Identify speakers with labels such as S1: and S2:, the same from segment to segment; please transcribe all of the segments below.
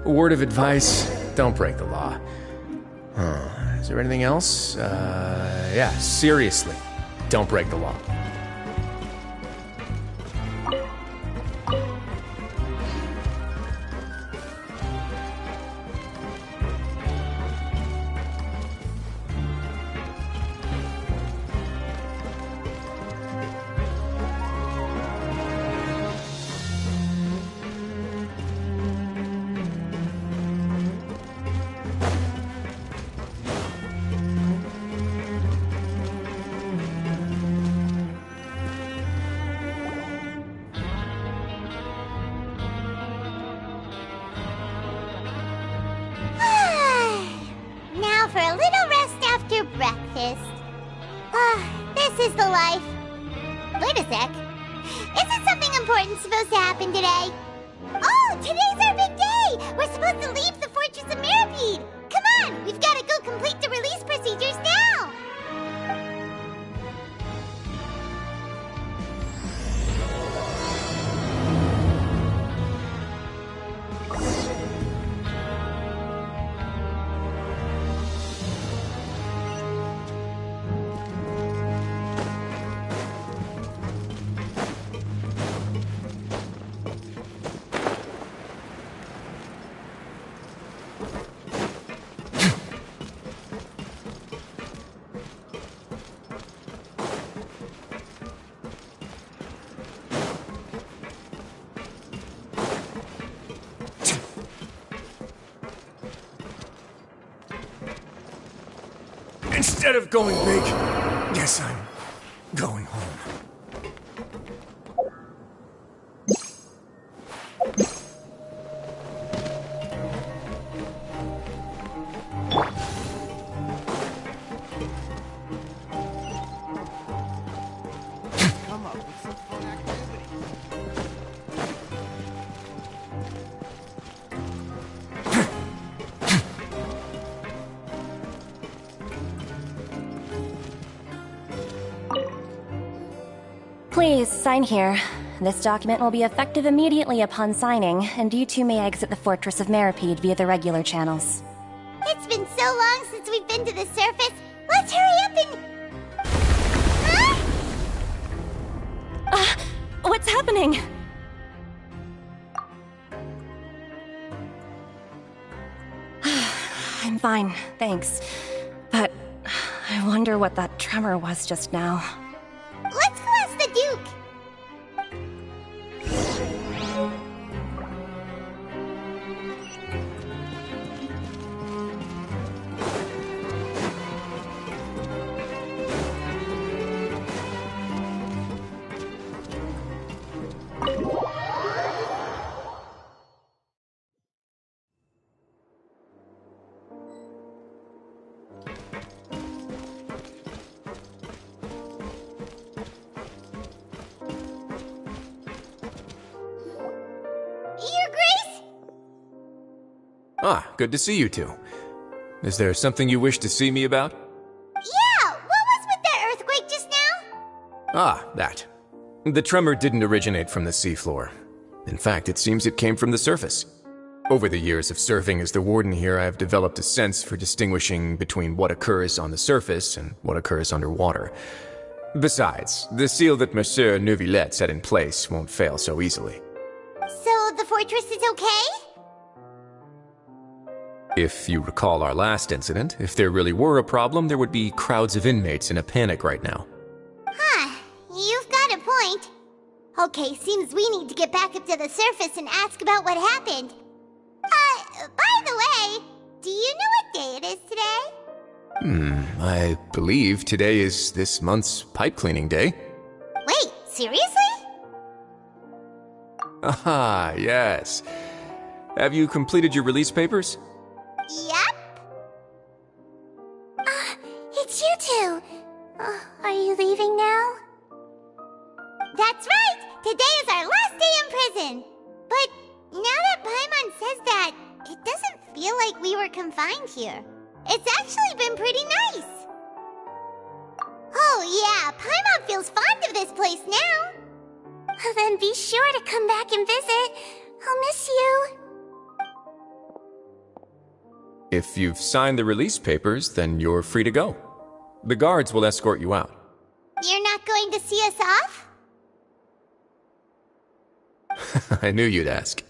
S1: A word of advice, don't break the law. Is there anything else? Yeah, seriously, don't break the law.
S2: This is the life. Wait a sec. Isn't something important supposed to happen today? Oh, today's our big day! We're supposed to leave the Fortress of Mirapede! Come on, we've got to go complete the release procedures now!
S1: Instead of going big, guess I'm going home.
S3: Come up with some fun activities.
S4: Please, sign here. This document will be effective immediately upon signing, and you two may exit the Fortress of Mirapede via the regular channels.
S2: It's been so long since we've been to the surface. Let's hurry up and... Huh?
S4: What's happening? I'm fine, thanks. But I wonder what that tremor was just now.
S2: Let's go ask the Duke. Your Grace?
S1: Ah, good to see you two. Is there something you wish to see me about?
S2: Yeah, what was with that earthquake just now?
S1: Ah, that. The tremor didn't originate from the seafloor. In fact, it seems it came from the surface. Over the years of serving as the warden here, I have developed a sense for distinguishing between what occurs on the surface and what occurs underwater. Besides, the seal that Monsieur Neuvillette set in place won't fail so easily.
S2: So the fortress is okay?
S1: If you recall our last incident, if there really were a problem, there would be crowds of inmates in a panic right now.
S2: Huh, you've got a point. Okay, seems we need to get back up to the surface and ask about what happened. By the way, do you know what day it is today?
S1: I believe today is this month's pipe cleaning day.
S2: Wait, seriously?
S1: Ah, yes. Have you completed your release papers?
S2: Yep. It's you two. Are you leaving now? That's right! Today is our last day in prison! But now that Paimon says that, it doesn't feel like we were confined here. It's actually been pretty nice. Oh yeah, Paimon feels fond of this place now. Then be sure to come back and visit. I'll miss you.
S1: If you've signed the release papers, then you're free to go. The guards will escort you out.
S2: You're not going to see us off?
S1: I knew you'd ask.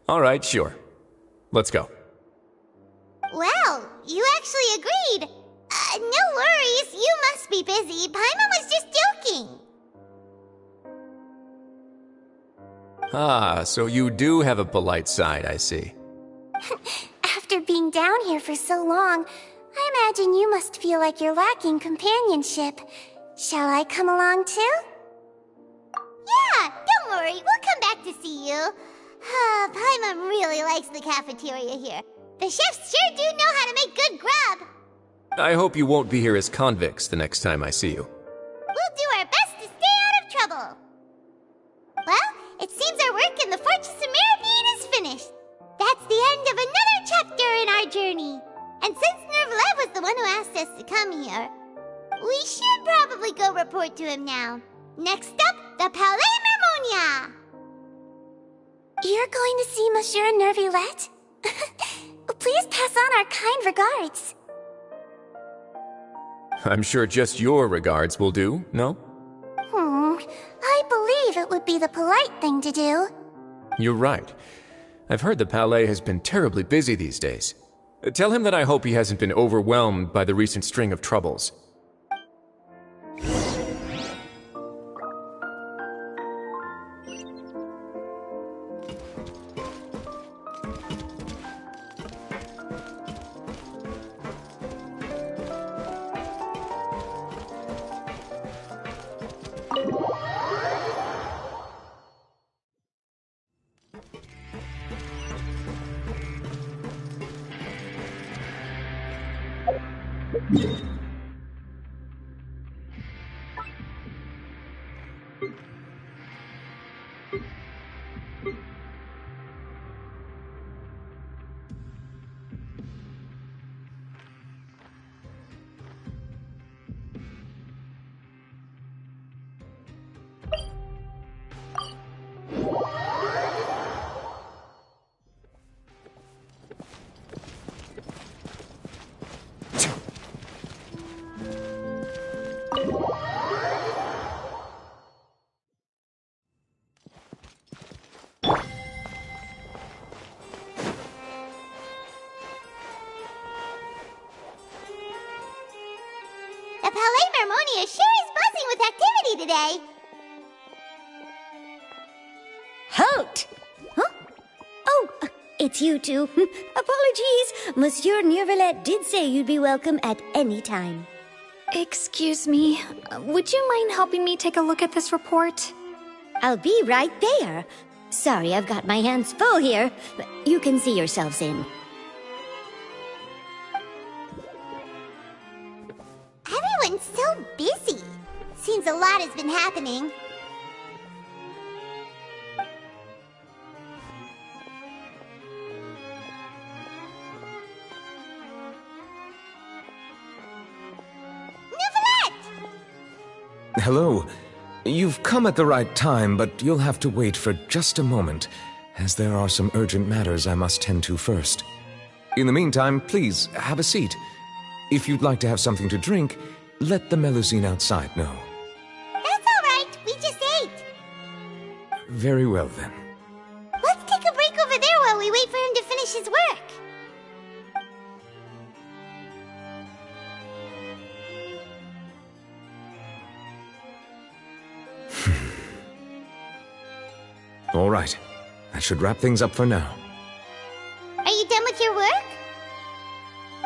S1: All right, sure. Let's go.
S2: Well, you actually agreed. No worries, you must be busy. Paimon was just joking.
S1: Ah, so you do have a polite side, I see.
S2: After being down here for so long, I imagine you must feel like you're lacking companionship. Shall I come along too? Yeah, don't worry, we'll come back to see you. Paimon really likes the cafeteria here. The chefs sure do know how to make good grub.
S1: I hope you won't be here as convicts the next time I see you.
S2: We'll do our best to stay out of trouble. Well, it seems our work in the Fortress of Mirabine is finished. That's the end of another chapter in our journey. And since Neuvillette was the one who asked us to come here, we should probably go report to him now. Next up, the Palais Mermonia. You're going to see Monsieur Neuvillette? Please pass on our kind regards.
S1: I'm sure just your regards will do, no?
S2: I believe it would be the polite thing to do.
S1: You're right. I've heard the Palais has been terribly busy these days. Tell him that I hope he hasn't been overwhelmed by the recent string of troubles.
S2: The Palais Mermonia sure is buzzing with activity today.
S5: Halt! Huh? Oh, it's you two. Apologies. Monsieur Neuvillette did say you'd be welcome at any time.
S6: Excuse me, would you mind helping me take a look at this report?
S5: I'll be right there. Sorry, I've got my hands full here. You can see yourselves in.
S2: Everyone's so busy. Seems a lot has been happening. Neuvillette!
S7: Hello. You've come at the right time, but you'll have to wait for just a moment. as there are some urgent matters I must tend to first. In the meantime, please, have a seat. If you'd like to have something to drink, let the Melusine outside know.
S2: That's all right. We just ate.
S7: Very well, then.
S2: Let's take a break over there while we wait for him to finish his work.
S7: All right. That should wrap things up for now.
S2: Are you done with your work?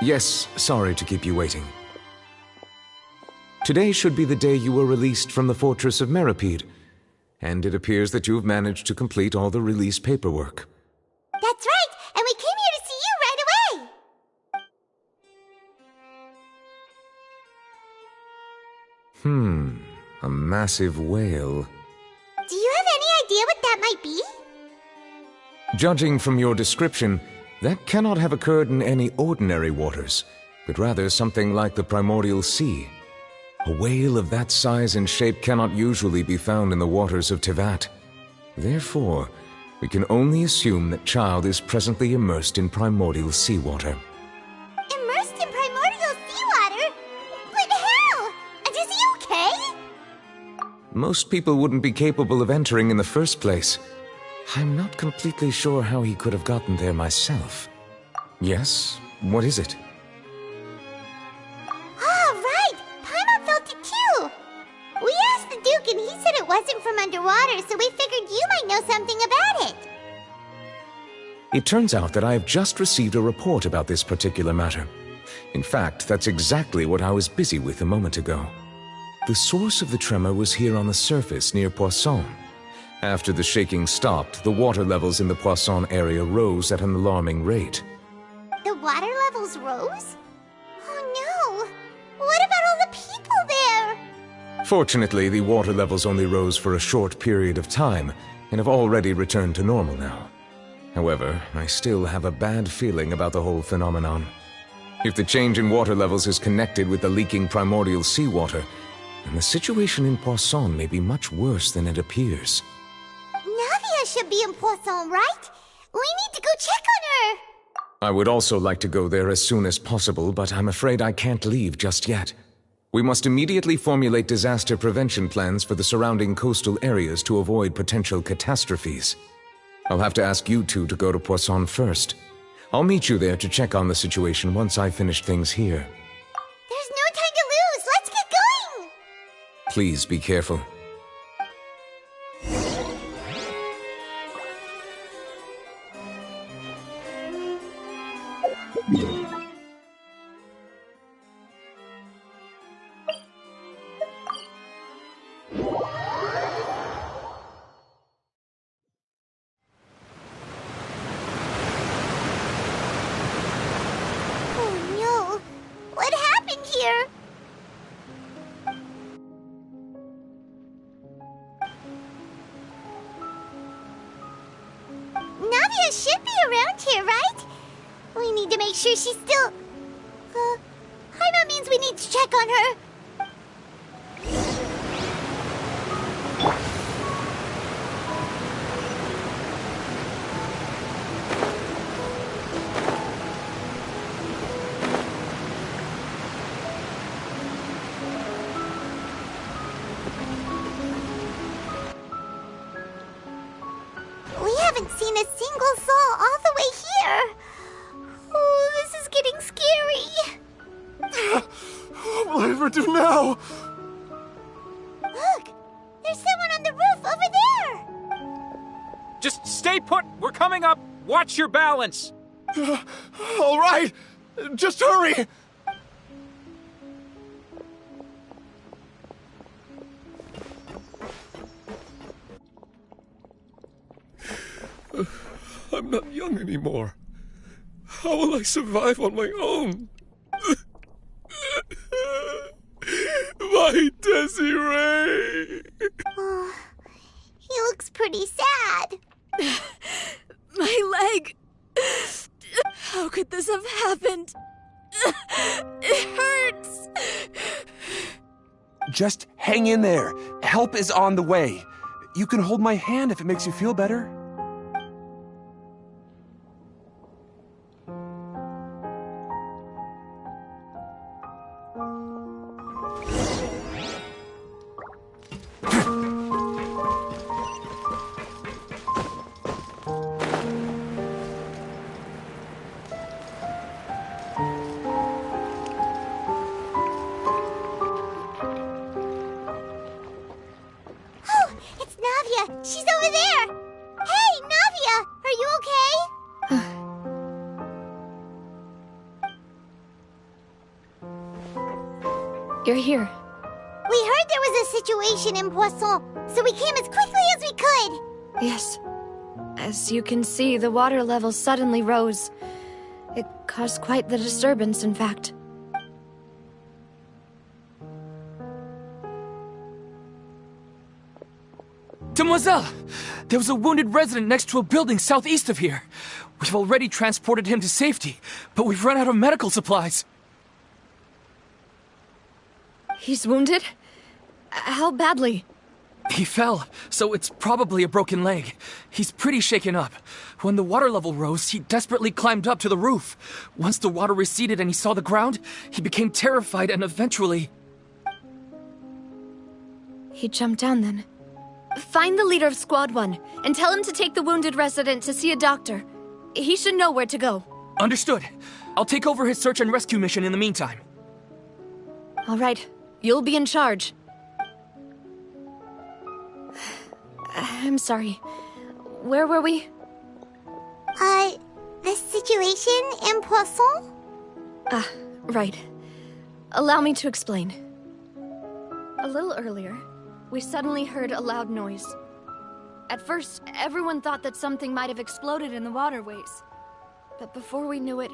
S7: Yes, sorry to keep you waiting. Today should be the day you were released from the Fortress of Meripede, and it appears that you've managed to complete all the release paperwork.
S2: That's right, and we came here to see you right away.
S7: A massive whale.
S2: Do you have any idea what that might be?
S7: Judging from your description, that cannot have occurred in any ordinary waters, but rather something like the primordial sea. A whale of that size and shape cannot usually be found in the waters of Tevat. Therefore, we can only assume that Child is presently immersed in primordial seawater.
S2: Immersed in primordial seawater? But how? Is he okay?
S7: Most people wouldn't be capable of entering in the first place. I'm not completely sure how he could have gotten there myself. Yes? What is it?
S2: Oh, right! Paimon felt it too! We asked the Duke and he said it wasn't from underwater, so we figured you might know something about it.
S7: It turns out that I have just received a report about this particular matter. In fact, that's exactly what I was busy with a moment ago. The source of the tremor was here on the surface near Poisson. After the shaking stopped, the water levels in the Poisson area rose at an alarming rate.
S2: The water levels rose? Oh no! What about all the people there?
S7: Fortunately, the water levels only rose for a short period of time and have already returned to normal now. However, I still have a bad feeling about the whole phenomenon. If the change in water levels is connected with the leaking primordial seawater, then the situation in Poisson may be much worse than it appears.
S2: Navia should be in Poisson, right? We need to go check on her!
S7: I would also like to go there as soon as possible, but I'm afraid I can't leave just yet. We must immediately formulate disaster prevention plans for the surrounding coastal areas to avoid potential catastrophes. I'll have to ask you two to go to Poisson first. I'll meet you there to check on the situation once I finish things here.
S2: There's no time to lose! Let's get going!
S7: Please be careful.
S2: Oh no! What happened here? Navia should be around here, right? We need to make sure she's still... Paimon means we need to check on her. We haven't seen a single soul all the way here. Oh, this is getting scary.
S3: What will I ever do now?
S2: Look, there's someone on the roof over there.
S8: Just stay put! We're coming up! Watch your balance!
S3: All right, just hurry. I'm not young anymore. How will I survive on my own? My Desiree!
S2: Oh, he looks pretty sad.
S9: My leg! How could this have happened? It hurts!
S10: Just hang in there. Help is on the way. You can hold my hand if it makes you feel better.
S2: over there! Hey, Navia! Are you okay?
S9: You're here.
S2: We heard there was a situation in Poisson, so we came as quickly as we could.
S9: Yes. As you can see, the water level suddenly rose. It caused quite the disturbance, in fact.
S8: Demoiselle! There was a wounded resident next to a building southeast of here. We've already transported him to safety, but we've run out of medical supplies.
S9: He's wounded? How badly?
S8: He fell, so it's probably a broken leg. He's pretty shaken up. When the water level rose, he desperately climbed up to the roof. Once the water receded and he saw the ground, he became terrified and eventually...
S9: He jumped down then. Find the leader of Squad 1 and tell him to take the wounded resident to see a doctor. He should know where to go.
S8: Understood. I'll take over his search and rescue mission in the meantime.
S9: All right. You'll be in charge. I'm sorry. Where were we?
S2: The situation in Poisson?
S9: Ah, right. Allow me to explain. A little earlier, we suddenly heard a loud noise. At first, everyone thought that something might have exploded in the waterways. But before we knew it,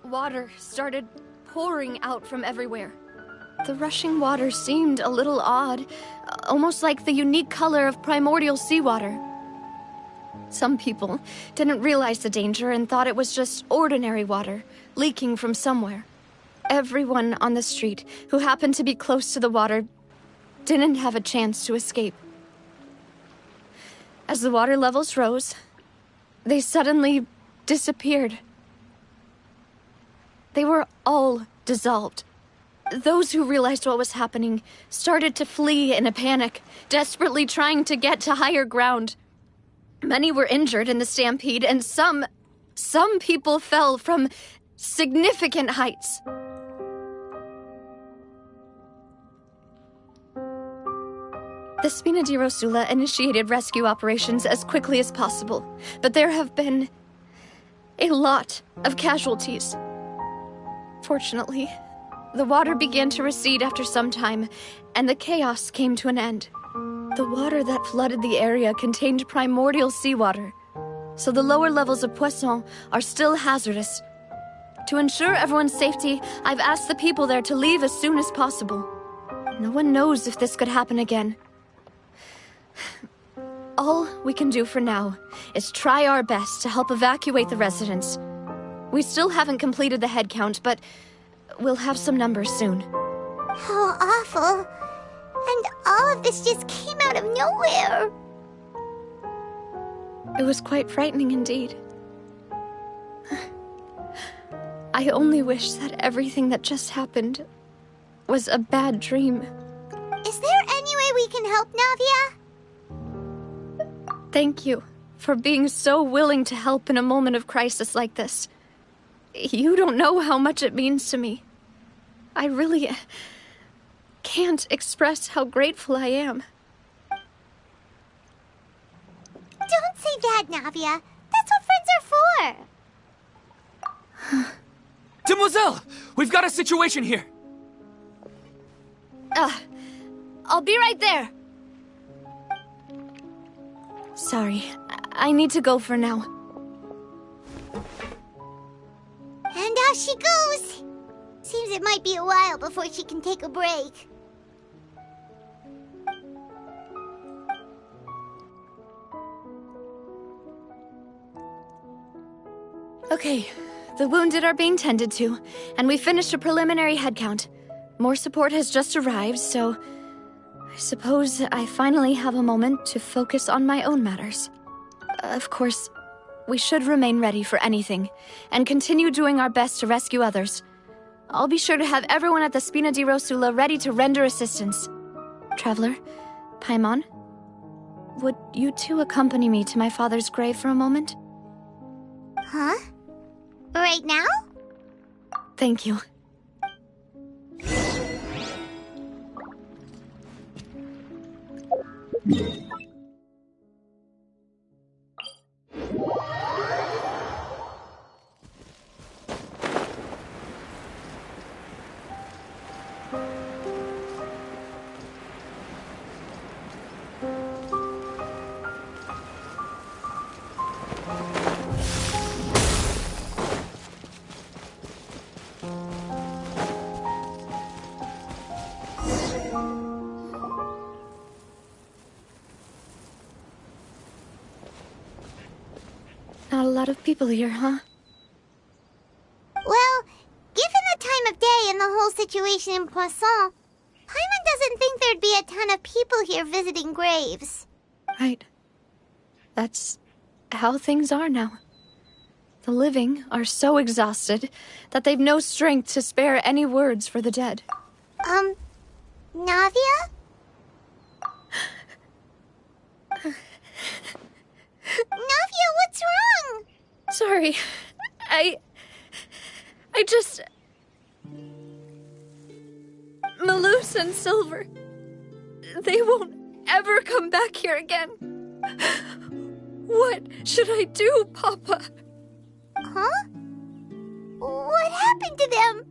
S9: water started pouring out from everywhere. The rushing water seemed a little odd, almost like the unique color of primordial seawater. Some people didn't realize the danger and thought it was just ordinary water, leaking from somewhere. Everyone on the street who happened to be close to the water didn't have a chance to escape. As the water levels rose, they suddenly disappeared. They were all dissolved. Those who realized what was happening started to flee in a panic, desperately trying to get to higher ground. Many were injured in the stampede, and some people fell from significant heights. The Spina di Rosula initiated rescue operations as quickly as possible, but there have been a lot of casualties. Fortunately, the water began to recede after some time, and the chaos came to an end. The water that flooded the area contained primordial seawater, so the lower levels of Poisson are still hazardous. To ensure everyone's safety, I've asked the people there to leave as soon as possible. No one knows if this could happen again. All we can do for now is try our best to help evacuate the residents. We still haven't completed the head count, but we'll have some numbers soon.
S2: How awful. And all of this just came out of nowhere.
S9: It was quite frightening indeed. I only wish that everything that just happened was a bad dream.
S2: Is there any way we can help, Navia?
S9: Thank you for being so willing to help in a moment of crisis like this. You don't know how much it means to me. I really can't express how grateful I am.
S2: Don't say that, Navia. That's what friends are for.
S8: Demoiselle! We've got a situation here!
S9: I'll be right there. Sorry, I need to go for now.
S2: And out she goes. Seems it might be a while before she can take a break.
S9: Okay, the wounded are being tended to, and we finished a preliminary head count. More support has just arrived, so I suppose I finally have a moment to focus on my own matters. Of course, we should remain ready for anything, and continue doing our best to rescue others. I'll be sure to have everyone at the Spina di Rosula ready to render assistance. Traveler, Paimon, would you two accompany me to my father's grave for a moment?
S2: Huh? Right now?
S9: Thank you. Not a lot of people here, huh?
S2: Well, given the time of day and the whole situation in Poisson, Paimon doesn't think there'd be a ton of people here visiting graves.
S9: Right. That's how things are now. The living are so exhausted that they've no strength to spare any words for the dead.
S2: Navia? Navia, what's wrong?
S9: Sorry. I just... Malus and Silver... They won't ever come back here again. What should I do, Papa?
S2: Huh? What happened to them?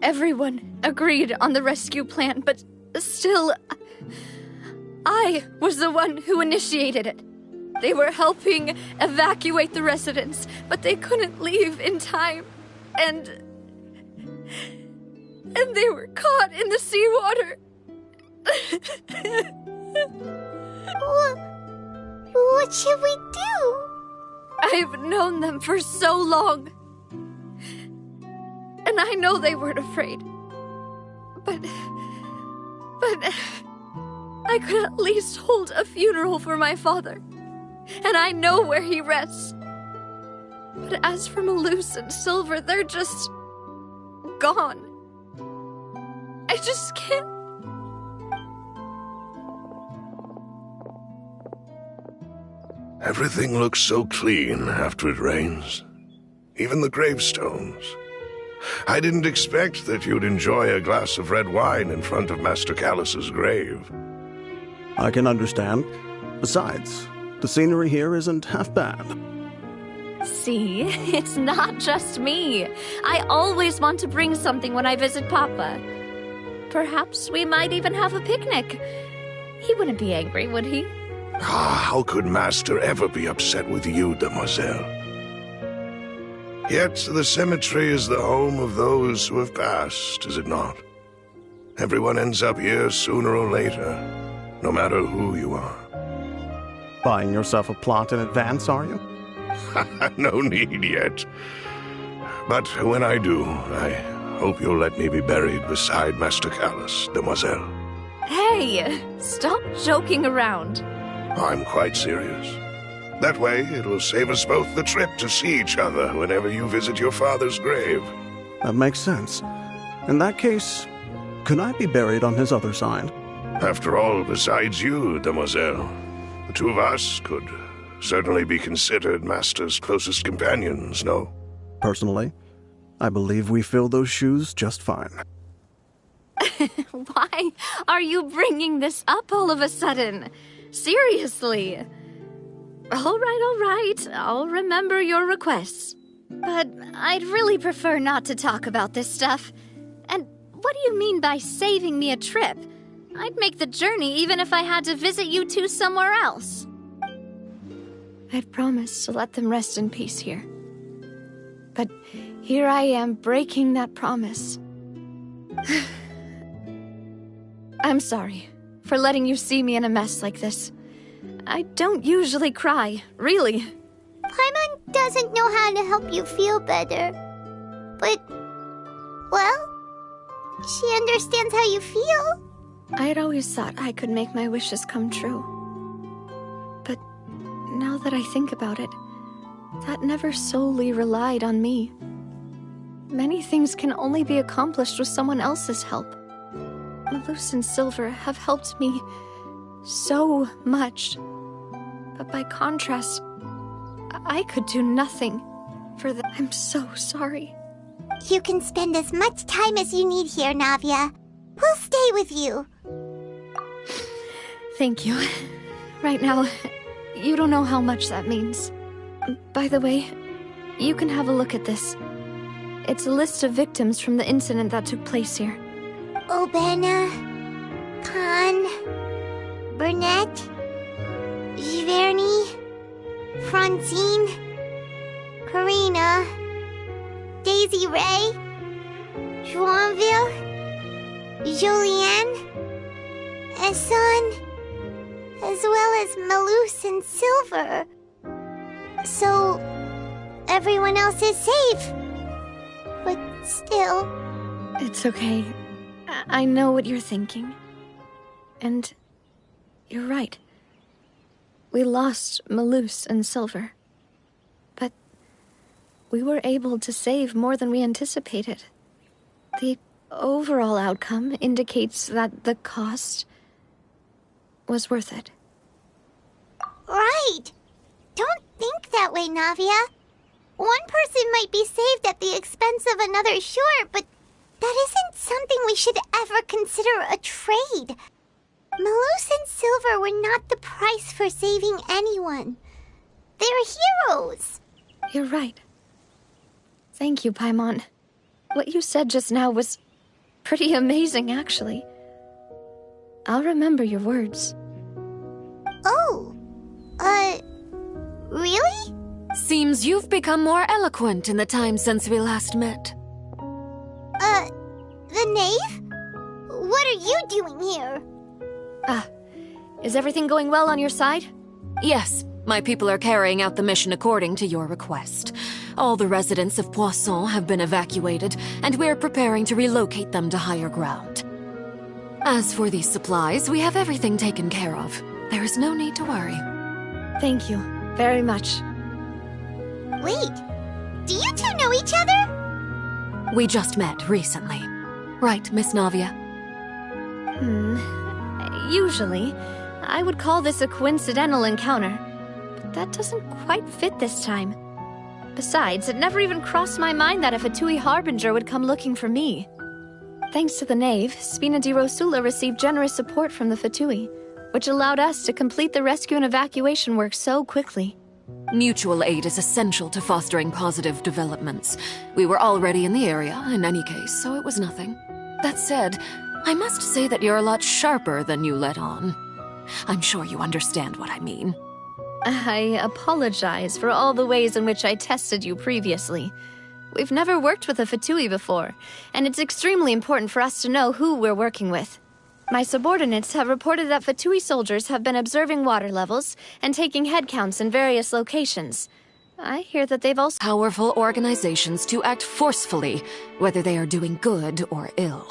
S9: Everyone agreed on the rescue plan, but still... I was the one who initiated it. They were helping evacuate the residents, but they couldn't leave in time. And they were caught in the seawater.
S2: What should we do?
S9: I've known them for so long. And I know they weren't afraid. But I could at least hold a funeral for my father. And I know where he rests. But as for Malus and Silver, they're just... gone. I just can't...
S3: Everything looks so clean after it rains. Even the gravestones. I didn't expect that you'd enjoy a glass of red wine in front of Master Callus's grave.
S10: I can understand. Besides, the scenery here isn't half bad.
S9: See, it's not just me. I always want to bring something when I visit Papa. Perhaps we might even have a picnic. He wouldn't be angry, would he?
S3: How could Master ever be upset with you, demoiselle? Yet the cemetery is the home of those who have passed, is it not? Everyone ends up here sooner or later, no matter who you are.
S10: Buying yourself a plot in advance, are you?
S3: No need yet. But when I do, I hope you'll let me be buried beside Master Callus, demoiselle.
S9: Hey, stop joking around.
S3: I'm quite serious. That way, it'll save us both the trip to see each other whenever you visit your father's grave.
S10: That makes sense. In that case, could I be buried on his other side?
S3: After all, besides you, demoiselle, the two of us could certainly be considered Master's closest companions, no?
S10: Personally, I believe we fill those shoes just fine.
S9: Why are you bringing this up all of a sudden? Seriously. All right. I'll remember your requests. But I'd really prefer not to talk about this stuff. And what do you mean by saving me a trip? I'd make the journey even if I had to visit you two somewhere else. I'd promised to let them rest in peace here. But here I am breaking that promise. I'm sorry for letting you see me in a mess like this. I don't usually cry, really.
S2: Paimon doesn't know how to help you feel better. But, well, she understands how you feel.
S9: I had always thought I could make my wishes come true. But now that I think about it, that never solely relied on me. Many things can only be accomplished with someone else's help. Malus and Silver have helped me so much. But by contrast, I could do nothing for them. I'm so sorry.
S2: You can spend as much time as you need here, Navia. We'll stay with you.
S9: Thank you. Right now, you don't know how much that means. By the way, you can have a look at this. It's a list of victims from the incident that took place here.
S2: Obena, Khan, Burnett, Giverny, Francine, Karina, Daisy Ray, Joinville, Julianne, Esson, as well as Malus and Silver. So, everyone else is safe. But still...
S9: It's okay. I know what you're thinking. And you're right. We lost Malus and Silver. But we were able to save more than we anticipated. The overall outcome indicates that the cost was worth it.
S2: Right! Don't think that way, Navia. One person might be saved at the expense of another, sure, but that isn't something we should ever consider a trade. Malus and Silver were not the price for saving anyone. They're heroes.
S9: You're right. Thank you, Paimon. What you said just now was pretty amazing, actually. I'll remember your words.
S2: Oh, really?
S11: Seems you've become more eloquent in the time since we last met.
S2: The knave? What are you doing here?
S9: Is everything going well on your side?
S11: Yes, my people are carrying out the mission according to your request. All the residents of Poisson have been evacuated, and we're preparing to relocate them to higher ground. As for these supplies, we have everything taken care of. There is no need to worry.
S9: Thank you very much.
S2: Wait, do you two know each other?
S11: We just met recently. Right, Miss Navia?
S9: Usually, I would call this a coincidental encounter. But that doesn't quite fit this time. Besides, it never even crossed my mind that a Fatui Harbinger would come looking for me. Thanks to the Knave, Spina di Rosula received generous support from the Fatui, which allowed us to complete the rescue and evacuation work so quickly.
S11: Mutual aid is essential to fostering positive developments. We were already in the area, in any case, so it was nothing. That said, I must say that you're a lot sharper than you let on. I'm sure you understand what I mean.
S9: I apologize for all the ways in which I tested you previously. We've never worked with a Fatui before, and it's extremely important for us to know who we're working with. My subordinates have reported that Fatui soldiers have been observing water levels and taking head counts in various locations. I hear that they've also
S11: powerful organizations to act forcefully, whether they are doing good or ill.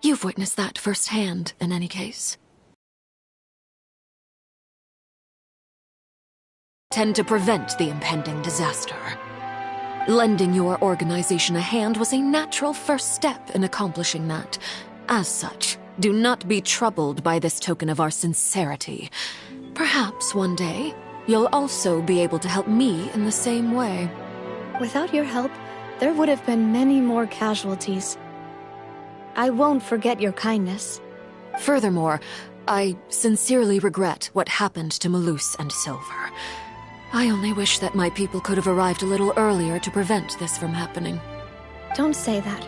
S11: You've witnessed that firsthand, in any case. Tend to prevent the impending disaster. Lending your organization a hand was a natural first step in accomplishing that. As such, do not be troubled by this token of our sincerity. Perhaps one day, you'll also be able to help me in the same way.
S9: Without your help, there would have been many more casualties. I won't forget your kindness.
S11: Furthermore, I sincerely regret what happened to Malus and Silver. I only wish that my people could have arrived a little earlier to prevent this from happening.
S9: Don't say that.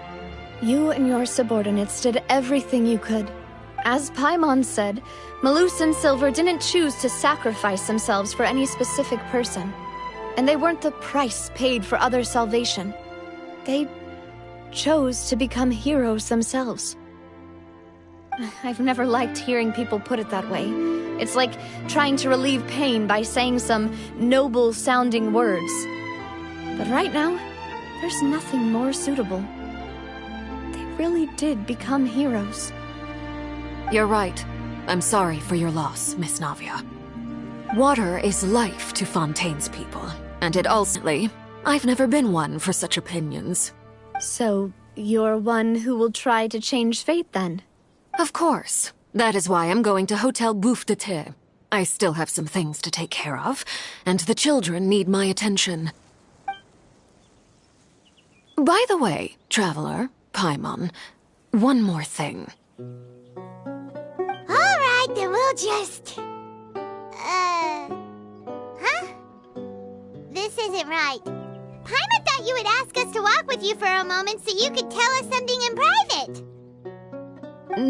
S9: You and your subordinates did everything you could. As Paimon said, Malus and Silver didn't choose to sacrifice themselves for any specific person. And they weren't the price paid for other salvation. They chose to become heroes themselves. I've never liked hearing people put it that way. It's like trying to relieve pain by saying some noble-sounding words. But right now, there's nothing more suitable. They really did become heroes.
S11: You're right. I'm sorry for your loss, Miss Navia. Water is life to Fontaine's people, and it ultimately, I've never been one for such opinions.
S9: So, you're one who will try to change fate, then?
S11: Of course. That is why I'm going to Hotel Bouffe de Thé. I still have some things to take care of, and the children need my attention. By the way, Traveler, Paimon, one more thing.
S2: Alright, then we'll just... Huh? This isn't right. Paimon thought you would ask us to walk with you for a moment so you could tell us something in private.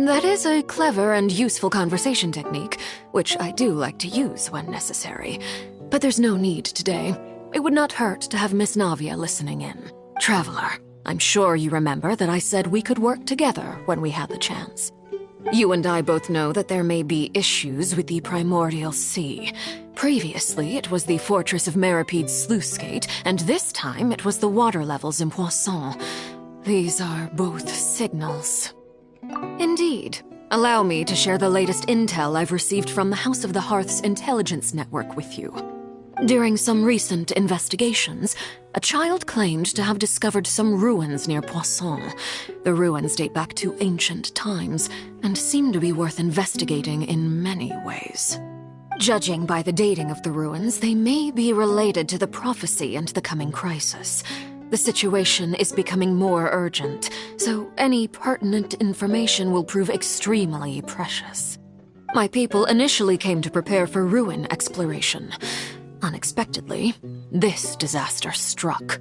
S11: That is a clever and useful conversation technique, which I do like to use when necessary. But there's no need today. It would not hurt to have Miss Navia listening in. Traveler, I'm sure you remember that I said we could work together when we had the chance. You and I both know that there may be issues with the Primordial Sea. Previously, it was the Fortress of Meripede's sluice gate, and this time it was the water levels in Poisson. These are both signals. Indeed. Allow me to share the latest intel I've received from the House of the Hearth's intelligence network with you. During some recent investigations, a child claimed to have discovered some ruins near Poisson. The ruins date back to ancient times and seem to be worth investigating in many ways. Judging by the dating of the ruins, they may be related to the prophecy and the coming crisis. The situation is becoming more urgent, so any pertinent information will prove extremely precious. My people initially came to prepare for ruin exploration. Unexpectedly, this disaster struck,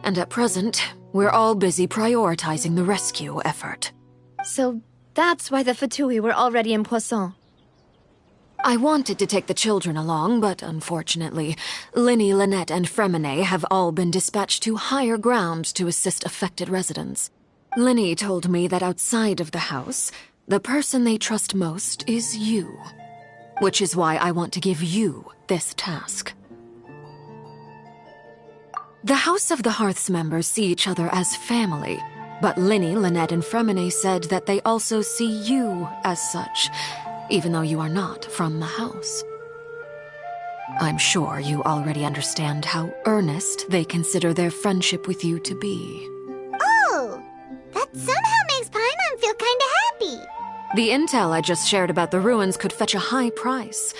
S11: and at present, we're all busy prioritizing the rescue effort.
S9: So that's why the Fatui were already in Poisson.
S11: I wanted to take the children along, but unfortunately, Linny, Lynette, and Fremine have all been dispatched to higher ground to assist affected residents. Linny told me that outside of the house, the person they trust most is you. Which is why I want to give you this task. The House of the Hearth's members see each other as family, but Linny, Lynette, and Fremine said that they also see you as such, even though you are not from the house. I'm sure you already understand how earnest they consider their friendship with you to be.
S2: Oh, that somehow makes Paimon feel kinda happy.
S11: The intel I just shared about the ruins could fetch a high price.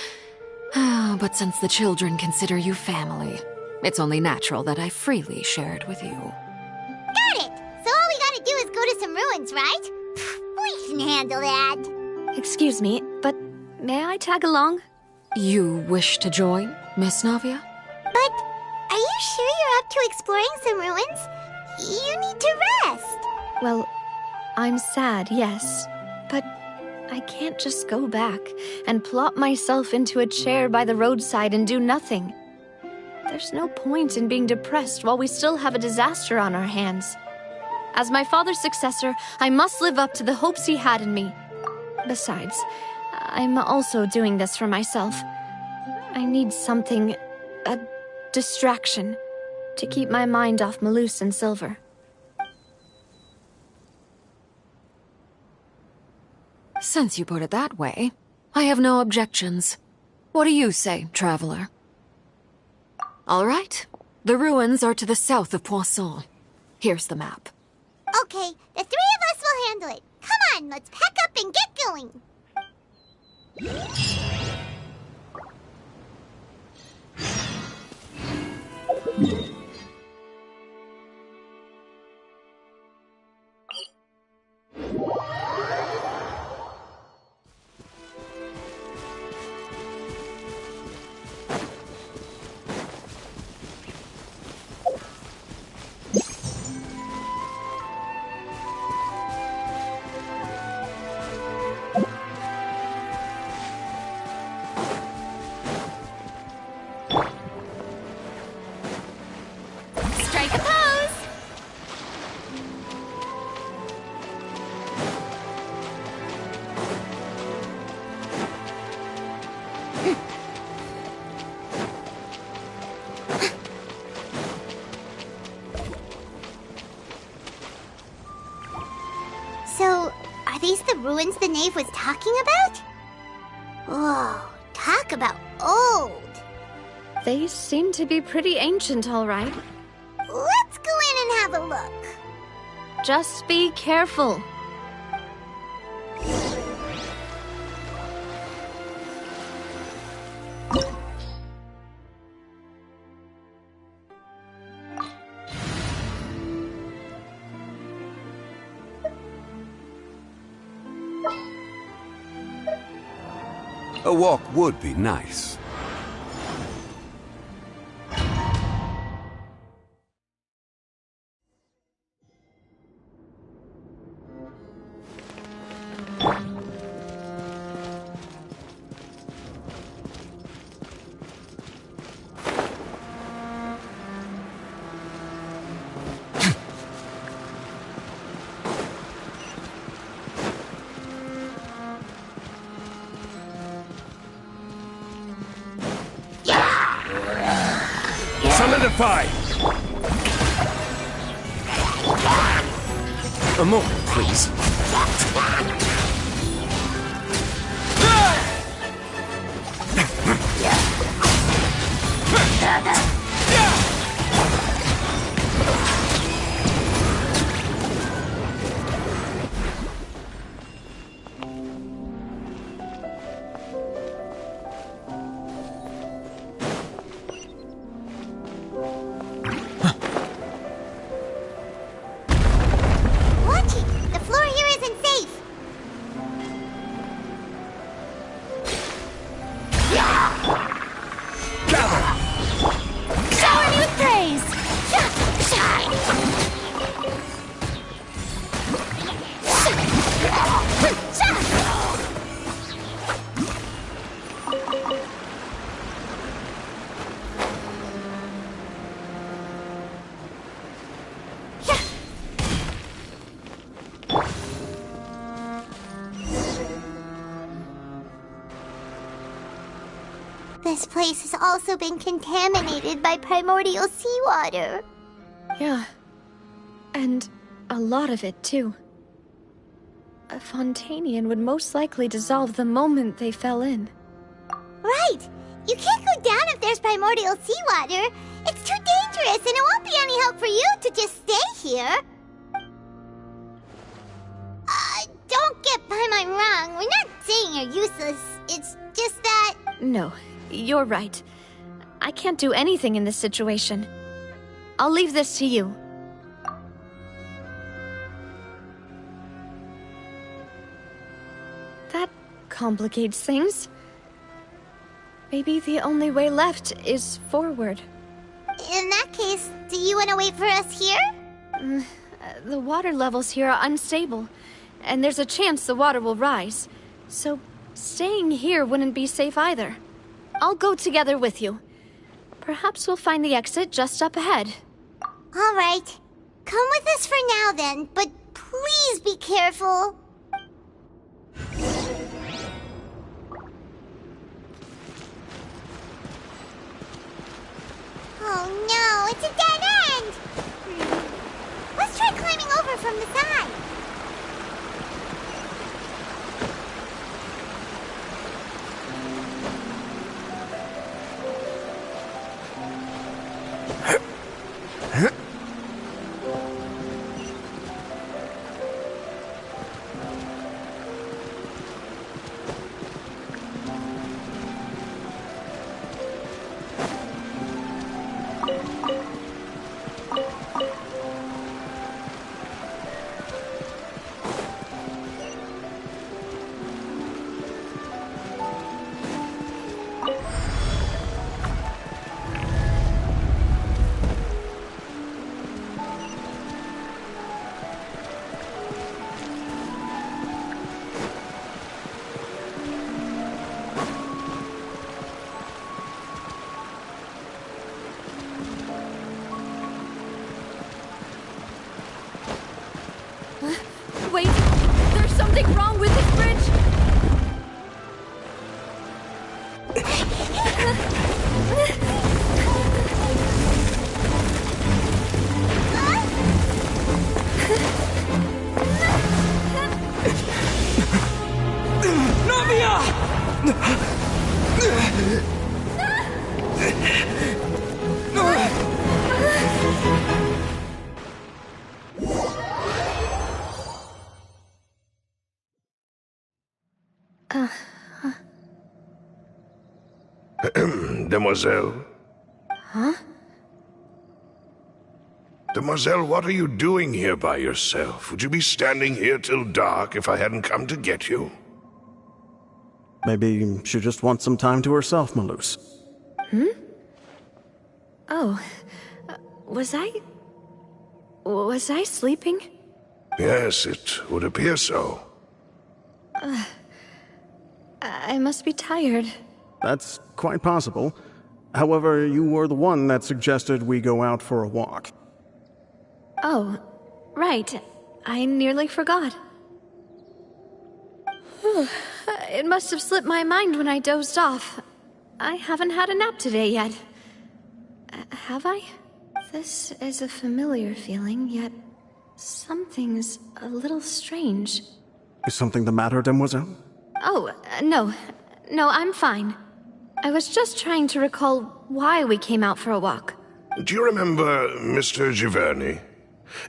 S11: But since the children consider you family, it's only natural that I freely share it with you.
S2: Got it! So all we gotta do is go to some ruins, right? We can handle that.
S9: Excuse me, but may I tag along?
S11: You wish to join, Miss Navia?
S2: But are you sure you're up to exploring some ruins? You need to rest.
S9: Well, I'm sad, yes. But I can't just go back and plop myself into a chair by the roadside and do nothing. There's no point in being depressed while we still have a disaster on our hands. As my father's successor, I must live up to the hopes he had in me. Besides, I'm also doing this for myself. I need something, a distraction, to keep my mind off Malus and Silver.
S11: Since you put it that way, I have no objections. What do you say, traveler? All right. The ruins are to the south of Poisson. Here's the map.
S2: Okay, the three of us will handle it. Come on, let's pack up and get going. Strike a pose! So, are these the ruins the knave was talking about? Whoa, talk about old.
S9: They seem to be pretty ancient, all right.
S2: Let's go in and have a look.
S9: Just be careful.
S12: A walk would be nice.
S13: Solidify!
S1: A moment, please.
S2: Watch it! The floor here isn't safe!
S4: Shower me with praise!
S2: This place has also been contaminated by primordial seawater.
S9: Yeah. And a lot of it, too. A Fontanian would most likely dissolve the moment they fell in.
S2: Right! You can't go down if there's primordial seawater. It's too dangerous, and it won't be any help for you to just stay here. Don't get by my wrong. We're not saying you're useless. It's just that...
S9: No, you're right. I can't do anything in this situation. I'll leave this to you. That complicates things. Maybe the only way left is forward.
S2: In that case, do you want to wait for us here?
S9: The water levels here are unstable, and there's a chance the water will rise. So, staying here wouldn't be safe either. I'll go together with you. Perhaps we'll find the exit just up ahead.
S2: All right. Come with us for now then, but please be careful. Oh no, it's a dead end! Let's try climbing over from the side.
S9: Wait, there's something wrong with this bridge!
S3: Demoiselle?
S9: Huh?
S3: Demoiselle, what are you doing here by yourself? Would you be standing here till dark if I hadn't come to get you?
S10: Maybe she just wants some time to herself, Maloose.
S9: Oh, was I sleeping?
S3: Yes, it would appear so.
S9: I must be tired.
S10: That's quite possible. However, you were the one that suggested we go out for a walk.
S9: Oh, right. I nearly forgot. It must have slipped my mind when I dozed off. I haven't had a nap today yet. Have I? This is a familiar feeling, yet something's a little strange.
S10: Is something the matter, Demoiselle?
S9: Oh, no. No, I'm fine. I was just trying to recall why we came out for a walk.
S3: Do you remember Mr. Giverny?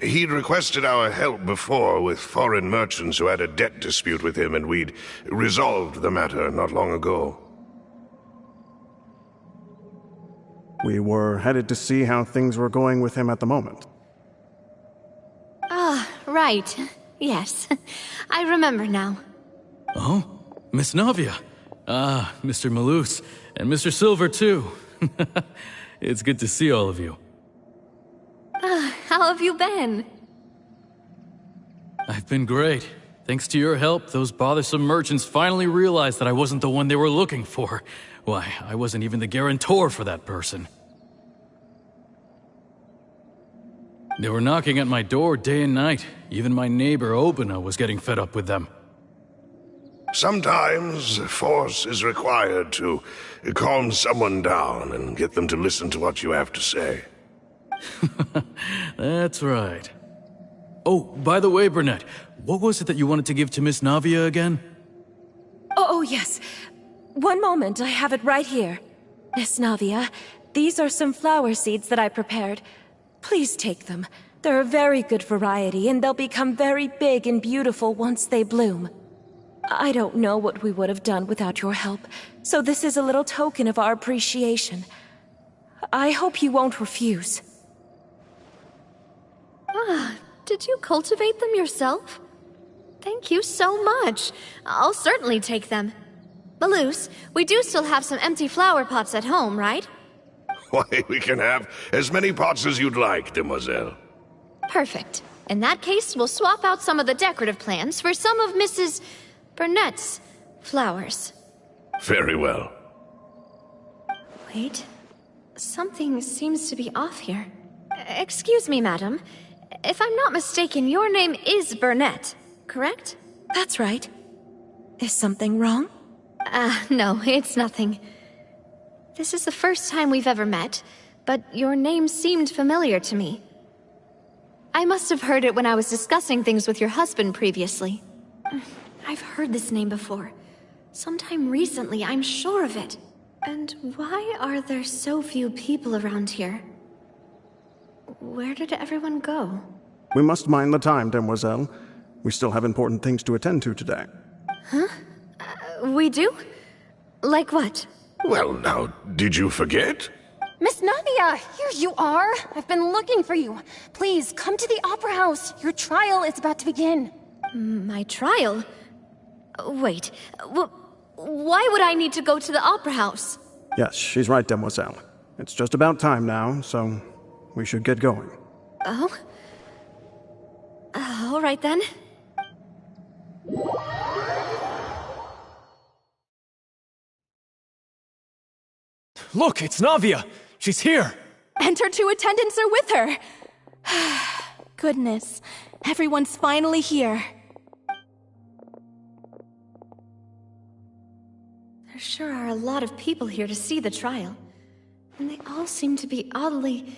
S3: He'd requested our help before with foreign merchants who had a debt dispute with him, and we'd resolved the matter not long ago.
S10: We were headed to see how things were going with him at the moment.
S9: Ah, right. Yes. I remember now.
S13: Oh, Miss Navia. Ah, Mr. Malus. And Mr. Silver, too. It's good to see all of you.
S9: How have you been?
S13: I've been great. Thanks to your help, those bothersome merchants finally realized that I wasn't the one they were looking for. Why, I wasn't even the guarantor for that person. They were knocking at my door day and night. Even my neighbor, Obina, was getting fed up with them.
S3: Sometimes force is required to calm someone down and get them to listen to what you have to say.
S13: That's right. Oh, by the way, Burnett, what was it that you wanted to give to Miss Navia again?
S14: Oh, yes. One moment, I have it right here. Miss Navia, these are some flower seeds that I prepared. Please take them. They're a very good variety, and they'll become very big and beautiful once they bloom. I don't know what we would have done without your help, so this is a little token of our appreciation. I hope you won't refuse.
S9: Ah, did you cultivate them yourself? Thank you so much. I'll certainly take them. Malus, we do still have some empty flower pots at home, right?
S3: Why, we can have as many pots as you'd like, Demoiselle.
S9: Perfect. In that case, we'll swap out some of the decorative plants for some of Mrs. Burnett's flowers.
S3: Very well.
S9: Wait. Something seems to be off here. Excuse me, madam. If I'm not mistaken, your name is Burnett, correct?
S14: That's right. Is something wrong?
S9: No, it's nothing. This is the first time we've ever met, but your name seemed familiar to me. I must have heard it when I was discussing things with your husband previously. I've heard this name before. Sometime recently, I'm sure of it. And why are there so few people around here? Where did everyone go?
S10: We must mind the time, Demoiselle. We still have important things to attend to today.
S9: Huh? We do? Like what?
S3: Well, now, did you forget?
S4: Miss Navia, here you are. I've been looking for you. Please, come to the Opera House. Your trial is about to begin.
S9: My trial? Wait, why would I need to go to the Opera House?
S10: Yes, she's right, Demoiselle. It's just about time now, so we should get going.
S9: Oh? All right then.
S8: Look, it's Navia! She's here!
S14: And her two attendants are with her! Goodness, everyone's finally here.
S9: There sure are a lot of people here to see the trial. And they all seem to be oddly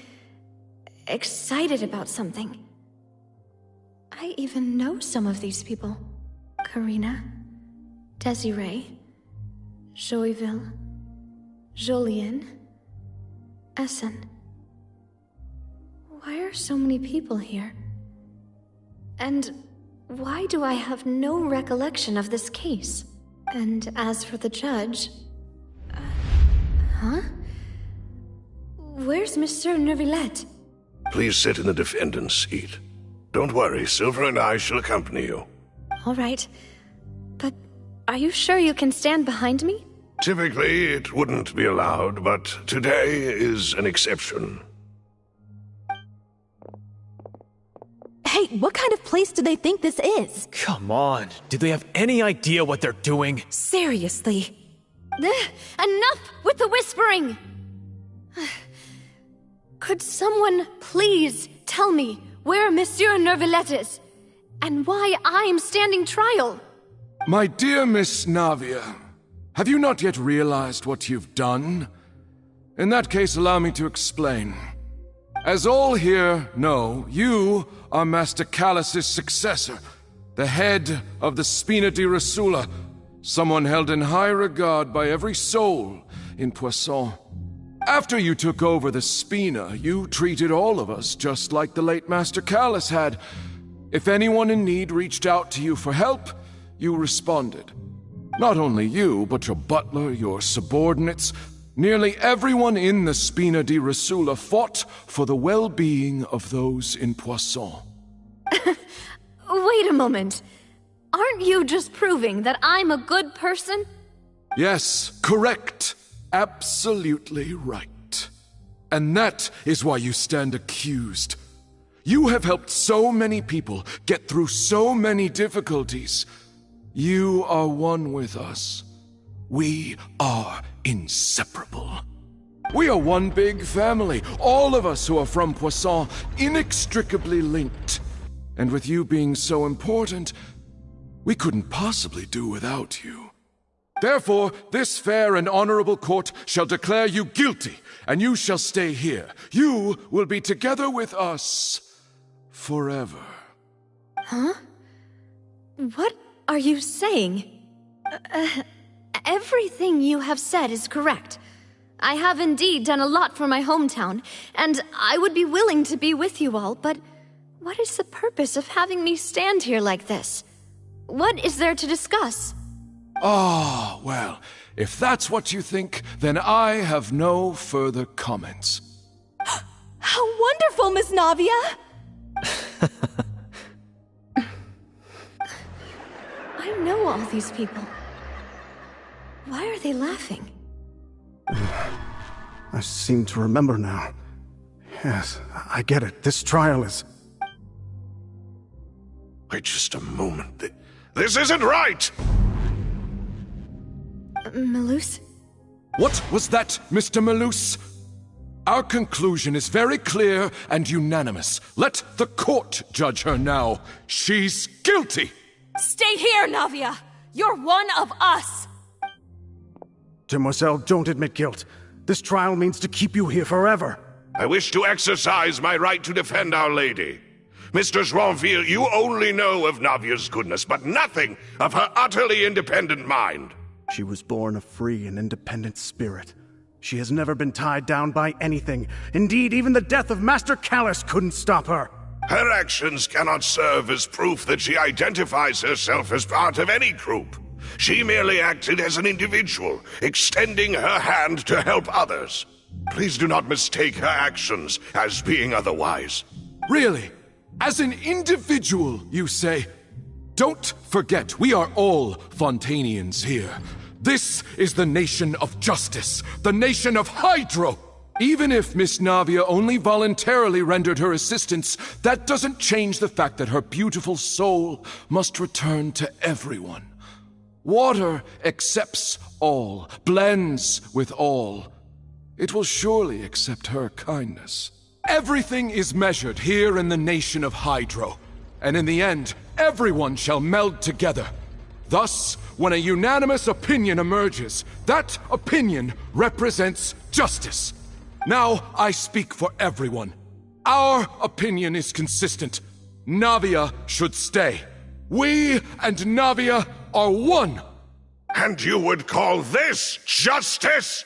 S9: excited about something. I even know some of these people. Karina, Desiree, Joyville, Jolien, Essen. Why are so many people here? And why do I have no recollection of this case? And as for the judge... huh? Where's Monsieur Neuvillette?
S3: Please sit in the defendant's seat. Don't worry, Silver and I shall accompany you.
S9: All right. But are you sure you can stand behind me?
S3: Typically, it wouldn't be allowed, but today is an exception.
S14: Hey, what kind of place do they think this is?
S8: Come on, do they have any idea what they're doing?
S14: Seriously.
S9: Enough with the whispering! Could someone please tell me where Monsieur Neuvillette is, and why I'm standing trial?
S15: My dear Miss Navia, have you not yet realized what you've done? In that case, allow me to explain. As all here know, you are Master Callus's successor, the head of the Spina di Rosula, someone held in high regard by every soul in Poisson. After you took over the Spina, you treated all of us just like the late Master Callus had. If anyone in need reached out to you for help, you responded. Not only you, but your butler, your subordinates, nearly everyone in the Spina di Rosula fought for the well-being of those in Poisson.
S9: Wait a moment. Aren't you just proving that I'm a good person?
S15: Yes, correct. Absolutely right. And that is why you stand accused. You have helped so many people get through so many difficulties. You are one with us. We are inseparable. We are one big family, all of us who are from Poisson, inextricably linked. And with you being so important, we couldn't possibly do without you. Therefore, this fair and honorable court shall declare you guilty, and you shall stay here. You will be together with us forever.
S9: Huh? What are you saying? Everything you have said is correct. I have indeed done a lot for my hometown, and I would be willing to be with you all, but what is the purpose of having me stand here like this? What is there to discuss?
S15: Ah, well, if that's what you think, then I have no further comments.
S14: How wonderful, Miss Navia!
S9: I know all these people. Why are they laughing?
S10: I seem to remember now. Yes, I get it. This trial is...
S3: Wait just a moment. This isn't right!
S9: Malus?
S15: What was that, Mr. Malus? Our conclusion is very clear and unanimous. Let the court judge her now. She's guilty!
S14: Stay here, Navia! You're one of us!
S10: Demoiselle, don't admit guilt. This trial means to keep you here forever.
S3: I wish to exercise my right to defend Our Lady. Mistress Ronville, you only know of Navia's goodness, but nothing of her utterly independent mind.
S10: She was born a free and independent spirit. She has never been tied down by anything. Indeed, even the death of Master Callus couldn't stop her.
S3: Her actions cannot serve as proof that she identifies herself as part of any group. She merely acted as an individual, extending her hand to help others. Please do not mistake her actions as being otherwise.
S15: Really? As an individual, you say? Don't forget, we are all Fontanians here. This is the nation of justice, the nation of Hydro. Even if Miss Navia only voluntarily rendered her assistance, that doesn't change the fact that her beautiful soul must return to everyone. Water accepts all, blends with all. It will surely accept her kindness. Everything is measured here in the nation of Hydro, and in the end, everyone shall meld together. Thus, when a unanimous opinion emerges, that opinion represents justice. Now I speak for everyone. Our opinion is consistent. Navia should stay. We and Navia are one.
S3: And you would call this justice?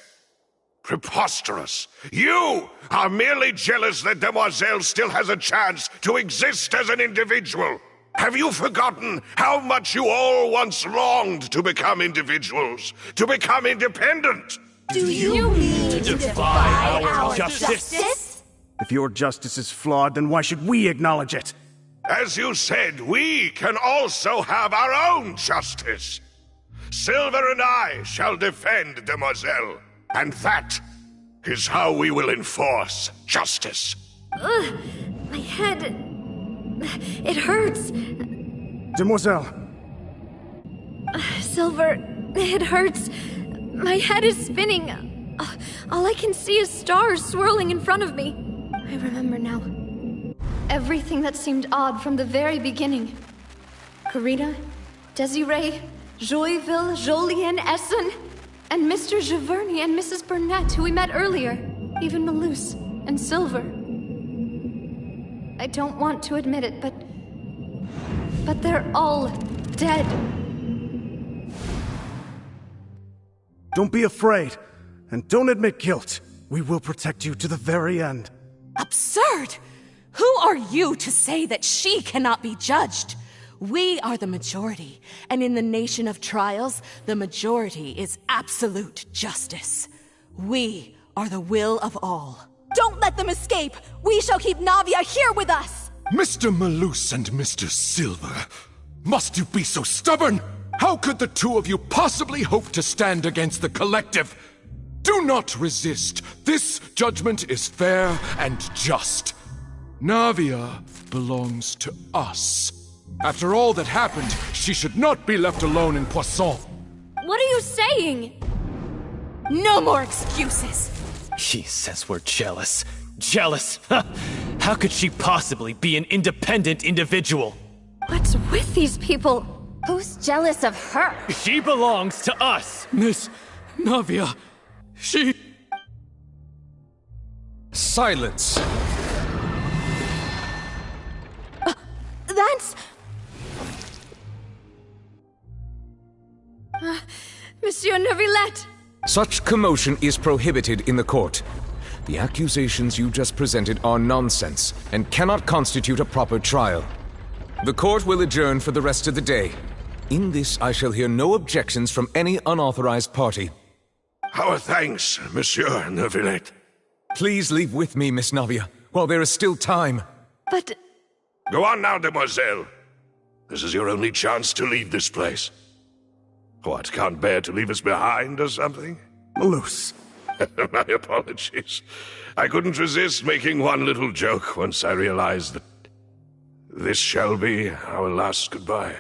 S3: Preposterous. You are merely jealous that Demoiselle still has a chance to exist as an individual. Have you forgotten how much you all once longed to become individuals, to become independent?
S2: Do you mean to defy our justice?
S10: If your justice is flawed, then why should we acknowledge it?
S3: As you said, we can also have our own justice. Silver and I shall defend Demoiselle, and that is how we will enforce justice.
S9: Ugh, my head... it hurts.
S10: Demoiselle.
S9: Silver, it hurts. My head is spinning. All I can see is stars swirling in front of me. I remember now. Everything that seemed odd from the very beginning. Karina, Desiree, Joyville, Jolien, Essen, and Mr. Giverny and Mrs. Burnett, who we met earlier. Even Malus and Silver.
S6: I don't want to admit it, but they're all dead.
S10: Don't be afraid, and don't admit guilt. We will protect you to the very end.
S16: Absurd! Who are you to say that she cannot be judged? We are the majority, and in the nation of trials, the majority is absolute justice. We are the will of all. Don't let them escape! We shall keep Navia here with us!
S15: Mr. Malus and Mr. Silver, must you be so stubborn? How could the two of you possibly hope to stand against the collective? Do not resist. This judgment is fair and just. Navia belongs to us. After all that happened, she should not be left alone in Poisson.
S9: What are you saying?
S16: No more excuses!
S17: She says we're jealous. Jealous? How could she possibly be an independent individual?
S6: What's with these people?
S9: Who's jealous of her?
S17: She belongs to us!
S8: Miss Navia, she...
S7: Silence!
S6: That's... Monsieur Neuvillette!
S7: Such commotion is prohibited in the court. The accusations you just presented are nonsense and cannot constitute a proper trial. The court will adjourn for the rest of the day. In this, I shall hear no objections from any unauthorized party.
S3: Our thanks, Monsieur Neuvillette.
S7: Please leave with me, Miss Navia, while there is still time.
S6: But...
S3: Go on now, demoiselle. This is your only chance to leave this place. What, can't bear to leave us behind or something?
S10: Malus.
S3: My apologies. I couldn't resist making one little joke once I realized that this shall be our last goodbye.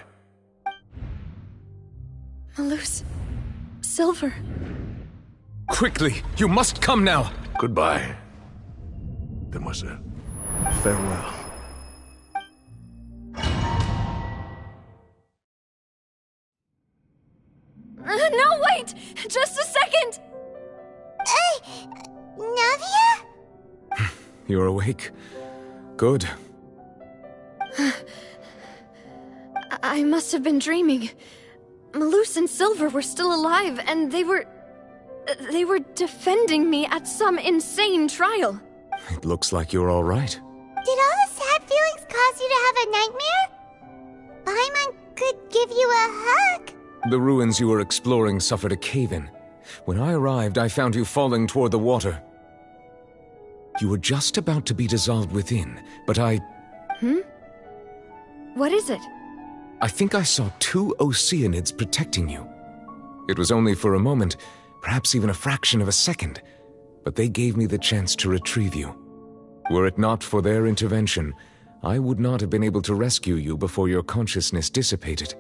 S6: Malus... Silver...
S7: Quickly, you must come now!
S3: Goodbye, demoiselle.
S10: Farewell.
S6: No, wait! Just a second!
S2: Navia?
S7: You're awake. Good.
S6: I must have been dreaming. Malus and Silver were still alive, and they were defending me at some insane trial.
S7: It looks like you're all right.
S2: Did all the sad feelings cause you to have a nightmare? Paimon could give you a hug.
S7: The ruins you were exploring suffered a cave-in. When I arrived, I found you falling toward the water. You were just about to be dissolved within, but I...
S6: What is it?
S7: I think I saw two Oceanids protecting you. It was only for a moment, perhaps even a fraction of a second, but they gave me the chance to retrieve you. Were it not for their intervention, I would not have been able to rescue you before your consciousness dissipated.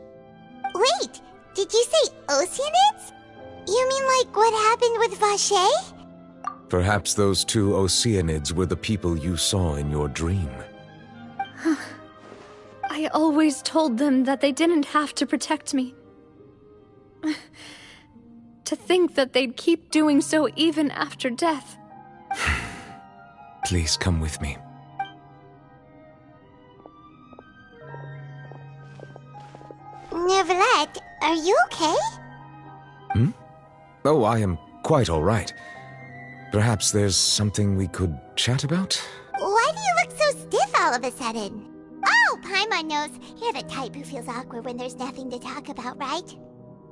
S2: Wait, did you say Oceanids? You mean like what happened with Vache?
S7: Perhaps those two Oceanids were the people you saw in your dream.
S6: I always told them that they didn't have to protect me. To think that they'd keep doing so even after death.
S7: Please come with me.
S2: Neuvillette, are you okay?
S7: Oh, I am quite all right. Perhaps there's something we could chat about?
S2: Why do you look so stiff all of a sudden? Oh, Paimon knows. You're the type who feels awkward when there's nothing to talk about, right?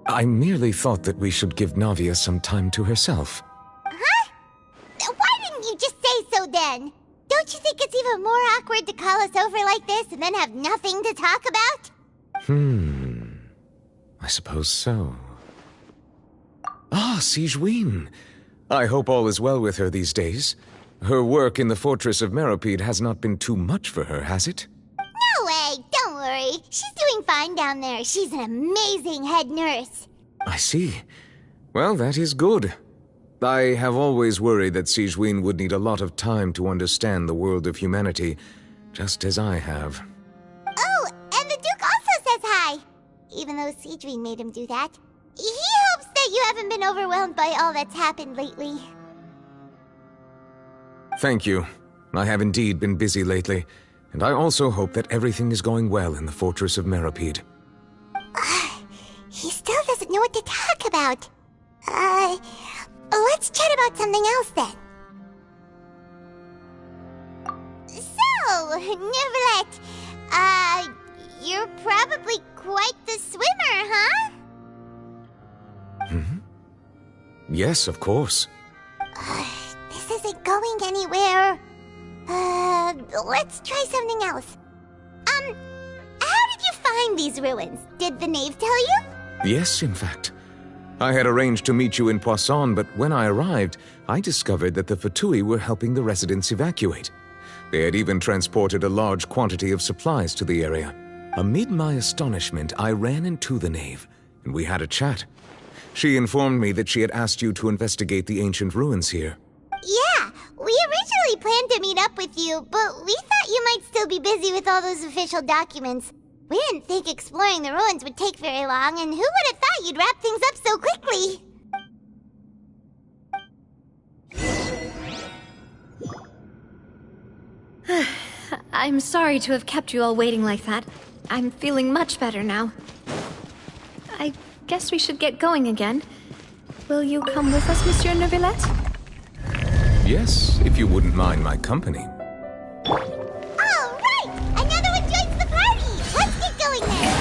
S7: I merely thought that we should give Navia some time to herself.
S2: Huh? Why didn't you just say so then? Don't you think it's even more awkward to call us over like this and then have nothing to talk about?
S7: I suppose so. Ah, Sigewinne. I hope all is well with her these days. Her work in the fortress of Meropide has not been too much for her, has it?
S2: No way! Don't worry. She's doing fine down there. She's an amazing head nurse.
S7: I see. Well, that is good. I have always worried that Sigewinne would need a lot of time to understand the world of humanity, just as I have.
S2: Oh, and the Duke also says hi! Even though Sigewinne made him do that. He hopes that you haven't been overwhelmed by all that's happened lately.
S7: Thank you. I have indeed been busy lately, And I also hope that everything is going well in the Fortress of Meripede.
S2: He still doesn't know what to talk about. Let's chat about something else then. So, Neuvillette, you're probably quite the swimmer, huh?
S7: Yes, of course.
S2: This isn't going anywhere. Let's try something else. How did you find these ruins? Did the knave tell you?
S7: Yes, in fact. I had arranged to meet you in Poisson, but when I arrived, I discovered that the Fatui were helping the residents evacuate. They had even transported a large quantity of supplies to the area. Amid my astonishment, I ran into the knave, and we had a chat. She informed me that she had asked you to investigate the ancient ruins here.
S2: Yeah, we originally planned to meet up with you, but we thought you might still be busy with all those official documents. We didn't think exploring the ruins would take very long, and who would have thought you'd wrap things up so quickly?
S9: I'm sorry to have kept you all waiting like that. I'm feeling much better now. I guess we should get going again. Will you come with us, Monsieur Neuvillette?
S7: Yes, if you wouldn't mind my company.
S2: All right! Another one joins the party! Let's get going then!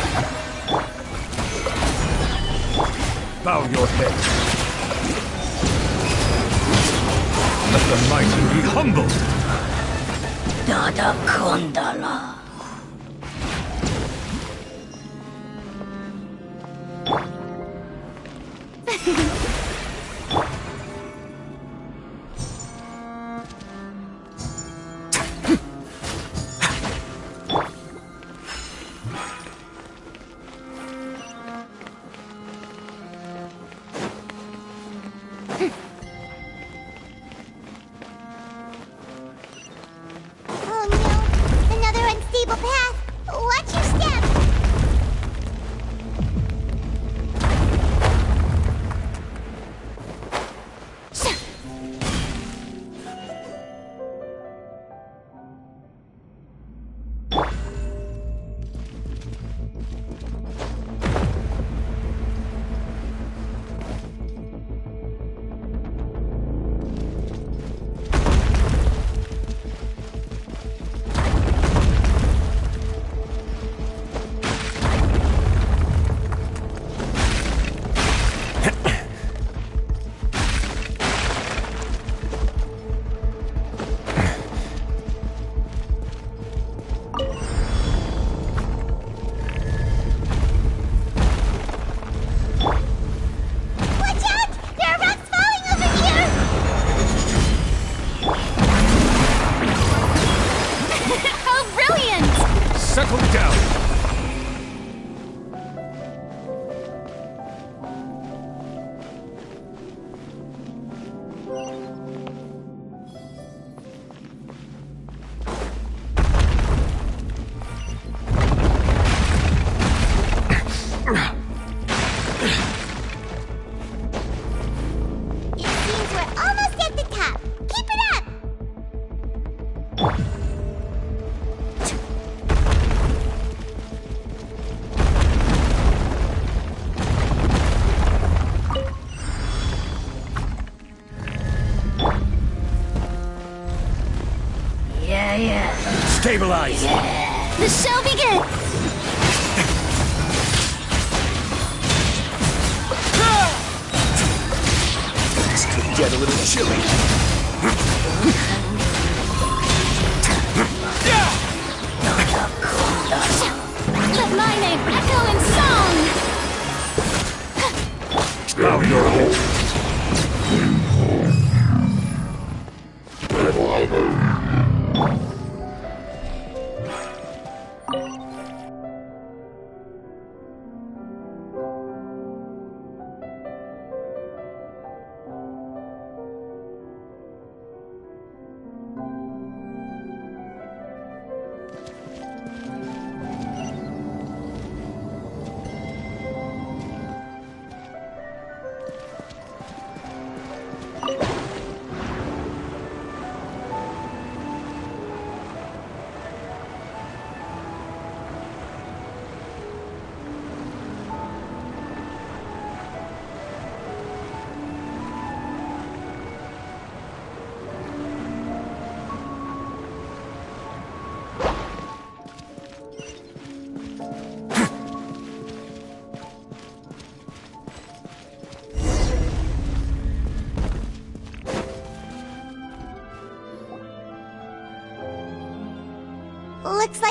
S18: Bow your head. Let the mighty be humbled!
S5: Dada Kondala.
S2: Oh no, another unstable path. Watch your step. Watch out! There are rocks falling over here!
S9: How brilliant!
S18: Settle down!
S2: It seems we're almost at the top. Keep it up!
S5: Yeah.
S18: Stabilize!
S5: The show begins!
S18: This could get a little chilly.
S9: Let my name echo in song!
S18: Bow your head.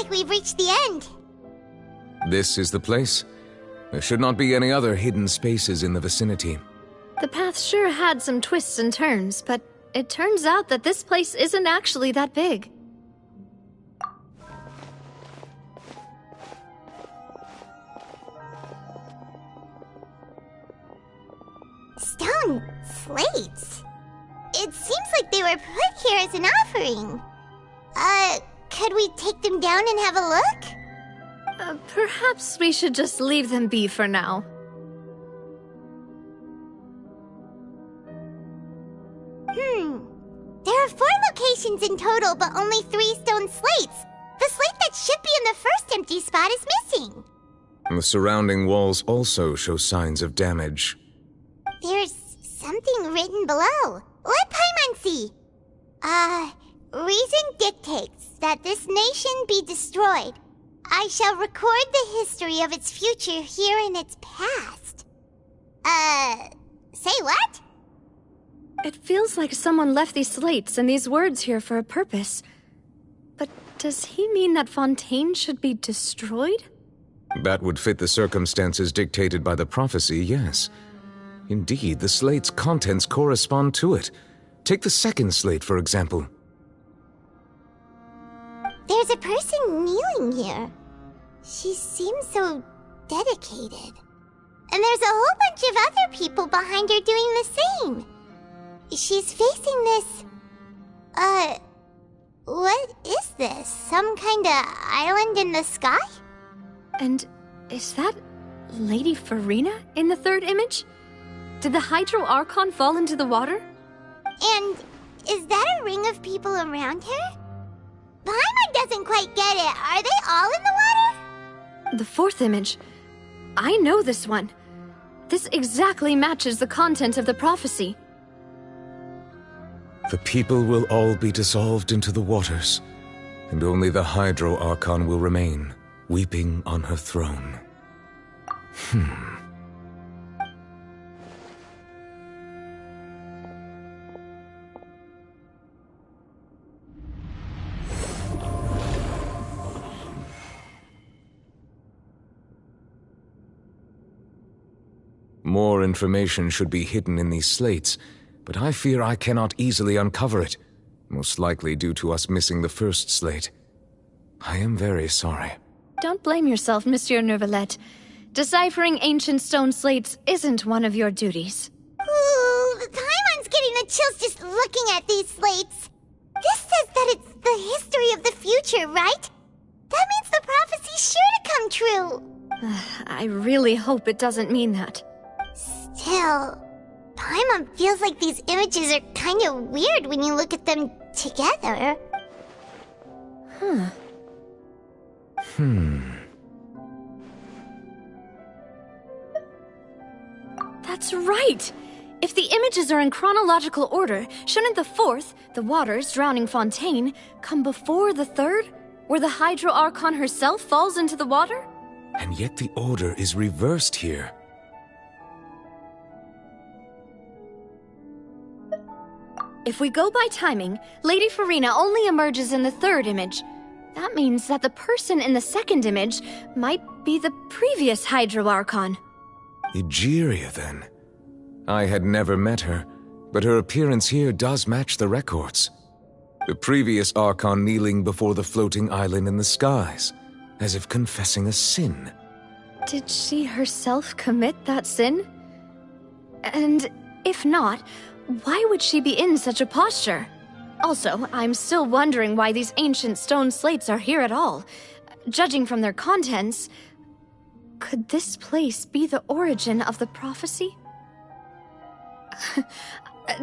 S2: like we've reached the end.
S7: This is the place. There should not be any other hidden spaces in the vicinity.
S9: The path sure had some twists and turns, but it turns out that this place isn't actually that big.
S2: Stone slates? It seems like they were put here as an offering. Could we take them down and have a look?
S9: Perhaps we should just leave them be for now.
S2: There are 4 locations in total, but only 3 stone slates. The slate that should be in the first empty spot is missing.
S7: The surrounding walls also show signs of damage.
S2: There's something written below. Let Paimon see. Reason dictates that this nation be destroyed. I shall record the history of its future here in its past. Say what?
S9: It feels like someone left these slates and these words here for a purpose. But does he mean that Fontaine should be destroyed?
S7: That would fit the circumstances dictated by the prophecy, yes. Indeed, the slate's contents correspond to it. Take the second slate, for example.
S2: There's a person kneeling here. She seems so dedicated. And there's a whole bunch of other people behind her doing the same. She's facing this... what is this? Some kind of island in the sky?
S9: And is that Lady Farina in the third image? Did the Hydro Archon fall into the water?
S2: And is that a ring of people around her? Paimon doesn't quite get it. Are they all in the water?
S9: The fourth image. I know this one. This exactly matches the content of the prophecy.
S7: The people will all be dissolved into the waters, and only the Hydro Archon will remain, weeping on her throne. More information should be hidden in these slates, but I fear I cannot easily uncover it, most likely due to us missing the first slate. I am very sorry.
S9: Don't blame yourself, Monsieur Neuvillette. Deciphering ancient stone slates isn't one of your duties.
S2: Ooh, Paimon's getting the chills just looking at these slates. This says that it's the history of the future, right? That means the prophecy's sure to come true.
S9: I really hope it doesn't mean that.
S2: Still, Paimon feels like these images are kind of weird when you look at them together.
S9: That's right! If the images are in chronological order, shouldn't the fourth, the waters drowning Fontaine, come before the third, where the Hydro Archon herself falls into the water?
S7: And yet the order is reversed here.
S9: If we go by timing, Lady Farina only emerges in the third image. That means that the person in the second image might be the previous Hydro Archon.
S7: Egeria, then. I had never met her, but her appearance here does match the records. The previous Archon kneeling before the floating island in the skies, as if confessing a sin.
S9: Did she herself commit that sin? And if not, why would she be in such a posture? Also, I'm still wondering why these ancient stone slates are here at all. Judging from their contents, could this place be the origin of the prophecy?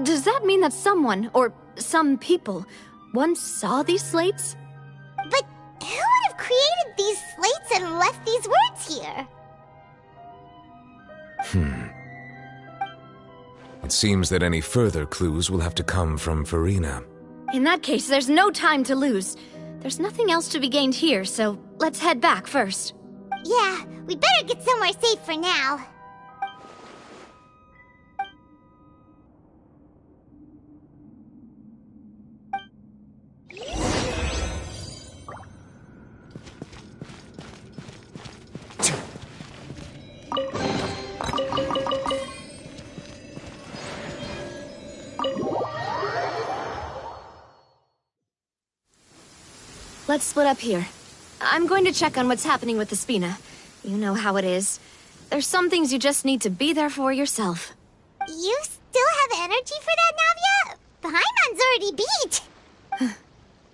S9: Does that mean that someone, or some people, once saw these slates?
S2: But who would have created these slates and left these words here?
S7: It seems that any further clues will have to come from Farina.
S9: In that case, there's no time to lose. There's nothing else to be gained here, so let's head back first.
S2: Yeah, we better get somewhere safe for now.
S9: let's split up here. I'm going to check on what's happening with the Spina. You know how it is. There's some things you just need to be there for yourself.
S2: You still have energy for that, Navia? Paimon's already beat!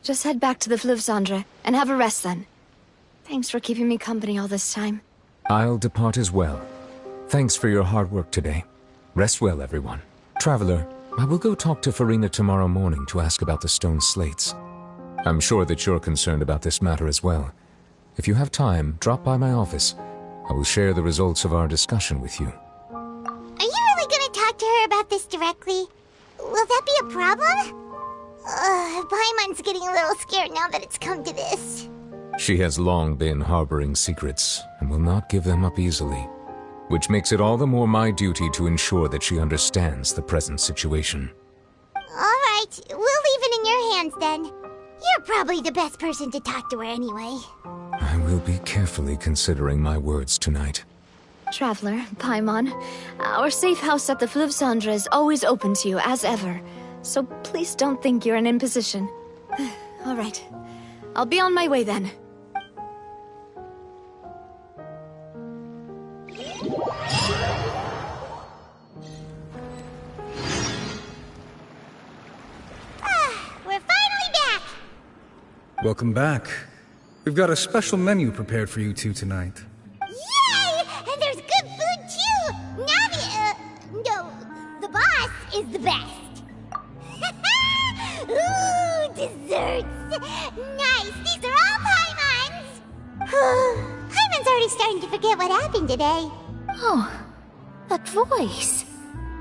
S9: Just head back to the Fluvsandre and have a rest then. Thanks for keeping me company all this time.
S7: I'll depart as well. Thanks for your hard work today. Rest well, everyone. Traveler, I will go talk to Farina tomorrow morning to ask about the stone slates. I'm sure that you're concerned about this matter as well. If you have time, drop by my office. I will share the results of our discussion with you.
S2: Are you really gonna talk to her about this directly? Will that be a problem? Paimon's getting a little scared now that it's come to this.
S7: She has long been harboring secrets and will not give them up easily, which makes it all the more my duty to ensure that she understands the present situation.
S2: Alright, we'll leave it in your hands then. You're probably the best person to talk to her anyway.
S7: I will be carefully considering my words tonight.
S9: Traveler, Paimon, our safe house at the Fluvsandre is always open to you, as ever. So please don't think you're an imposition. Alright, I'll be on my way then.
S2: We're finally back!
S19: Welcome back. We've got a special menu prepared for you two tonight.
S2: Yay! And there's good food too! No, the boss is the best. Ooh, desserts! Nice! These are all Paimon's! Paimon's already starting to forget what happened today.
S5: Oh, that voice.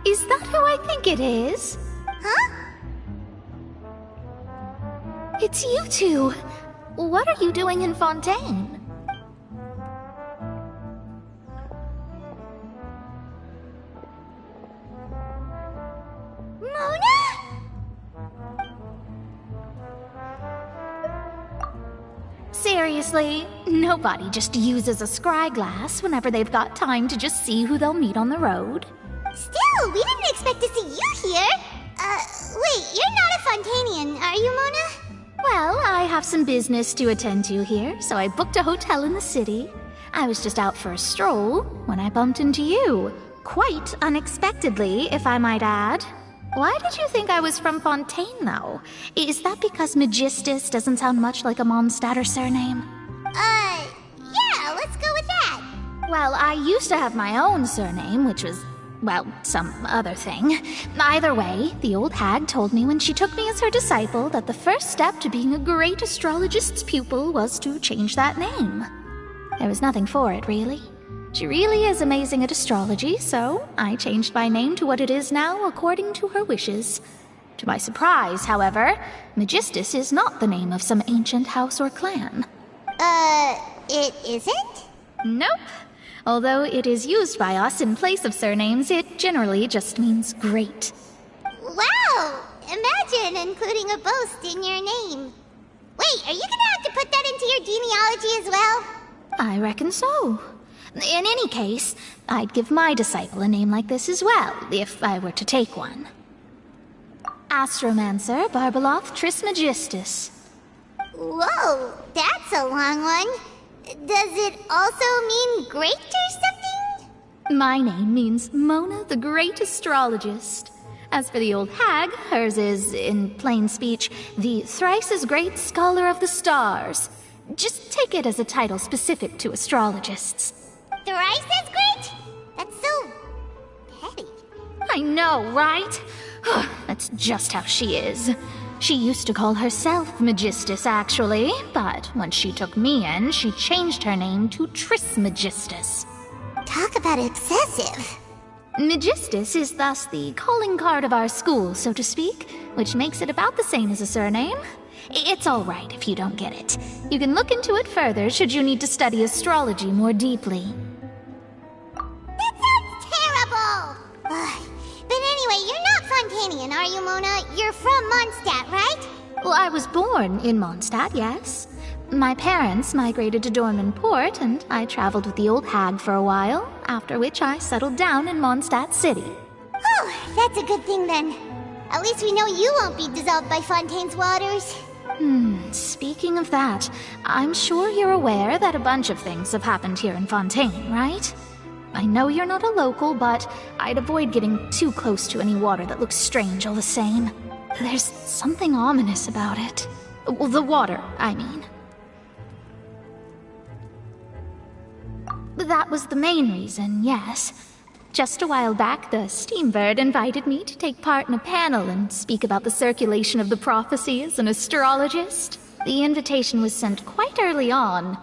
S5: Is that who I think it is?
S2: Huh?
S5: It's you two. What are you doing in Fontaine?
S2: Mona?
S5: Seriously, nobody just uses a scry glass whenever they've got time to just see who they'll meet on the road.
S2: Still, we didn't expect to see you here. Wait, you're not a Fontanian, are you, Mona?
S5: Well, I have some business to attend to here, so I booked a hotel in the city. I was just out for a stroll when I bumped into you. Quite unexpectedly, if I might add. Why did you think I was from Fontaine, though? Is that because Magistus doesn't sound much like a Mondstadter surname?
S2: Yeah, let's go with that.
S5: Well, I used to have my own surname, which was, well, some other thing. Either way, the old hag told me when she took me as her disciple that the first step to being a great astrologist's pupil was to change that name. There was nothing for it, really. She really is amazing at astrology, so I changed my name to what it is now according to her wishes. To my surprise, however, Magistus is not the name of some ancient house or clan.
S2: It isn't?
S5: Nope. Although it is used by us in place of surnames, it generally just means great.
S2: Wow! Imagine including a boast in your name. Wait, are you gonna have to put that into your genealogy as well?
S5: I reckon so. In any case, I'd give my disciple a name like this as well, if I were to take one. Astromancer Barbeloth Trismegistus.
S2: Whoa, that's a long one. Does it also mean great or something?
S5: My name means Mona the Great Astrologist. As for the old hag, hers is, in plain speech, the thrice-as-great Scholar of the Stars. Just take it as a title specific to astrologists.
S2: Thrice as great? That's so petty.
S5: I know, right? That's just how she is. She used to call herself Magistus, actually, but when she took me in, she changed her name to Trismegistus.
S2: Talk about obsessive.
S5: Magistus is thus the calling card of our school, so to speak, which makes it about the same as a surname. It's all right if you don't get it. You can look into it further should you need to study astrology more deeply.
S2: That sounds terrible! But anyway, you're not Fontanian, are you, Mona? You're from Mondstadt, right?
S5: Well, I was born in Mondstadt, yes. My parents migrated to Dorman Port, and I traveled with the old hag for a while, after which I settled down in Mondstadt City.
S2: Oh, that's a good thing then. At least we know you won't be dissolved by Fontaine's waters.
S5: Speaking of that, I'm sure you're aware that a bunch of things have happened here in Fontaine, right? I know you're not a local, but I'd avoid getting too close to any water that looks strange all the same. There's something ominous about it. Well, the water, I mean. That was the main reason, yes. Just a while back, the Steambird invited me to take part in a panel and speak about the circulation of the prophecy as an astrologist. The invitation was sent quite early on.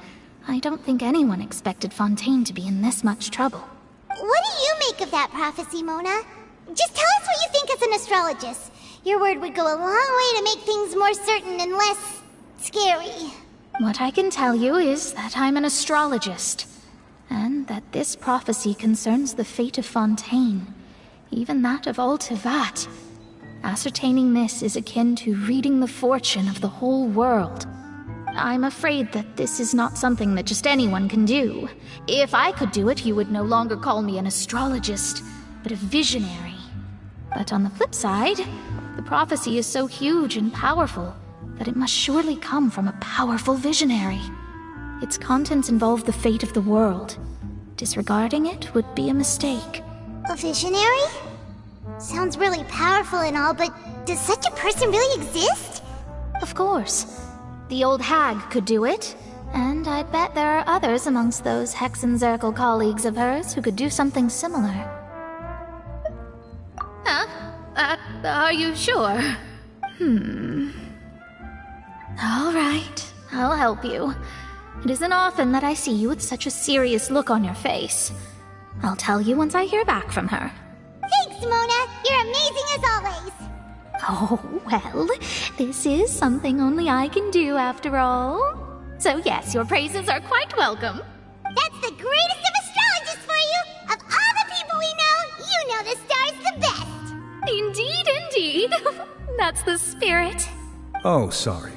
S5: I don't think anyone expected Fontaine to be in this much trouble.
S2: What do you make of that prophecy, Mona? Just tell us what you think as an astrologist. Your word would go a long way to make things more certain and less scary.
S5: What I can tell you is that I'm an astrologist, and that this prophecy concerns the fate of Fontaine, even that of all Tevat. Ascertaining this is akin to reading the fortune of the whole world. I'm afraid that this is not something that just anyone can do. If I could do it, you would no longer call me an astrologist, but a visionary. But on the flip side, the prophecy is so huge and powerful that it must surely come from a powerful visionary. Its contents involve the fate of the world. Disregarding it would be a mistake.
S2: A visionary? Sounds really powerful and all, but does such a person really exist?
S5: Of course. The old hag could do it, and I bet there are others amongst those Hexenzirkel colleagues of hers who could do something similar. Are you sure? All right, I'll help you. It isn't often that I see you with such a serious look on your face. I'll tell you once I hear back from her.
S2: Thanks, Mona. You're amazing as always.
S5: Oh, well, this is something only I can do after all. So yes, your praises are quite welcome.
S2: That's the greatest of astrologists for you! Of all the people we know, you know the star's the best!
S5: Indeed, indeed. That's the spirit.
S19: Oh, sorry.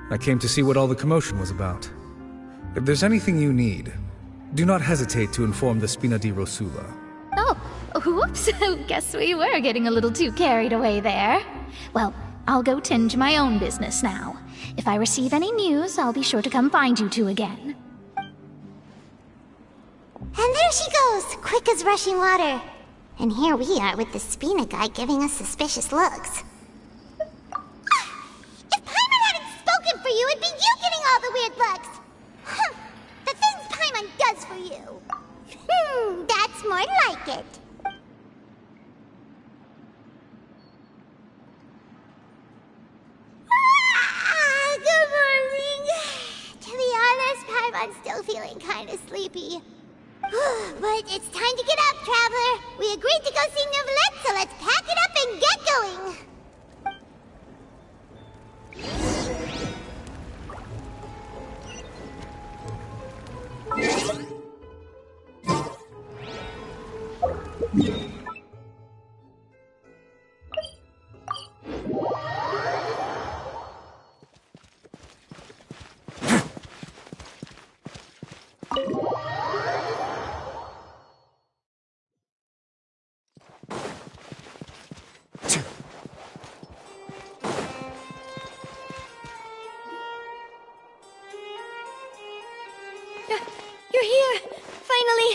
S19: I came to see what all the commotion was about. If there's anything you need, do not hesitate to inform the Spina di Rosula.
S5: Oh, whoops. Guess we were getting a little too carried away there. Well, I'll go tend to my own business now. If I receive any news, I'll be sure to come find you two again.
S2: And there she goes, quick as rushing water. And here we are with the Spina guy giving us suspicious looks. If Paimon hadn't spoken for you, it'd be you getting all the weird looks. The things Paimon does for you. That's more like it. Good morning. To be honest, Paimon's still feeling kind of sleepy. But it's time to get up, Traveler. We agreed to go see Neuvillette, so let's pack it up and get going.
S6: You're here! Finally!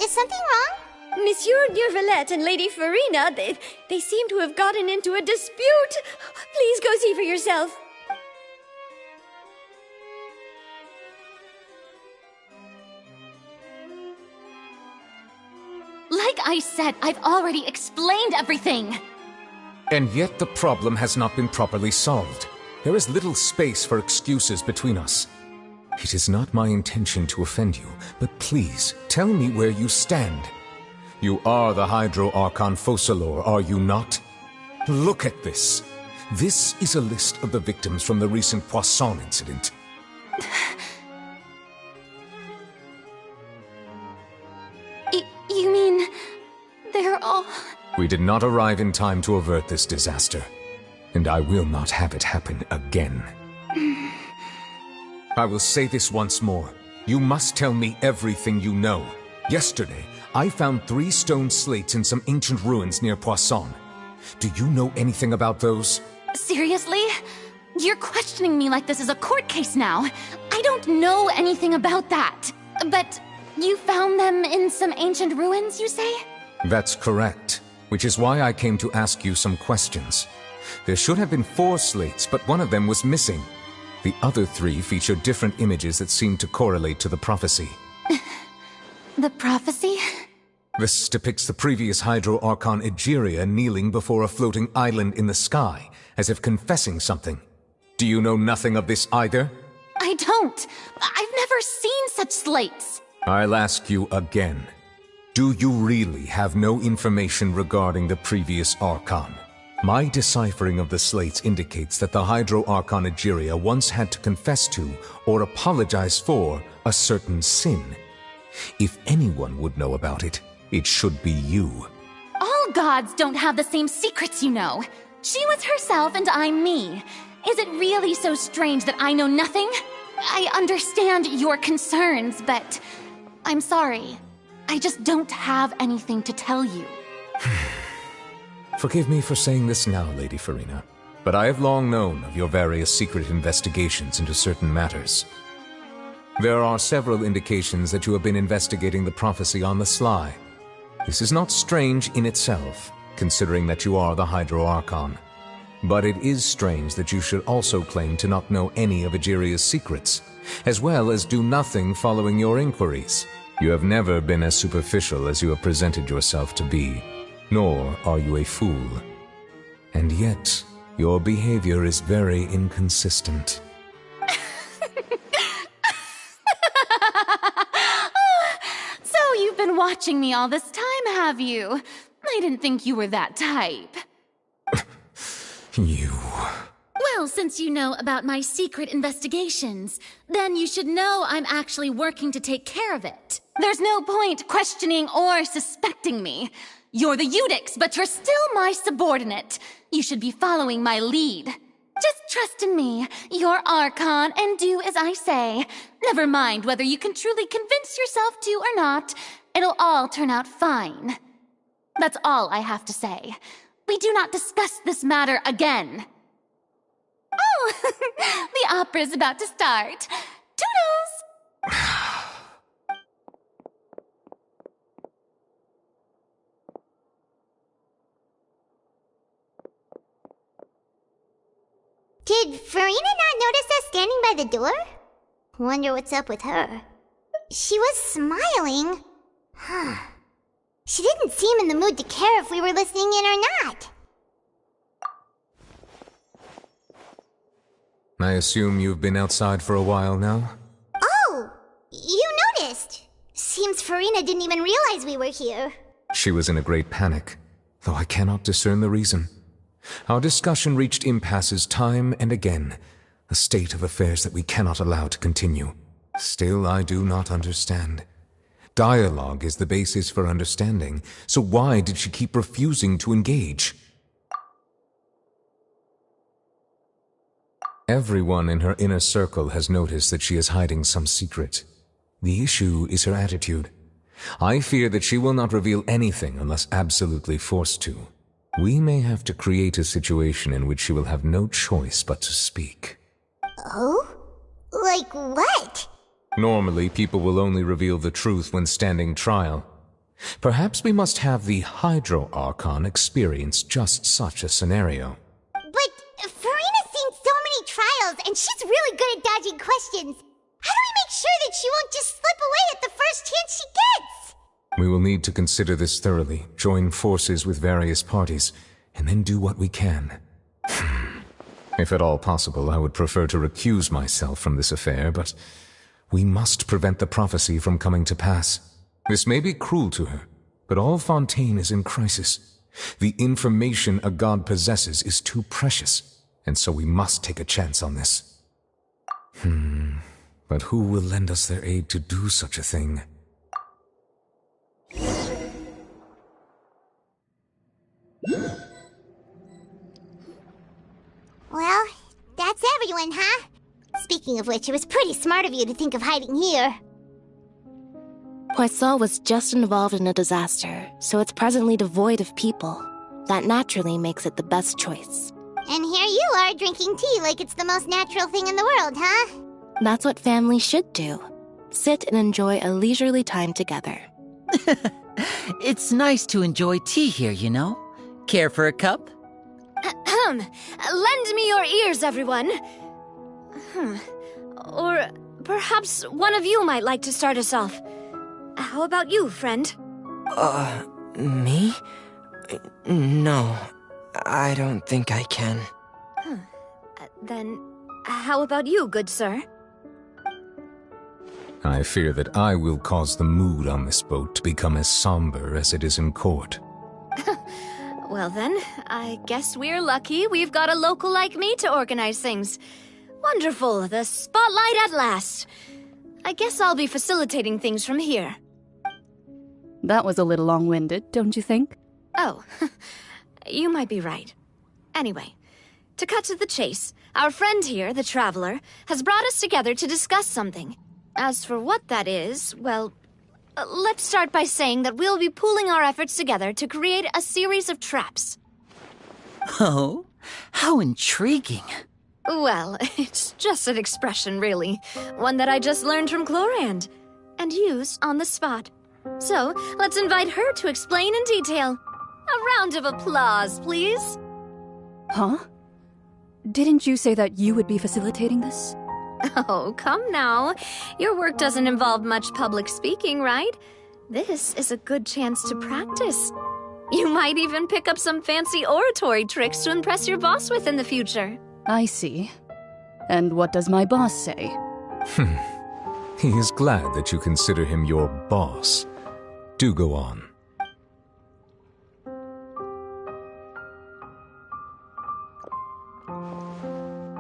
S2: Is something wrong?
S6: Monsieur Neuvillette and Lady Farina, they seem to have gotten into a dispute. Please go see for yourself.
S4: Like I said, I've already explained everything!
S7: And yet the problem has not been properly solved. There is little space for excuses between us. It is not my intention to offend you, but please, tell me where you stand. You are the Hydro Archon Focalor, are you not? Look at this. This is a list of the victims from the recent Poisson incident.
S4: You mean... they're all...
S7: We did not arrive in time to avert this disaster, and I will not have it happen again. I will say this once more. You must tell me everything you know. Yesterday, I found 3 stone slates in some ancient ruins near Poisson. Do you know anything about those?
S4: Seriously?
S5: You're questioning me like this is a court case now. I don't know anything about that. But you found them in some ancient ruins, you say?
S7: That's correct, which is why I came to ask you some questions. There should have been 4 slates, but one of them was missing. The other 3 feature different images that seem to correlate to the prophecy.
S5: The prophecy?
S7: This depicts the previous Hydro Archon Egeria kneeling before a floating island in the sky, as if confessing something. Do you know nothing of this either?
S5: I don't. I've never seen such slates.
S7: I'll ask you again. Do you really have no information regarding the previous Archon? My deciphering of the slates indicates that the Hydro Archon Egeria once had to confess to, or apologize for, a certain sin. If anyone would know about it, it should be you.
S5: All gods don't have the same secrets, you know. She was herself and I'm me. Is it really so strange that I know nothing? I understand your concerns, but I'm sorry. I just don't have anything to tell you.
S7: Forgive me for saying this now, Lady Farina, but I have long known of your various secret investigations into certain matters. There are several indications that you have been investigating the prophecy on the sly. This is not strange in itself, considering that you are the Hydro Archon. But it is strange that you should also claim to not know any of Egeria's secrets, as well as do nothing following your inquiries. You have never been as superficial as you have presented yourself to be, nor are you a fool. And yet, your behavior is very inconsistent.
S5: So you've been watching me all this time, have you? I didn't think you were that type.
S7: You...
S5: Well, since you know about my secret investigations, then you should know I'm actually working to take care of it. There's no point questioning or suspecting me. You're the Eudix, but you're still my subordinate. You should be following my lead. Just trust in me, you're Archon, and do as I say. Never mind whether you can truly convince yourself to or not. It'll all turn out fine. That's all I have to say. We do not discuss this matter again. Oh, the opera's about to start. Toodles!
S2: Did Farina not notice us standing by the door? Wonder what's up with her. She was smiling. Huh. She didn't seem in the mood to care if we were listening in or not.
S7: I assume you've been outside for a while now?
S2: Oh! You noticed! Seems Farina didn't even realize we were here.
S7: She was in a great panic, though I cannot discern the reason. Our discussion reached impasses time and again, a state of affairs that we cannot allow to continue. Still, I do not understand. Dialogue is the basis for understanding, so why did she keep refusing to engage? Everyone in her inner circle has noticed that she is hiding some secret. The issue is her attitude. I fear that she will not reveal anything unless absolutely forced to. We may have to create a situation in which she will have no choice but to speak.
S2: Oh? Like what?
S7: Normally, people will only reveal the truth when standing trial. Perhaps we must have the Hydro Archon experience just such a scenario.
S2: But Farina's seen so many trials, and she's really good at dodging questions. How do we make sure that she won't just slip away at the first chance she gets?
S7: We will need to consider this thoroughly, join forces with various parties, and then do what we can. If at all possible, I would prefer to recuse myself from this affair, but we must prevent the prophecy from coming to pass. This may be cruel to her, but all Fontaine is in crisis. The information a god possesses is too precious, and so we must take a chance on this. But who will lend us their aid to do such a thing?
S2: Well, that's everyone, huh? Speaking of which, it was pretty smart of you to think of hiding here.
S20: Poisson was just involved in a disaster, so it's presently devoid of people. That naturally makes it the best choice.
S2: And here you are drinking tea like it's the most natural thing in the world, huh?
S20: That's what families should do. Sit and enjoy a leisurely time together.
S21: It's nice to enjoy tea here, you know. Care for a cup?
S9: Lend me your ears, everyone. Or perhaps one of you might like to start us off. How about you, friend?
S22: Me? No, I don't think I can.
S9: Then, how about you, good sir?
S7: I fear that I will cause the mood on this boat to become as somber as it is in court.
S9: Well then, I guess we're lucky we've got a local like me to organize things. Wonderful, the spotlight at last. I guess I'll be facilitating things from here.
S23: That was a little long-winded, don't you think?
S9: Oh, you might be right. Anyway, to cut to the chase, our friend here, the Traveler, has brought us together to discuss something. As for what that is, well, let's start by saying that we'll be pooling our efforts together to create a series of traps.
S21: Oh, how intriguing.
S9: Well, it's just an expression, really. One that I just learned from Chlorand, and use on the spot. So, let's invite her to explain in detail. A round of applause, please.
S23: Huh? Didn't you say that you would be facilitating this?
S9: Oh, come now. Your work doesn't involve much public speaking, right? This is a good chance to practice. You might even pick up some fancy oratory tricks to impress your boss with in the future.
S23: I see. And what does my boss say?
S7: He is glad that you consider him your boss. Do go on.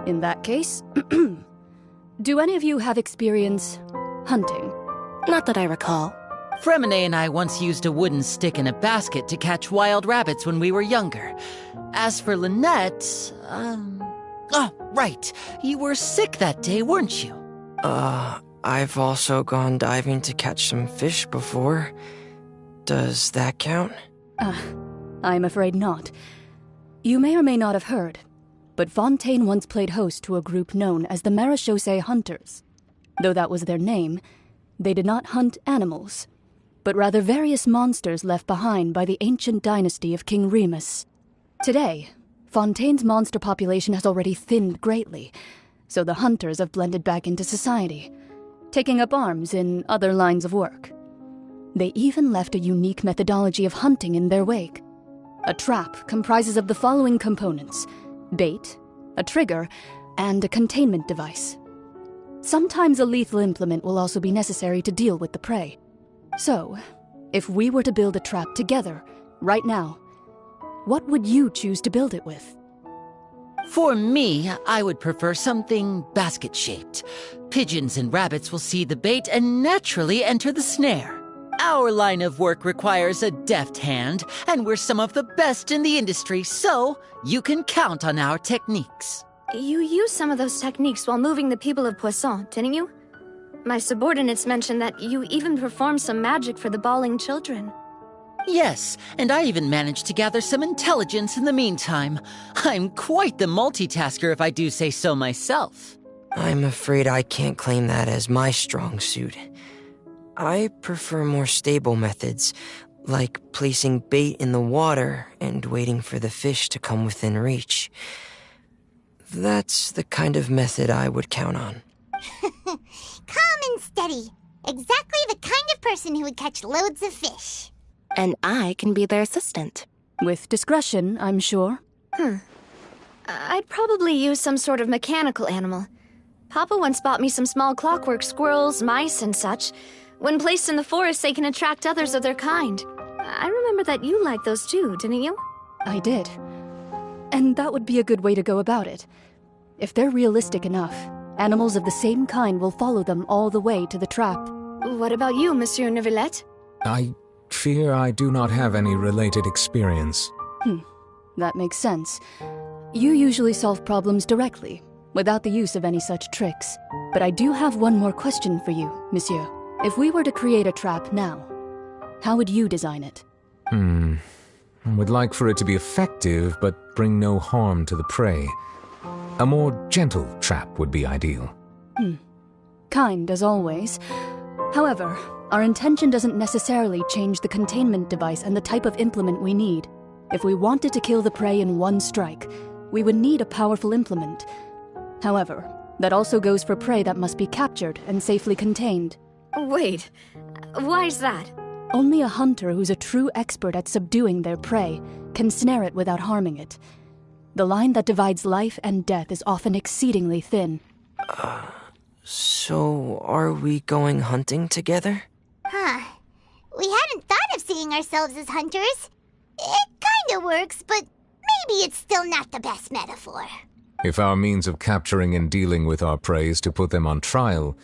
S23: In that case, do any of you have experience hunting?
S20: Not that I recall.
S21: Fremine and I once used a wooden stick in a basket to catch wild rabbits when we were younger. As for Lynette, Oh, right. You were sick that day, weren't you?
S22: I've also gone diving to catch some fish before. Does that count?
S23: I'm afraid not. You may or may not have heard, but Fontaine once played host to a group known as the Marechaussee Hunters. Though that was their name, they did not hunt animals, but rather various monsters left behind by the ancient dynasty of King Remus. Today, Fontaine's monster population has already thinned greatly, so the hunters have blended back into society, taking up arms in other lines of work. They even left a unique methodology of hunting in their wake. A trap comprises of the following components: bait, a trigger, and a containment device. Sometimes a lethal implement will also be necessary to deal with the prey. So, if we were to build a trap together, right now, what would you choose to build it with?
S21: For me, I would prefer something basket-shaped. Pigeons and rabbits will see the bait and naturally enter the snare. Our line of work requires a deft hand, and we're some of the best in the industry, so you can count on our techniques.
S9: You used some of those techniques while moving the people of Poisson, didn't you? My subordinates mentioned that you even performed some magic for the bawling children.
S21: Yes, and I even managed to gather some intelligence in the meantime. I'm quite the multitasker if I do say so myself.
S22: I'm afraid I can't claim that as my strong suit. I prefer more stable methods, like placing bait in the water and waiting for the fish to come within reach. That's the kind of method I would count on.
S2: Calm and steady. Exactly the kind of person who would catch loads of fish.
S20: And I can be their assistant.
S23: With discretion, I'm sure.
S9: I'd probably use some sort of mechanical animal. Papa once bought me some small clockwork squirrels, mice, and such. When placed in the forest, they can attract others of their kind. I remember that you liked those too, didn't you?
S23: I did. And that would be a good way to go about it. If they're realistic enough, animals of the same kind will follow them all the way to the trap.
S9: What about you, Monsieur Neuvillette?
S7: I fear I do not have any related experience.
S23: That makes sense. You usually solve problems directly, without the use of any such tricks. But I do have one more question for you, Monsieur. If we were to create a trap now, how would you design it?
S7: and would like for it to be effective but bring no harm to the prey. A more gentle trap would be ideal.
S23: Kind, as always. However, our intention doesn't necessarily change the containment device and the type of implement we need. If we wanted to kill the prey in one strike, we would need a powerful implement. However, that also goes for prey that must be captured and safely contained.
S6: Wait, why's that?
S23: Only a hunter who's a true expert at subduing their prey can snare it without harming it. The line that divides life and death is often exceedingly thin.
S22: So are we going hunting together?
S2: Huh. We hadn't thought of seeing ourselves as hunters. It kinda works, but maybe it's still not the best metaphor.
S7: If our means of capturing and dealing with our prey is to put them on trial,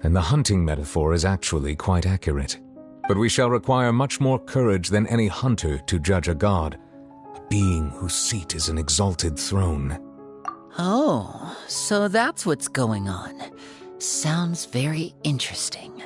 S7: then the hunting metaphor is actually quite accurate. But we shall require much more courage than any hunter to judge a god, a being whose seat is an exalted throne.
S21: Oh, so that's what's going on. Sounds very interesting.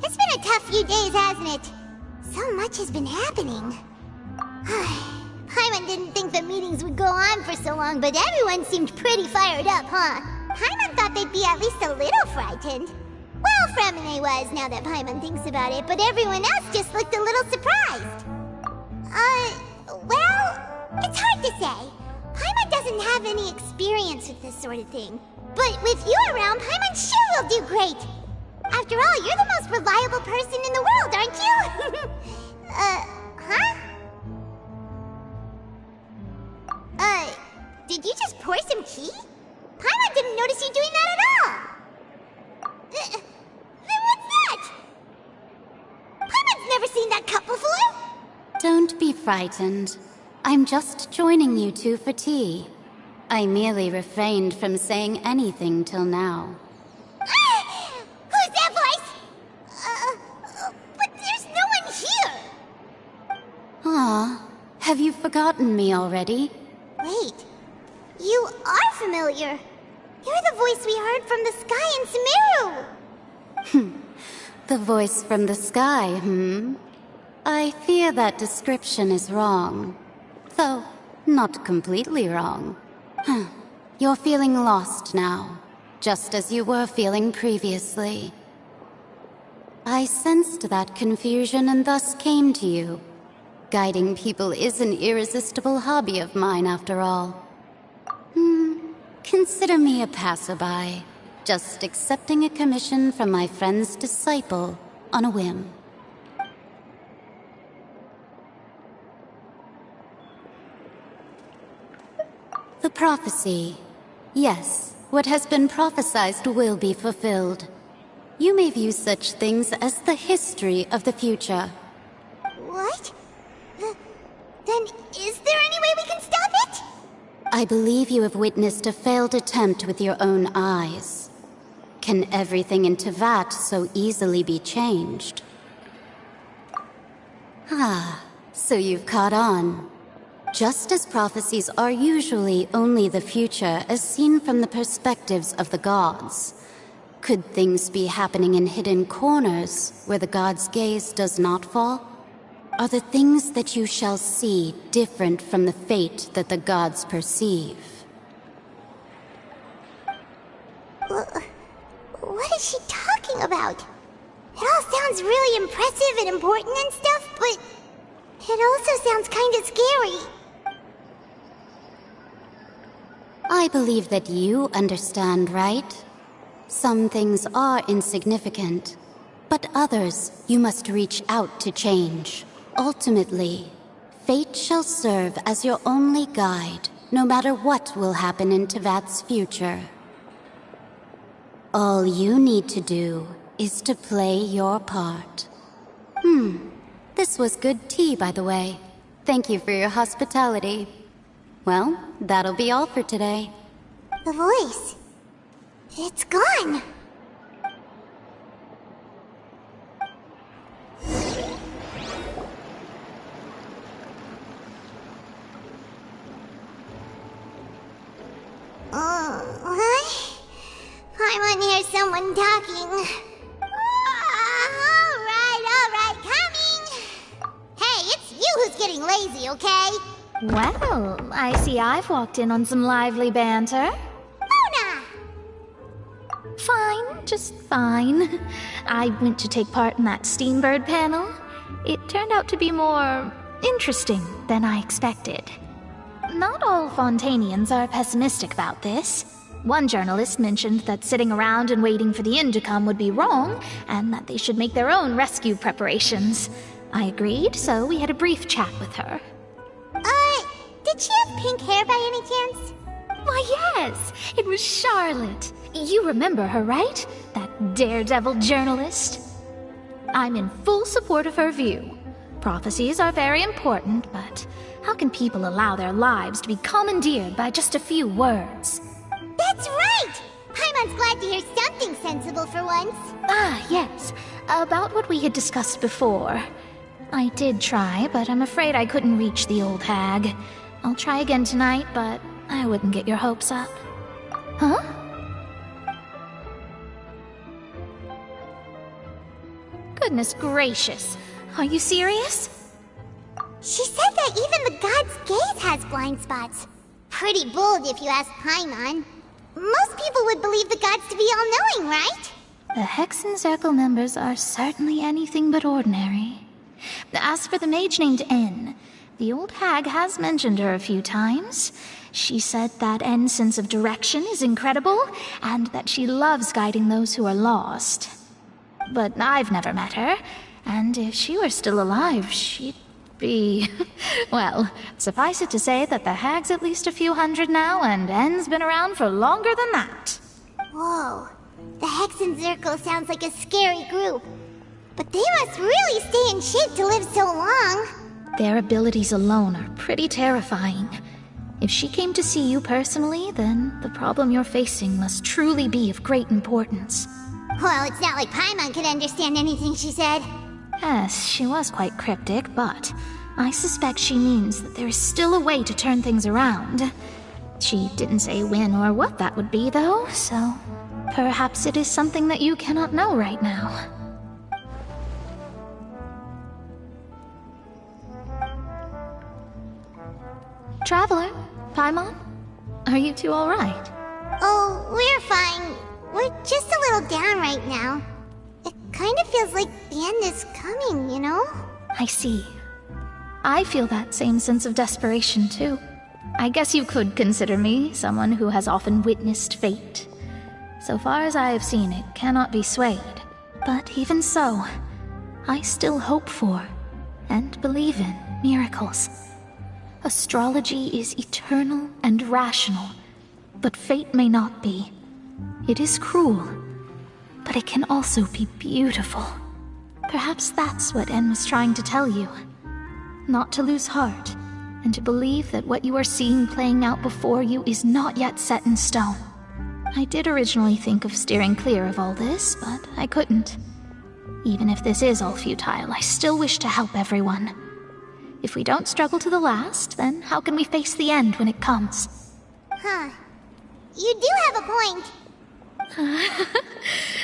S2: It's been a tough few days, hasn't it? So much has been happening. Paimon didn't think the meetings would go on for so long, but everyone seemed pretty fired up, huh? Paimon thought they'd be at least a little frightened. Well, Fremine was, now that Paimon thinks about it, but everyone else just looked a little surprised. Well, it's hard to say. Paimon doesn't have any experience with this sort of thing. But with you around, Paimon sure will do great. After all, you're the most reliable person in the world, aren't you? Huh? Did you just pour some tea? Paimon didn't notice you doing that at all. Then what's that? Paimon's never seen that cup before.
S1: Don't be frightened. I'm just joining you two for tea. I merely refrained from saying anything till now.
S2: Who's that voice? But there's no one here.
S1: Ah, have you forgotten me already?
S2: Wait, you are familiar. You're the voice we heard from the sky in Sumeru.
S1: The voice from the sky, I fear that description is wrong. Though, not completely wrong. You're feeling lost now, just as you were feeling previously. I sensed that confusion and thus came to you. Guiding people is an irresistible hobby of mine, after all. Consider me a passerby, just accepting a commission from my friend's disciple on a whim. The prophecy. Yes, what has been prophesied will be fulfilled. You may view such things as the history of the future.
S2: What? Then is there any way we can stop it?
S1: I believe you have witnessed a failed attempt with your own eyes. Can everything in Tevat so easily be changed? So you've caught on. Just as prophecies are usually only the future as seen from the perspectives of the gods, could things be happening in hidden corners where the gods' gaze does not fall? Are the things that you shall see different from the fate that the gods perceive?
S2: What is she talking about? It all sounds really impressive and important and stuff, but it also sounds kinda scary.
S1: I believe that you understand, right? Some things are insignificant, But others you must reach out to change. Ultimately, fate shall serve as your only guide, no matter what will happen in Tevat's future. All you need to do is to play your part. This was good tea, by the way. Thank you for your hospitality. Well, that'll be all for today.
S2: The voice. It's gone. What? I want to hear someone talking. All right, coming. Hey, it's you who's getting lazy, okay?
S5: Well, I see I've walked in on some lively banter.
S2: Mona!
S5: Fine, just fine. I went to take part in that Steambird panel. It turned out to be more interesting than I expected. Not all Fontainians are pessimistic about this. One journalist mentioned that sitting around and waiting for the end to come would be wrong, and that they should make their own rescue preparations. I agreed, so we had a brief chat with her.
S2: Did she have pink hair by any chance?
S5: Why, yes! It was Charlotte. You remember her, right? That daredevil journalist? I'm in full support of her view. Prophecies are very important, but how can people allow their lives to be commandeered by just a few words?
S2: That's right! Paimon's glad to hear something sensible for once.
S5: Ah, yes. About what we had discussed before. I did try, but I'm afraid I couldn't reach the old hag. I'll try again tonight, but I wouldn't get your hopes up. Huh? Goodness gracious. Are you serious?
S2: She said that even the god's gaze has blind spots. Pretty bold if you ask Paimon. Most people would believe the gods to be all-knowing, right?
S5: The Hexen Circle members are certainly anything but ordinary. As for the mage named N, the old hag has mentioned her a few times. She said that N's sense of direction is incredible, and that she loves guiding those who are lost. But I've never met her, and if she were still alive, she'd be... Well, suffice it to say that the hag's at least a few hundred now, and N's been around for longer than that.
S2: Whoa. The Hexen Circle sounds like a scary group. But they must really stay in shape to live so long.
S5: Their abilities alone are pretty terrifying. If she came to see you personally, then the problem you're facing must truly be of great importance.
S2: Well, it's not like Paimon could understand anything she said.
S5: Yes, she was quite cryptic, but I suspect she means that there is still a way to turn things around. She didn't say when or what that would be, though, so perhaps it is something that you cannot know right now. Traveler, Paimon, are you two all right?
S2: Oh, we're fine. We're just a little down right now. It kind of feels like the end is coming, you know?
S5: I see. I feel that same sense of desperation, too. I guess you could consider me someone who has often witnessed fate. So far as I have seen, it cannot be swayed. But even so, I still hope for, and believe in, miracles. Astrology is eternal and rational, but fate may not be. It is cruel, but it can also be beautiful. Perhaps that's what En was trying to tell you. Not to lose heart, and to believe that what you are seeing playing out before you is not yet set in stone. I did originally think of steering clear of all this, but I couldn't. Even if this is all futile, I still wish to help everyone. If we don't struggle to the last, then how can we face the end when it comes?
S2: Huh. You do have a point.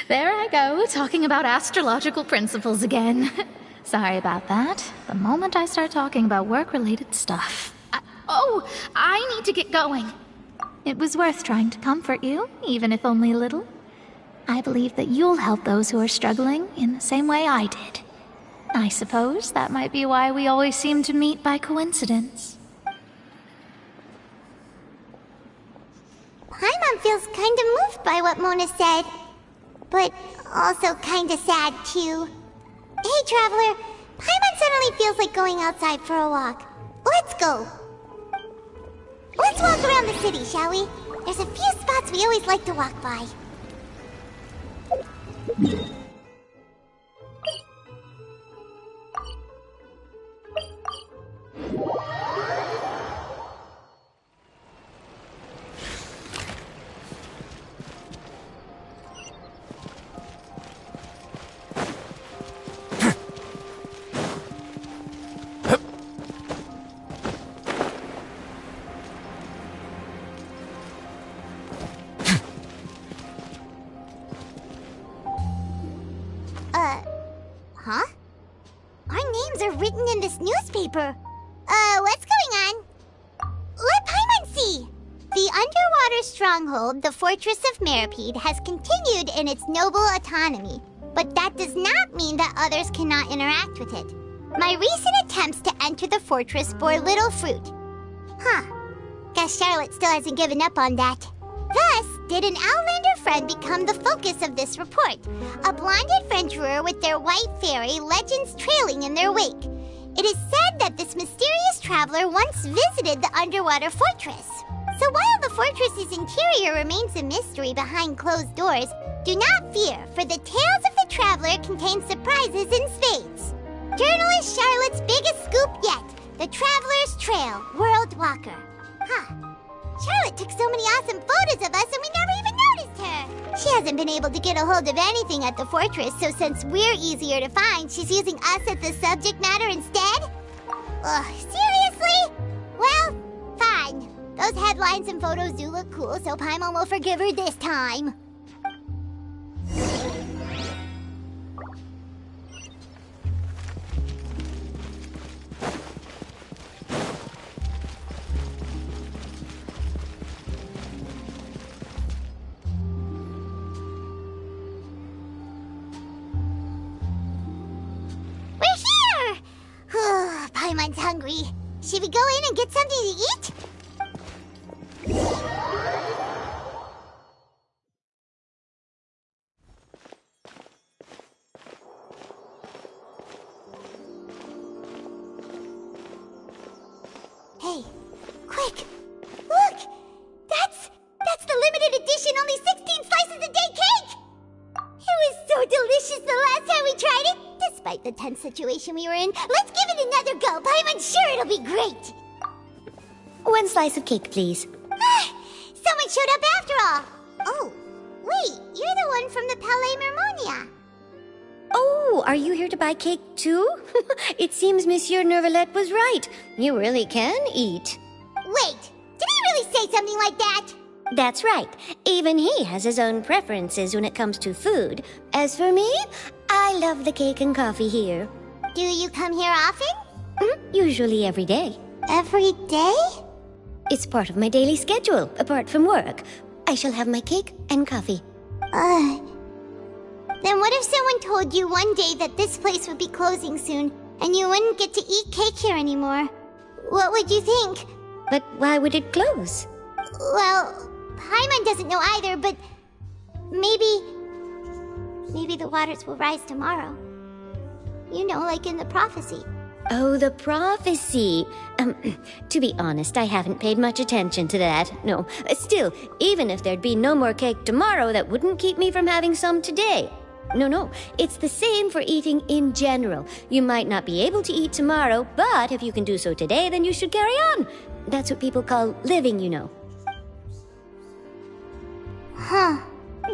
S5: There I go, talking about astrological principles again. Sorry about that. The moment I start talking about work-related stuff... I need to get going. It was worth trying to comfort you, even if only a little. I believe that you'll help those who are struggling in the same way I did. I suppose that might be why we always seem to meet by coincidence.
S2: Paimon feels kind of moved by what Mona said. but also kinda sad too. Hey, Traveler, Paimon suddenly feels like going outside for a walk. Let's go. Let's walk around the city, shall we? There's a few spots we always like to walk by. Huh? Our names are written in this newspaper. What's going on? Let Paimon see! The underwater stronghold, the Fortress of Meripede, has continued in its noble autonomy. But that does not mean that others cannot interact with it. My recent attempts to enter the fortress bore little fruit. Huh. Guess Charlotte still hasn't given up on that. Thus, did an Outlander friend become the focus of this report? A blonde adventurer with their white fairy, legends trailing in their wake. It is said that this mysterious traveler once visited the underwater fortress. So while the fortress's interior remains a mystery behind closed doors, do not fear, for the tales of the traveler contain surprises in spades. Journalist Charlotte's biggest scoop yet, the Traveler's Trail, World Walker. Huh. Charlotte took so many awesome photos of us and we never even noticed her. She hasn't been able to get a hold of anything at the fortress, so since we're easier to find, she's using us as the subject matter instead? Ugh, seriously? Well, fine. Those headlines and photos do look cool, so Paimon will forgive her this time. Paimon's hungry. Should we go in and get something to eat? Hey, quick! Look! That's the limited edition, only 16 slices a day cake! It was so delicious the last time we tried it! Despite the tense situation we were in, let's give it another go. Paimon's sure it'll be great.
S11: One slice of cake, please.
S2: Someone showed up after all. Oh, wait, you're the one from the Palais Mermonia.
S11: Oh, are you here to buy cake too? It seems Monsieur Nervalette was right. You really can eat.
S2: Wait, did he really say something like that?
S11: That's right. Even he has his own preferences when it comes to food. As for me, I love the cake and coffee here.
S2: Do you come here often?
S11: Usually every day.
S2: Every day?
S11: It's part of my daily schedule, apart from work. I shall have my cake and coffee.
S2: Then what if someone told you one day that this place would be closing soon, and you wouldn't get to eat cake here anymore? What would you think?
S11: But why would it close?
S2: Well, Paimon doesn't know either, but maybe the waters will rise tomorrow. You know, like in the prophecy.
S11: Oh, the prophecy. To be honest, I haven't paid much attention to that. No, still, even if there'd be no more cake tomorrow, that wouldn't keep me from having some today. No, it's the same for eating in general. You might not be able to eat tomorrow, but if you can do so today, then you should carry on. That's what people call living, you know.
S2: Huh.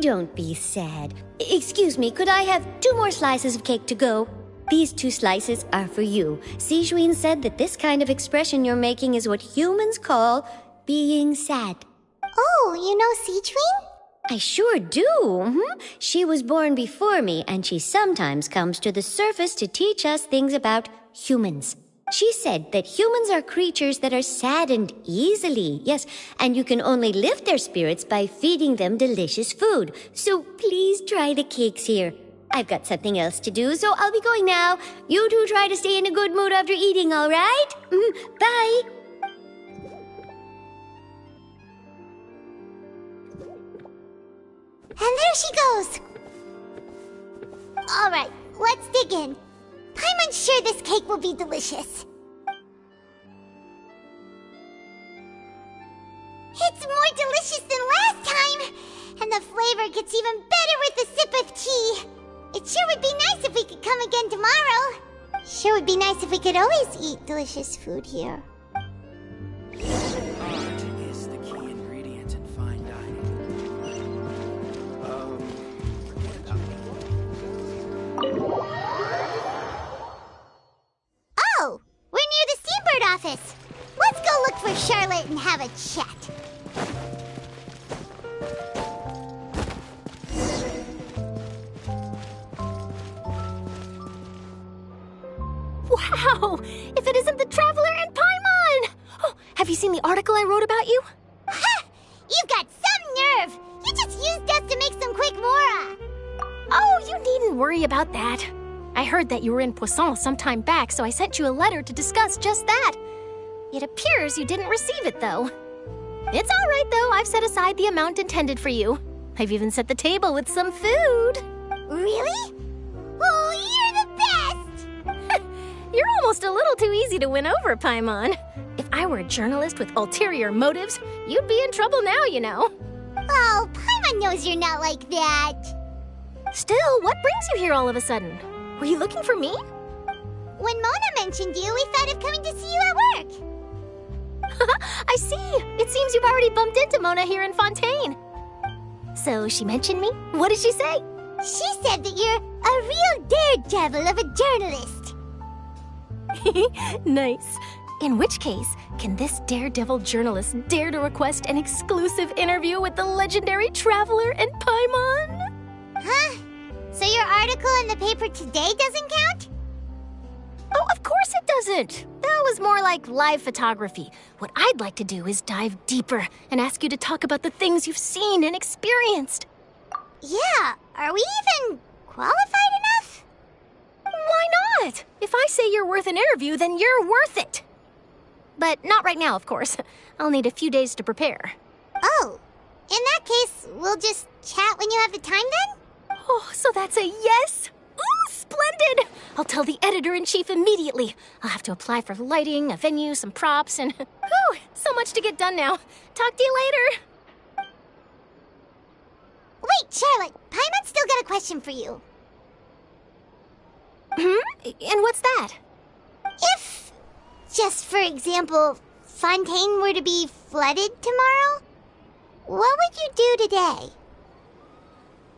S11: Don't be sad. Excuse me, could I have 2 more slices of cake to go? These 2 slices are for you. Sijuin said that this kind of expression you're making is what humans call being sad.
S2: Oh, you know Sijuin?
S11: I sure do. She was born before me, and she sometimes comes to the surface to teach us things about humans. She said that humans are creatures that are saddened easily, yes, and you can only lift their spirits by feeding them delicious food. So please try the cakes here. I've got something else to do, so I'll be going now. You two try to stay in a good mood after eating, all right? Bye.
S2: And there she goes. Alright, let's dig in. Paimon's sure this cake will be delicious. It's more delicious than last time! And the flavor gets even better with a sip of tea. It sure would be nice if we could come again tomorrow. Sure would be nice if we could always eat delicious food here.
S18: Art is the key ingredient in fine dining.
S2: Oh! We're near the Seabird office! Let's go look for Charlotte and have a chat.
S12: Wow! If it isn't the Traveler and Paimon! Oh, have you seen the article I wrote about you?
S2: Ha! You've got some nerve! You just used us to make some quick mora!
S12: Oh, you needn't worry about that. I heard that you were in Poisson some time back, so I sent you a letter to discuss just that. It appears you didn't receive it, though. It's all right, though. I've set aside the amount intended for you. I've even set the table with some food.
S2: Really? Oh, you're the best!
S12: You're almost a little too easy to win over, Paimon. If I were a journalist with ulterior motives, you'd be in trouble now, you know.
S2: Oh, Paimon knows you're not like that.
S12: Still, what brings you here all of a sudden? Were you looking for me?
S2: When Mona mentioned you, we thought of coming to see you at work.
S12: I see. It seems you've already bumped into Mona here in Fontaine. So she mentioned me? What did she say?
S2: She said that you're a real daredevil of a journalist.
S12: Nice. In which case, can this daredevil journalist dare to request an exclusive interview with the legendary Traveler and Paimon?
S2: Huh? So your article in the paper today doesn't count?
S12: Oh, of course it doesn't. That was more like live photography. What I'd like to do is dive deeper and ask you to talk about the things you've seen and experienced.
S2: Yeah, are we even qualified enough?
S12: Why not? If I say you're worth an interview, then you're worth it. But not right now, of course. I'll need a few days to prepare.
S2: Oh, in that case, we'll just chat when you have the time then?
S12: Oh, so that's a yes? Ooh, splendid! I'll tell the editor-in-chief immediately. I'll have to apply for lighting, a venue, some props, and... Whew, so much to get done now. Talk to you later.
S2: Wait, Charlotte, Paimon's still got a question for you.
S12: And what's that?
S2: If, just for example, Fontaine were to be flooded tomorrow, what would you do today?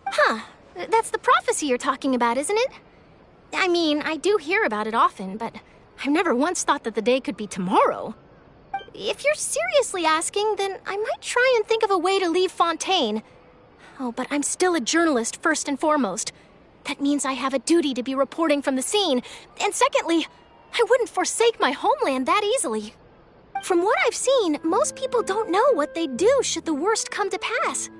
S12: Huh. That's the prophecy you're talking about, isn't it? I mean, I do hear about it often, but I've never once thought that the day could be tomorrow. If you're seriously asking, then I might try and think of a way to leave Fontaine. Oh, but I'm still a journalist first and foremost. That means I have a duty to be reporting from the scene. And secondly, I wouldn't forsake my homeland that easily. From what I've seen, most people don't know what they'd do should the worst come to pass.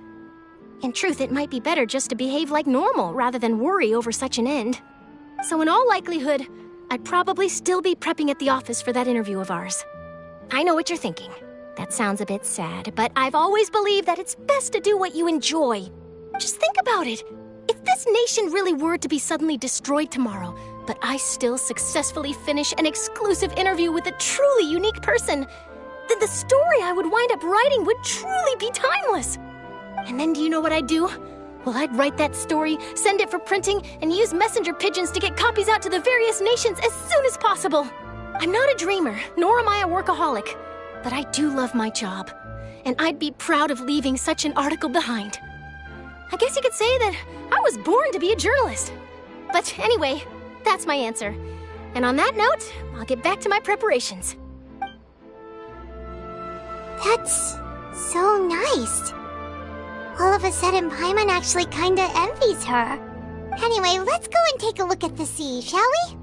S12: In truth, it might be better just to behave like normal rather than worry over such an end. So in all likelihood, I'd probably still be prepping at the office for that interview of ours. I know what you're thinking. That sounds a bit sad, but I've always believed that it's best to do what you enjoy. Just think about it. If this nation really were to be suddenly destroyed tomorrow, but I still successfully finish an exclusive interview with a truly unique person, then the story I would wind up writing would truly be timeless. And then do you know what I'd do? Well, I'd write that story, send it for printing, and use messenger pigeons to get copies out to the various nations as soon as possible. I'm not a dreamer, nor am I a workaholic, but I do love my job, and I'd be proud of leaving such an article behind. I guess you could say that I was born to be a journalist. But anyway, that's my answer. And on that note, I'll get back to my preparations.
S2: That's so nice. All of a sudden, Paimon actually kinda envies her. Anyway, let's go and take a look at the sea, shall we?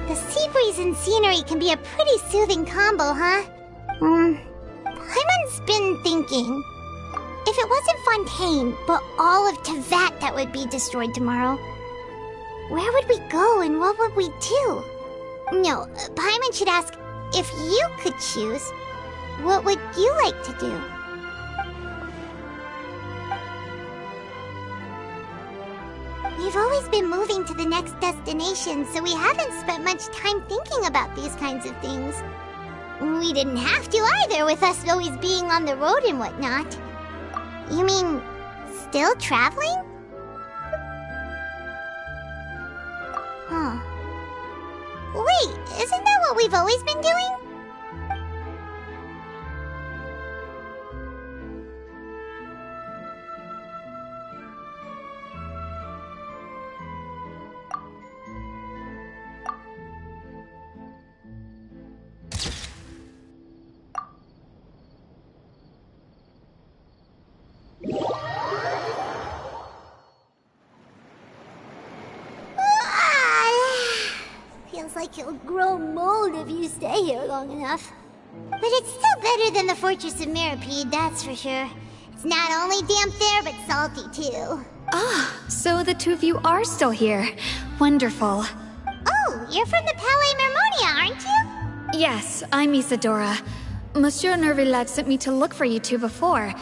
S2: The sea breeze and scenery can be a pretty soothing combo, huh? Paimon's been thinking. If it wasn't Fontaine, but all of Tevat that would be destroyed tomorrow, where would we go and what would we do? No, Paimon should ask, if you could choose, What would you like to do? We've always been moving to the next destination, so we haven't spent much time thinking about these kinds of things. We didn't have to either, with us always being on the road and whatnot. You mean, still traveling? Huh. Wait, isn't that what we've always been doing? Feels like you'll grow mold if you stay here long enough. But it's still better than the Fortress of Mirapede, that's for sure. It's not only damp there, but salty too.
S6: Ah, so the two of you are still here. Wonderful.
S2: Oh, you're from the Palais Mermonia, aren't you?
S6: Yes, I'm Isadora. Monsieur Nervillet sent me to look for you two before.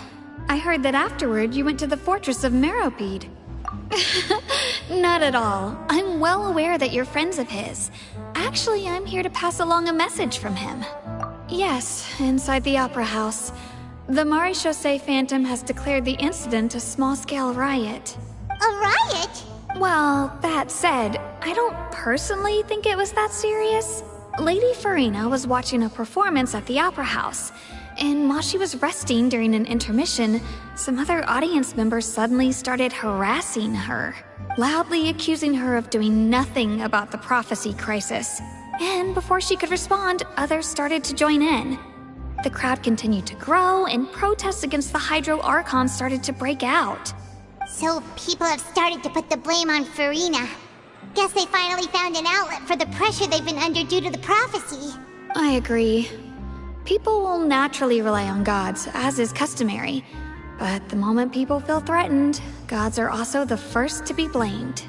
S6: I heard that afterward you went to the Fortress of Meropide. Not at all. I'm well aware that you're friends of his. Actually, I'm here to pass along a message from him. Yes, inside the Opera House. The Maréchaussée Phantom has declared the incident a small-scale riot.
S2: A riot?
S6: Well, that said, I don't personally think it was that serious. Lady Farina was watching a performance at the Opera House, and while she was resting during an intermission, some other audience members suddenly started harassing her, loudly accusing her of doing nothing about the prophecy crisis. And before she could respond, others started to join in. The crowd continued to grow, and protests against the Hydro Archon started to break out.
S2: So people have started to put the blame on Farina. Guess they finally found an outlet for the pressure they've been under due to the prophecy.
S6: I agree. People will naturally rely on gods, as is customary. But the moment people feel threatened, gods are also the first to be blamed.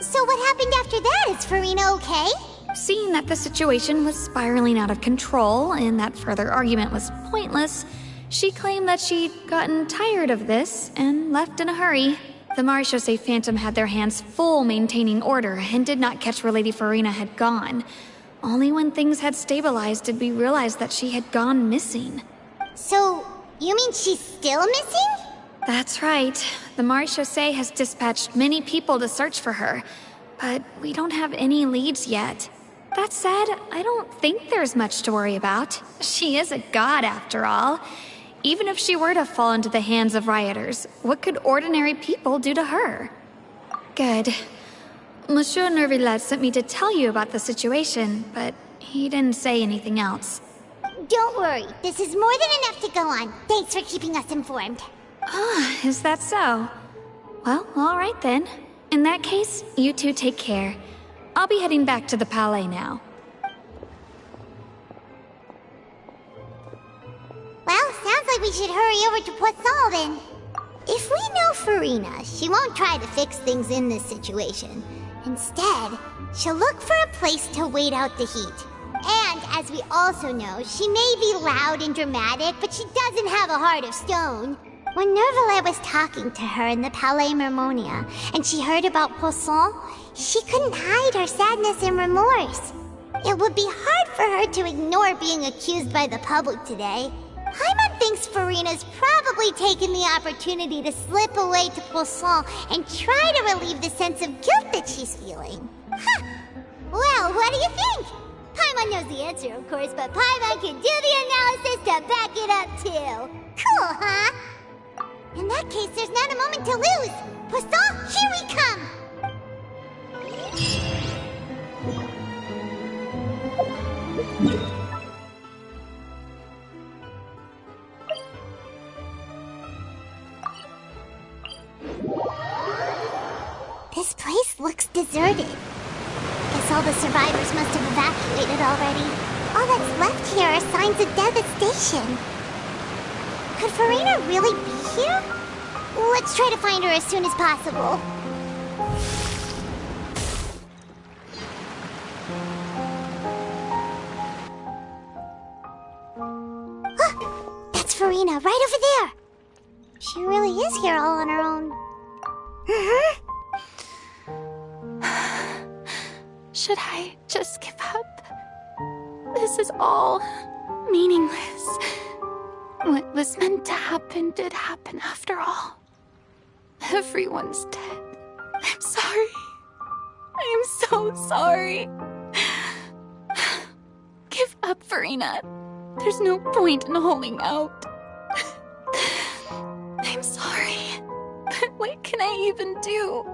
S2: So what happened after that? Is Farina okay?
S6: Seeing that the situation was spiraling out of control and that further argument was pointless, she claimed that she'd gotten tired of this and left in a hurry. The Maréchaussée Phantom had their hands full maintaining order and did not catch where Lady Farina had gone. Only when things had stabilized did we realize that she had gone missing.
S2: So, you mean she's still missing?
S6: That's right. The Maréchaussée has dispatched many people to search for her, but we don't have any leads yet. That said, I don't think there's much to worry about. She is a god after all. Even if she were to fall into the hands of rioters, what could ordinary people do to her? Good. Monsieur Nervillet sent me to tell you about the situation, but he didn't say anything else.
S2: Don't worry, this is more than enough to go on. Thanks for keeping us informed.
S6: Ah, is that so? Well, alright then. In that case, you two take care. I'll be heading back to the Palais now.
S2: Well, sounds like we should hurry over to Poisson then. If we know Farina, she won't try to fix things in this situation. Instead, she'll look for a place to wait out the heat. And, as we also know, she may be loud and dramatic, but she doesn't have a heart of stone. When Nervillet was talking to her in the Palais Mermonia, and she heard about Poisson, she couldn't hide her sadness and remorse. It would be hard for her to ignore being accused by the public today. Paimon thinks Farina's probably taken the opportunity to slip away to Poisson and try to relieve the sense of guilt that she's feeling. Huh. Well, what do you think? Paimon knows the answer, of course, but Paimon can do the analysis to back it up, too. Cool, huh? In that case, there's not a moment to lose. Poisson, here we come! This place looks deserted. Guess all the survivors must have evacuated already. All that's left here are signs of devastation. Could Farina really be here? Let's try to find her as soon as possible. She really is here all on her own.
S5: Should I just give up? This is all meaningless. What was meant to happen did happen after all. Everyone's dead. I'm sorry. I'm so sorry. Give up, Farina. There's no point in holding out. I'm sorry. But what can I even do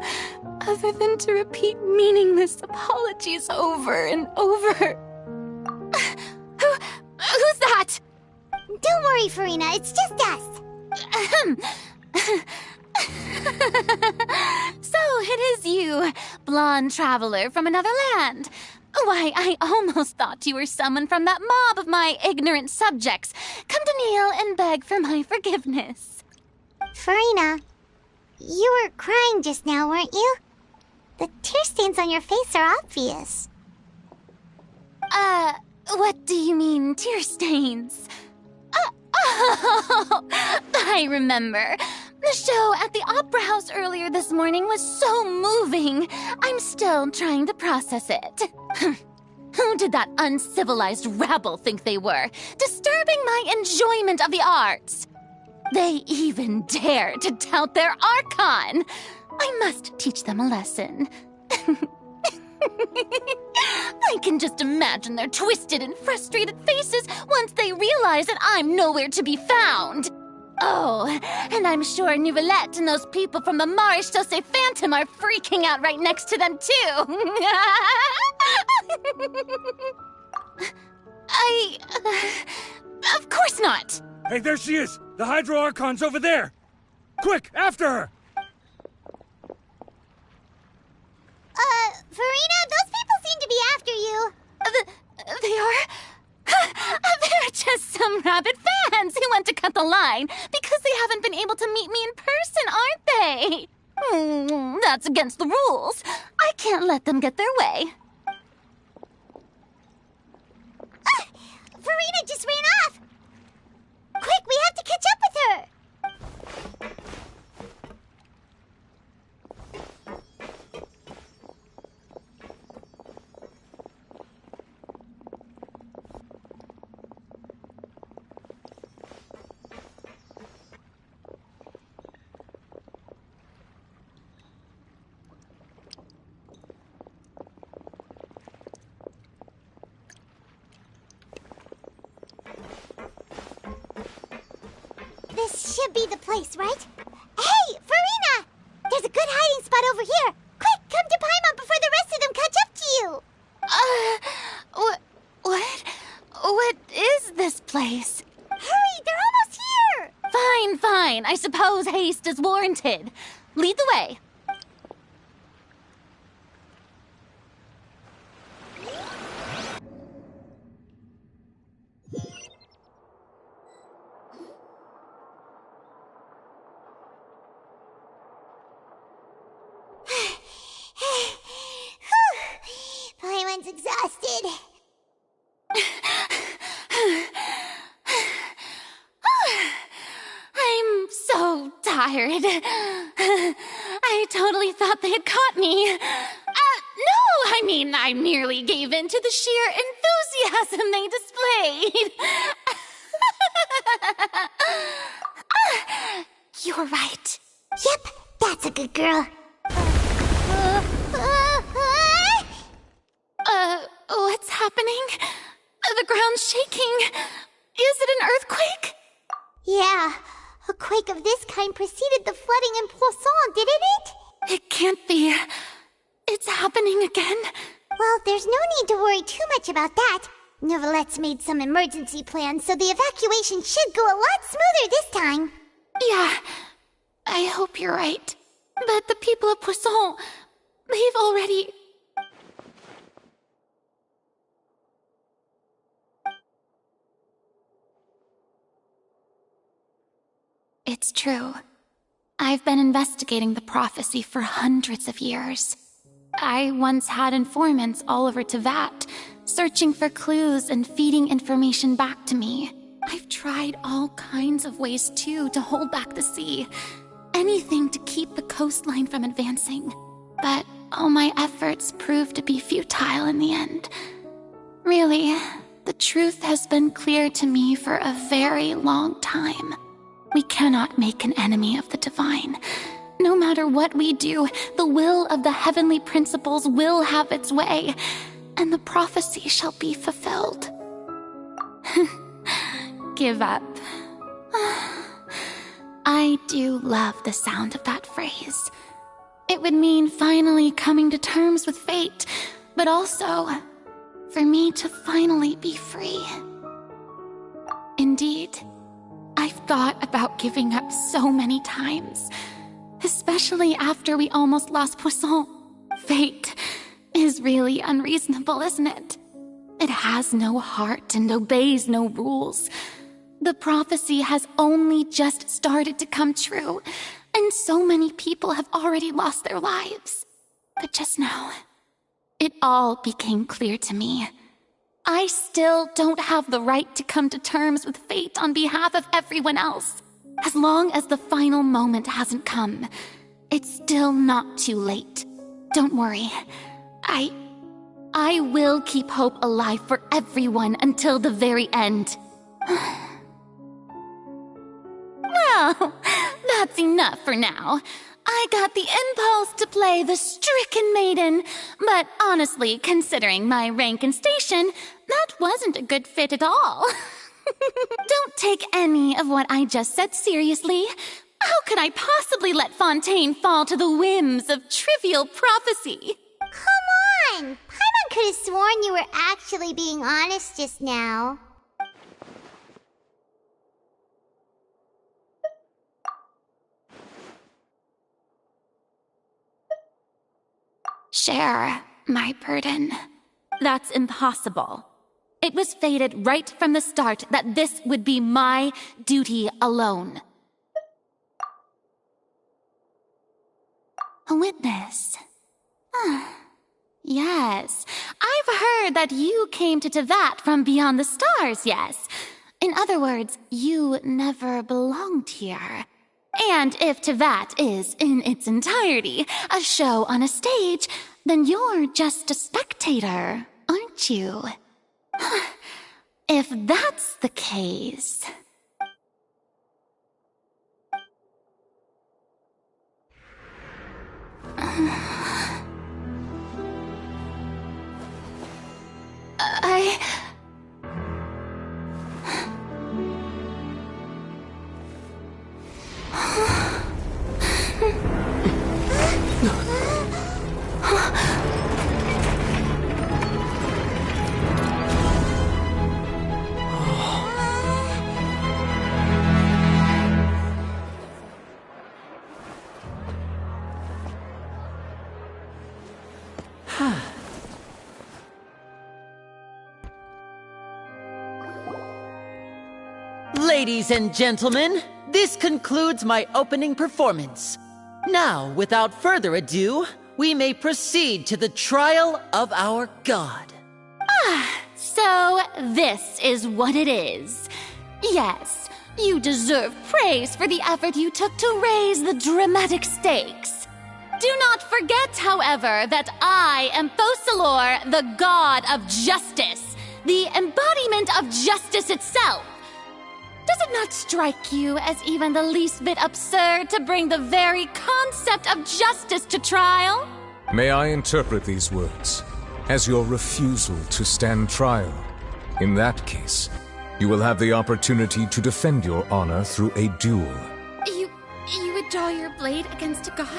S5: other than to repeat meaningless apologies over and over? Who's that?
S2: Don't worry, Farina. It's just us.
S1: So it is you, blonde traveler from another land. Why, I almost thought you were someone from that mob of my ignorant subjects. Come to kneel and beg for my forgiveness.
S2: Farina, you were crying just now, weren't you? The tear stains on your face are obvious.
S1: What do you mean, tear stains? Oh, I remember. The show at the Opera House earlier this morning was so moving. I'm still trying to process it. Who did that uncivilized rabble think they were, disturbing my enjoyment of the arts? They even dare to tout their Archon. I must teach them a lesson. I can just imagine their twisted and frustrated faces once they realize that I'm nowhere to be found. Oh, and I'm sure Nouvellette and those people from the Marish Chaussee Phantom are freaking out right next to them, too. Of course not.
S13: Hey, there she is! The Hydro Archon's over there! Quick, after her!
S2: Farina, those people seem to be after you.
S1: They are? They're just some rabid fans who want to cut the line because they haven't been able to meet me in person, aren't they? That's against the rules. I can't let them get their way.
S2: Farina just ran off! Quick, we have to catch up with her! This should be the place, right? Hey, Farina! There's a good hiding spot over here. Quick, come to Paimon before the rest of them catch up to you.
S1: What is this place?
S2: Hurry, they're almost here.
S1: Fine. I suppose haste is warranted. Lead the way.
S2: Paimon's exhausted.
S1: I'm so tired. I totally thought they had caught me. No, I mean, I merely gave in to the sheer enthusiasm they displayed. You're right.
S2: Yep, that's a good girl.
S1: What's happening? The ground's shaking. Is it an earthquake?
S2: Yeah, a quake of this kind preceded the flooding in Poisson, didn't it?
S1: It can't be. It's happening again.
S2: Well, there's no need to worry too much about that. Nouvellette's made some emergency plans, so the evacuation should go a lot smoother this time.
S1: Yeah, I hope you're right. But the people of Poisson, they've already... It's true. I've been investigating the prophecy for hundreds of years. I once had informants all over Tevat, searching for clues and feeding information back to me.
S5: I've tried all kinds of ways, too, to hold back the sea. Anything to keep the coastline from advancing. But all my efforts proved to be futile in the end. Really, the truth has been clear to me for a very long time. We cannot make an enemy of the divine. No matter what we do, the will of the heavenly principles will have its way, and the prophecy shall be fulfilled. Give up. I do love the sound of that phrase. It would mean finally coming to terms with fate, but also for me to finally be free. Indeed, I've thought about giving up so many times, especially after we almost lost Poisson. Fate is really unreasonable, isn't it? It has no heart and obeys no rules. The prophecy has only just started to come true, and so many people have already lost their lives. But just now, it all became clear to me. I still don't have the right to come to terms with fate on behalf of everyone else. As long as the final moment hasn't come, it's still not too late. Don't worry. I will keep hope alive for everyone until the very end. Well, that's enough for now. I got the impulse to play the stricken maiden, but honestly, considering my rank and station, that wasn't a good fit at all. Don't take any of what I just said seriously. How could I possibly let Fontaine fall to the whims of trivial prophecy?
S2: Come on! Paimon could have sworn you were actually being honest just now.
S5: Share my burden. That's impossible. It was fated right from the start that this would be my duty alone. A witness. Yes, I've heard that you came to Tevat from beyond the stars, yes. In other words, you never belonged here. And if Tevat is, in its entirety, a show on a stage, then you're just a spectator, aren't you? If that's the case...
S21: Ladies and gentlemen, this concludes my opening performance. Now, without further ado, we may proceed to the trial of our god.
S5: So this is what it is. Yes, you deserve praise for the effort you took to raise the dramatic stakes. Do not forget, however, that I am Focalor, the god of justice, the embodiment of justice itself. Does it not strike you as even the least bit absurd to bring the very concept of justice to trial?
S7: May I interpret these words as your refusal to stand trial? In that case, you will have the opportunity to defend your honor through a duel.
S5: You would draw your blade against a god?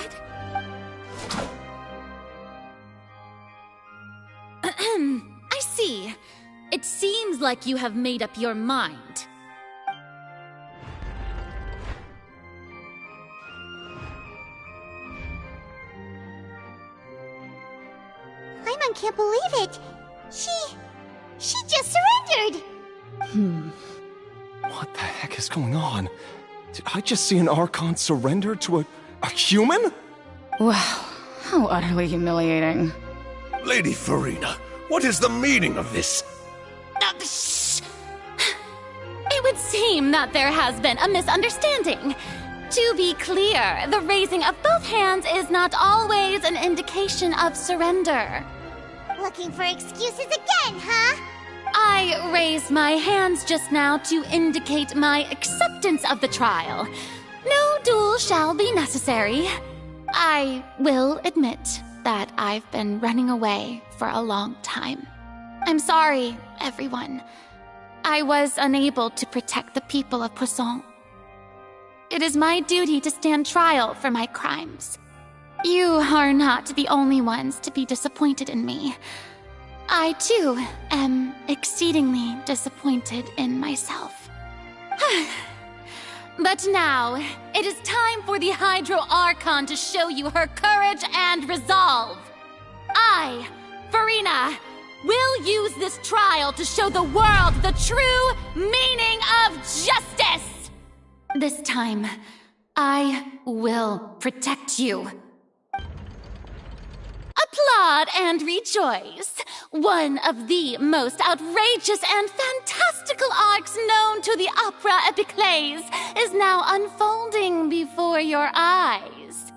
S5: I see. It seems like you have made up your mind.
S2: Paimon can't believe it. She just surrendered.
S18: What the heck is going on? Did I just see an Archon surrender to a human?
S23: Wow, how utterly humiliating.
S3: Lady Farina, what is the meaning of this?
S5: Shh! It would
S1: seem that there has been a misunderstanding. To be clear, the raising of both hands is not always an indication of surrender.
S2: Looking for excuses again, huh?
S1: I raised my hands just now to indicate my acceptance of the trial. No duel shall be necessary. I will admit that I've been running away for a long time. I'm sorry, everyone. I was unable to protect the people of Poisson. It is my duty to stand trial for my crimes. You are not the only ones to be disappointed in me. I, too, am exceedingly disappointed in myself. But now, it is time for the Hydro Archon to show you her courage and resolve. I, Farina, will use this trial to show the world the true meaning of justice! This time, I will protect you. Applaud and rejoice! One of the most outrageous and fantastical arcs known to the opera epiclese is now unfolding before your eyes.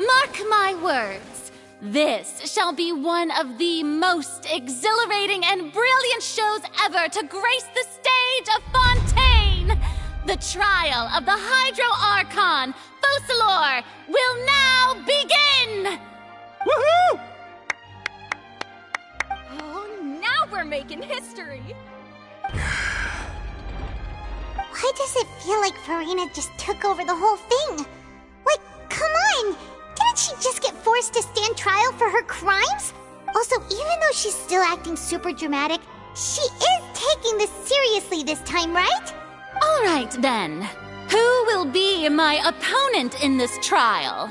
S1: Mark my words, this shall be one of the most exhilarating and brilliant shows ever to grace the stage of Fontaine! The trial of the Hydro Archon, Focalor, will now begin!
S9: Woohoo! Oh, now we're making history!
S2: Why does it feel like Farina just took over the whole thing? Like, come on! Didn't she just get forced to stand trial for her crimes? Also, even though she's still acting super dramatic, she is taking this seriously this time, right?
S1: All right, then. Who will be my opponent in this trial?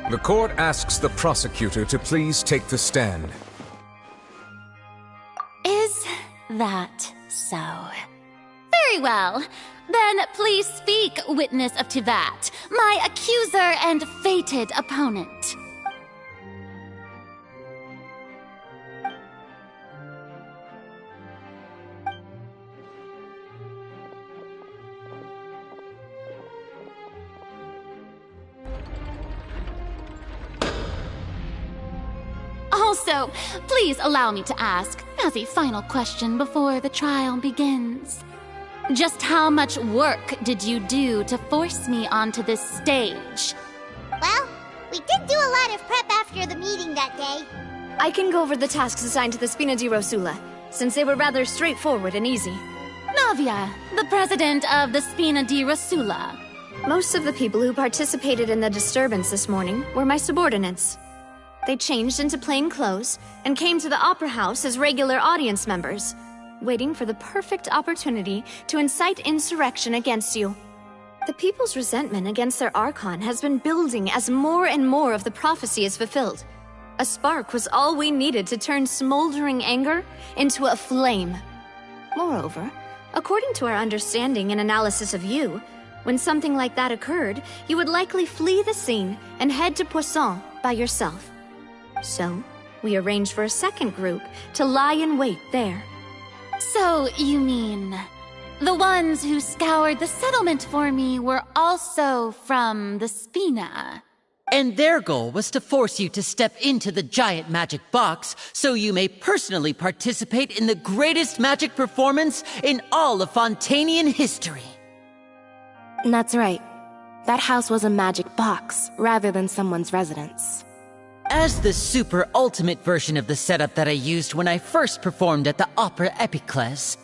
S7: The court asks the prosecutor to please take the stand.
S1: Is that so? Very well. Then please speak, witness of Tivat, my accuser and fated opponent. Also, please allow me to ask, as a final question before the trial begins. Just how much work did you do to force me onto this stage?
S2: Well, we did do a lot of prep after the meeting that day.
S9: I can go over the tasks assigned to the Spina di Rosula, since they were rather straightforward and easy.
S1: Navia, the president of the Spina di Rosula.
S6: Most of the people who participated in the disturbance this morning were my subordinates. They changed into plain clothes and came to the Opera House as regular audience members, waiting for the perfect opportunity to incite insurrection against you. The people's resentment against their Archon has been building as more and more of the prophecy is fulfilled. A spark was all we needed to turn smoldering anger into a flame. Moreover, according to our understanding and analysis of you, when something like that occurred, you would likely flee the scene and head to Poisson by yourself. So, we arranged for a second group to lie in wait there.
S1: So, you mean, the ones who scoured the settlement for me were also from the Spina?
S21: And their goal was to force you to step into the giant magic box so you may personally participate in the greatest magic performance in all of Fontanian history.
S20: That's right. That house was a magic box, rather than someone's residence.
S21: As the super ultimate version of the setup that I used when I first performed at the Opera Epiclese,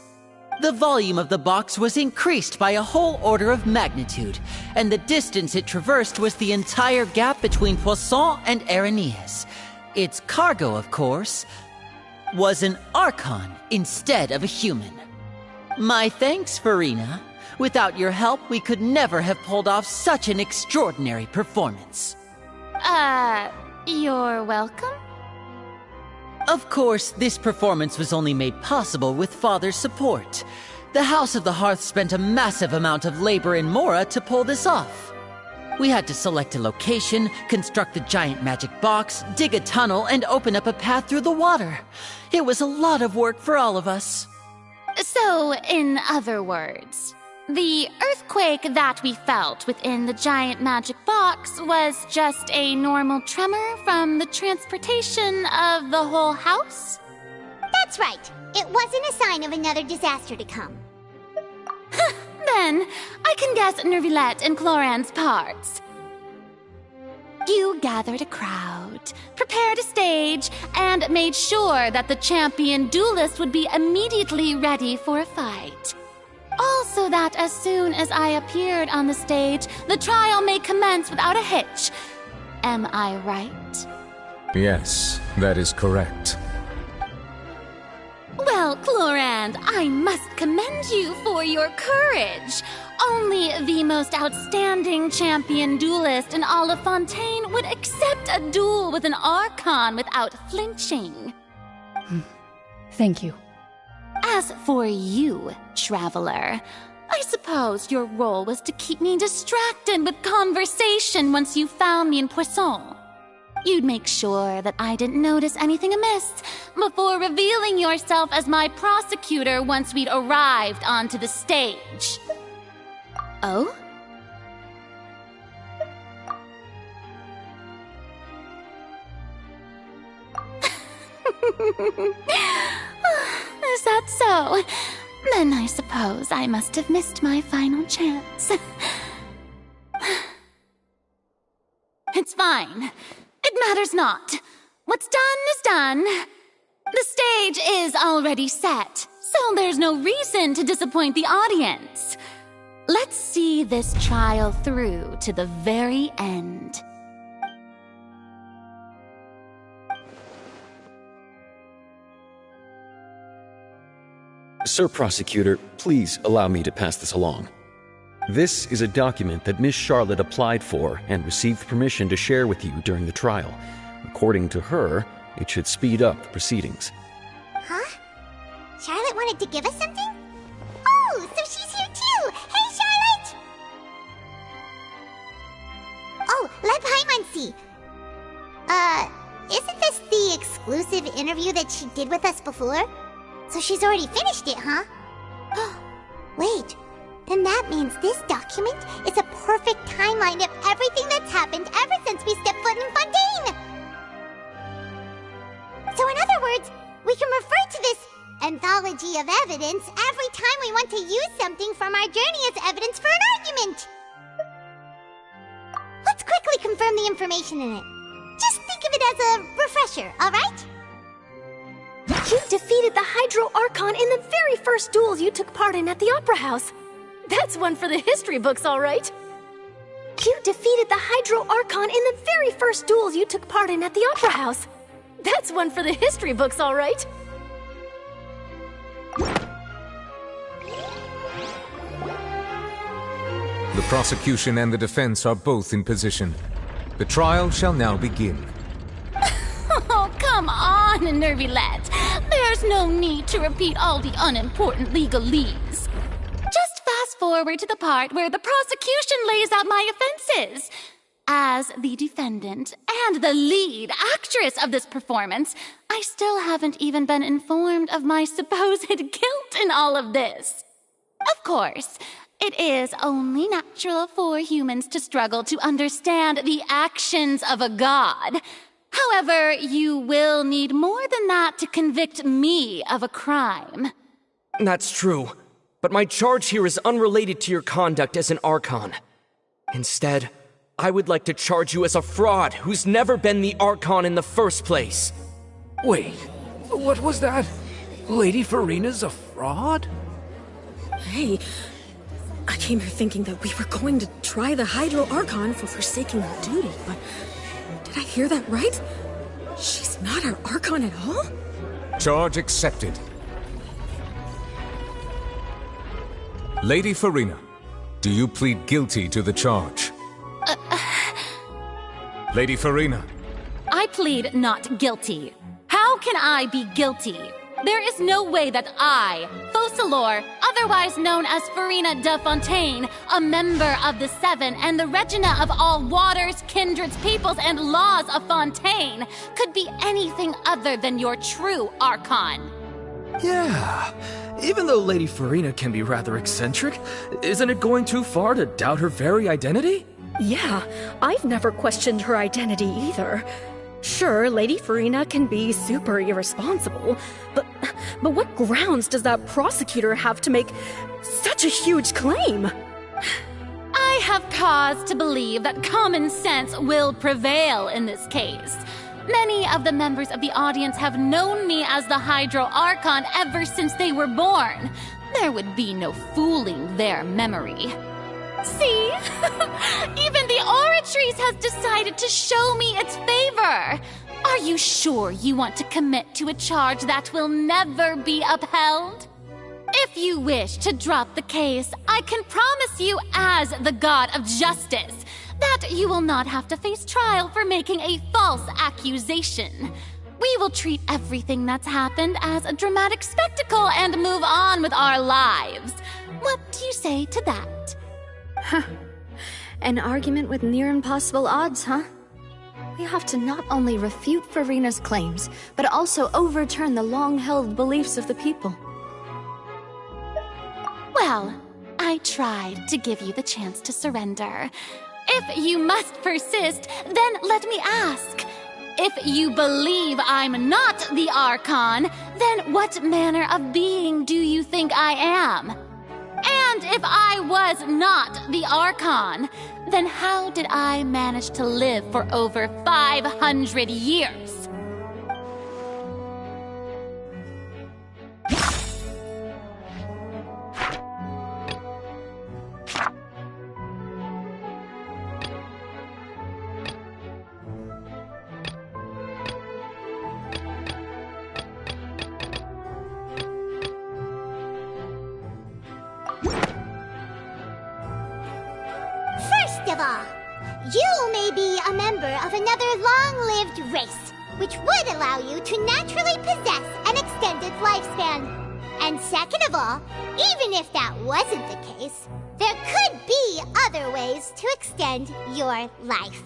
S21: the volume of the box was increased by a whole order of magnitude, and the distance it traversed was the entire gap between Poisson and Areneas. Its cargo, of course, was an Archon instead of a human. My thanks, Farina. Without your help, we could never have pulled off such an extraordinary performance.
S1: You're welcome?
S21: Of course, this performance was only made possible with Father's support. The House of the Hearth spent a massive amount of labor in Mora to pull this off. We had to select a location, construct the giant magic box, dig a tunnel, and open up a path through the water. It was a lot of work for all of us.
S1: So, in other words,
S5: The earthquake that we felt within the giant magic box was just a normal tremor from the transportation of the whole house?
S2: That's right. It wasn't a sign of another disaster to come.
S5: Then, I can guess Nervilette and Cloran's parts. You gathered a crowd, prepared a stage, and made sure that the champion duelist would be immediately ready for a fight. Also that as soon as I appeared on the stage, the trial may commence without a hitch. Am I right?
S7: Yes, that is correct.
S5: Well, Clorand, I must commend you for your courage. Only the most outstanding champion duelist in all of Fontaine would accept a duel with an Archon without flinching.
S23: Thank you.
S5: As for you, Traveler, I suppose your role was to keep me distracted with conversation once you found me in Poisson. You'd make sure that I didn't notice anything amiss before revealing yourself as my prosecutor once we'd arrived onto the stage. Oh? Is that so? Then I suppose I must have missed my final chance. It's fine. It matters not. What's done is done. The stage is already set, so there's no reason to disappoint the audience. Let's see this trial through to the very end.
S14: Sir Prosecutor, please allow me to pass this along. This is a document that Miss Charlotte applied for and received permission to share with you during the trial. According to her, it should speed up the proceedings.
S2: Huh? Charlotte wanted to give us something? Oh, so she's here too! Hey, Charlotte! Oh, let Paimon see. Isn't this the exclusive interview that she did with us before? So she's already finished it, huh? Wait, then that means this document is a perfect timeline of everything that's happened ever since we stepped foot in Fontaine! So in other words, we can refer to this anthology of evidence every time we want to use something from our journey as evidence for an argument! Let's quickly confirm the information in it. Just think of it as a refresher, alright?
S12: You defeated the Hydro Archon in the very first duel you took part in at the Opera House. That's one for the history books, all right. You defeated the Hydro Archon in the very first duel you took part in at the Opera House. That's one for the history books, all right.
S7: The prosecution and the defense are both in position. The trial shall now begin.
S5: Oh, come on, Nervilette. There's no need to repeat all the unimportant legalese. Just fast forward to the part where the prosecution lays out my offenses. As the defendant and the lead actress of this performance, I still haven't even been informed of my supposed guilt in all of this. Of course, it is only natural for humans to struggle to understand the actions of a god. However, you will need more than that to convict me of a crime.
S15: That's true, but my charge here is unrelated to your conduct as an Archon. Instead, I would like to charge you as a fraud who's never been the Archon in the first place.
S13: Wait, what was that? Lady Farina's a fraud?
S16: Hey, I came here thinking that we were going to try the Hydro Archon for forsaking her duty, but did I hear that right? She's not our Archon at all?
S7: Charge accepted. Lady Farina, do you plead guilty to the charge? Lady Farina.
S5: I plead not guilty. How can I be guilty? There is no way that I, Focalor, otherwise known as Farina de Fontaine, a member of the Seven and the Regina of all waters, kindreds, peoples, and laws of Fontaine, could be anything other than your true Archon.
S15: Yeah. Even though Lady Farina can be rather eccentric, isn't it going too far to doubt her very identity?
S9: Yeah, I've never questioned her identity either. Sure, Lady Farina can be super irresponsible, but what grounds does that prosecutor have to make such a huge claim?
S1: I have cause to believe that common sense will prevail in this case. Many of the members of the audience have known me as the Hydro Archon ever since they were born. There would be no fooling their memory. See? Even the Oratrice has decided to show me its favor. Are you sure you want to commit to a charge that will never be upheld? If you wish to drop the case, I can promise you as the God of Justice that you will not have to face trial for making a false accusation. We will treat everything that's happened as a dramatic spectacle and move on with our lives. What do you say to that?
S6: Huh. An argument with near impossible odds, huh? We have to not only refute Farina's claims, but also overturn the long-held beliefs of the people.
S1: Well, I tried to give you the chance to surrender. If you must persist, then let me ask. If you believe I'm not the Archon, then what manner of being do you think I am? And if I was not the Archon, then how did I manage to live for over 500 years?
S2: You may be a member of another long-lived race, which would allow you to naturally possess an extended lifespan. And second of all, even if that wasn't the case, there could be other ways to extend your life.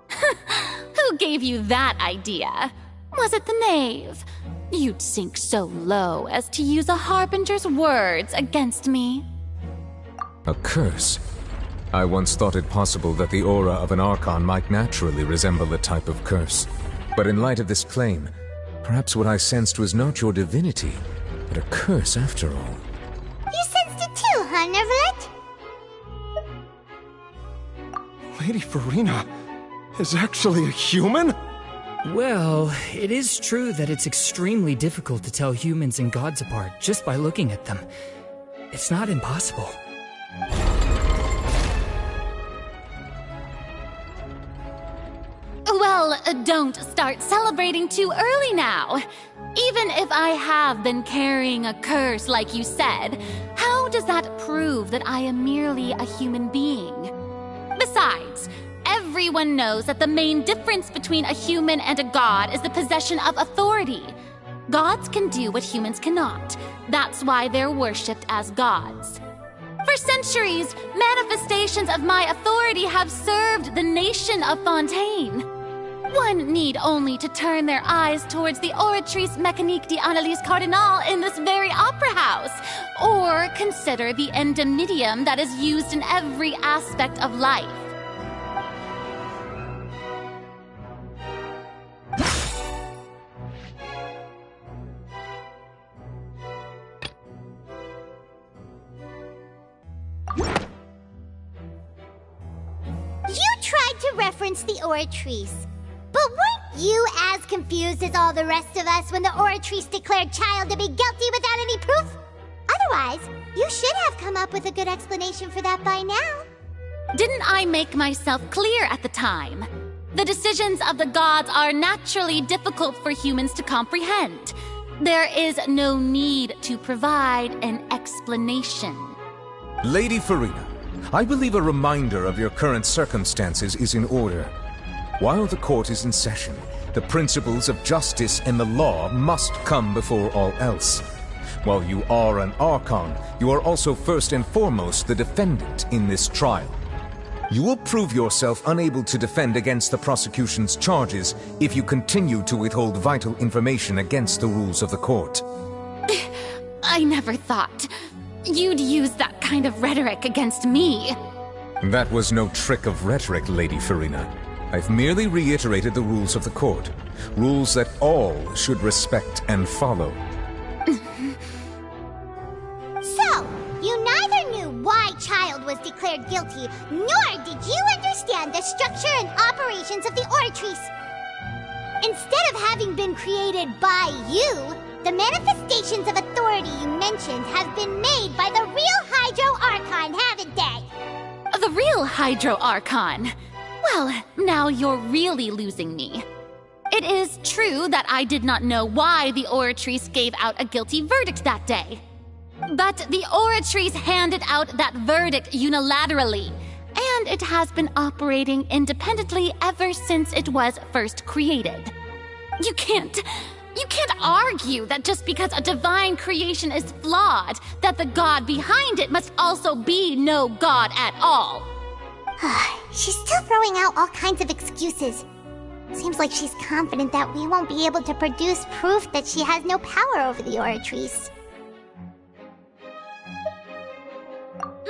S1: Who gave you that idea? Was it the knave? You'd sink so low as to use a harbinger's words against me.
S7: A curse? I once thought it possible that the aura of an Archon might naturally resemble a type of curse. But in light of this claim, perhaps what I sensed was not your divinity, but a curse after all.
S2: You sensed it too, huh, Neverlet?
S18: Lady Farina is actually a human?
S15: Well, it is true that it's extremely difficult to tell humans and gods apart just by looking at them. It's not impossible.
S1: Well, don't start celebrating too early now. Even if I have been carrying a curse like you said, how does that prove that I am merely a human being? Besides, everyone knows that the main difference between a human and a god is the possession of authority. Gods can do what humans cannot. That's why they're worshipped as gods. For centuries, manifestations of my authority have served the nation of Fontaine. One need only to turn their eyes towards the Oratrice Mécanique d'Analyse Cardinal in this very opera house, or consider the endemnitium that is used in every aspect of life.
S2: You tried to reference the Oratrice. But weren't you as confused as all the rest of us when the Oratrice declared Child to be guilty without any proof? Otherwise, you should have come up with a good explanation for that by now.
S1: Didn't I make myself clear at the time? The decisions of the gods are naturally difficult for humans to comprehend. There is no need to provide an explanation.
S7: Lady Farina, I believe a reminder of your current circumstances is in order. While the court is in session, the principles of justice and the law must come before all else. While you are an Archon, you are also first and foremost the defendant in this trial. You will prove yourself unable to defend against the prosecution's charges if you continue to withhold vital information against the rules of the court.
S5: I never thought you'd use that kind of rhetoric against me.
S7: That was no trick of rhetoric, Lady Farina. I've merely reiterated the rules of the court. Rules that all should respect and follow.
S2: So, you neither knew why Child was declared guilty, nor did you understand the structure and operations of the Oratrice. Instead of having been created by you, the manifestations of authority you mentioned have been made by the real Hydro Archon, haven't they?
S5: The real Hydro Archon? Well, now you're really losing me. It is true that I did not know why the Oratrice gave out a guilty verdict that day. But the Oratrice handed out that verdict unilaterally, and it has been operating independently ever since it was first created. You can't argue that just because a divine creation is flawed, that the god behind it must also be no god at all.
S2: She's still throwing out all kinds of excuses. Seems like she's confident that we won't be able to produce proof that she has no power over the Oratrice.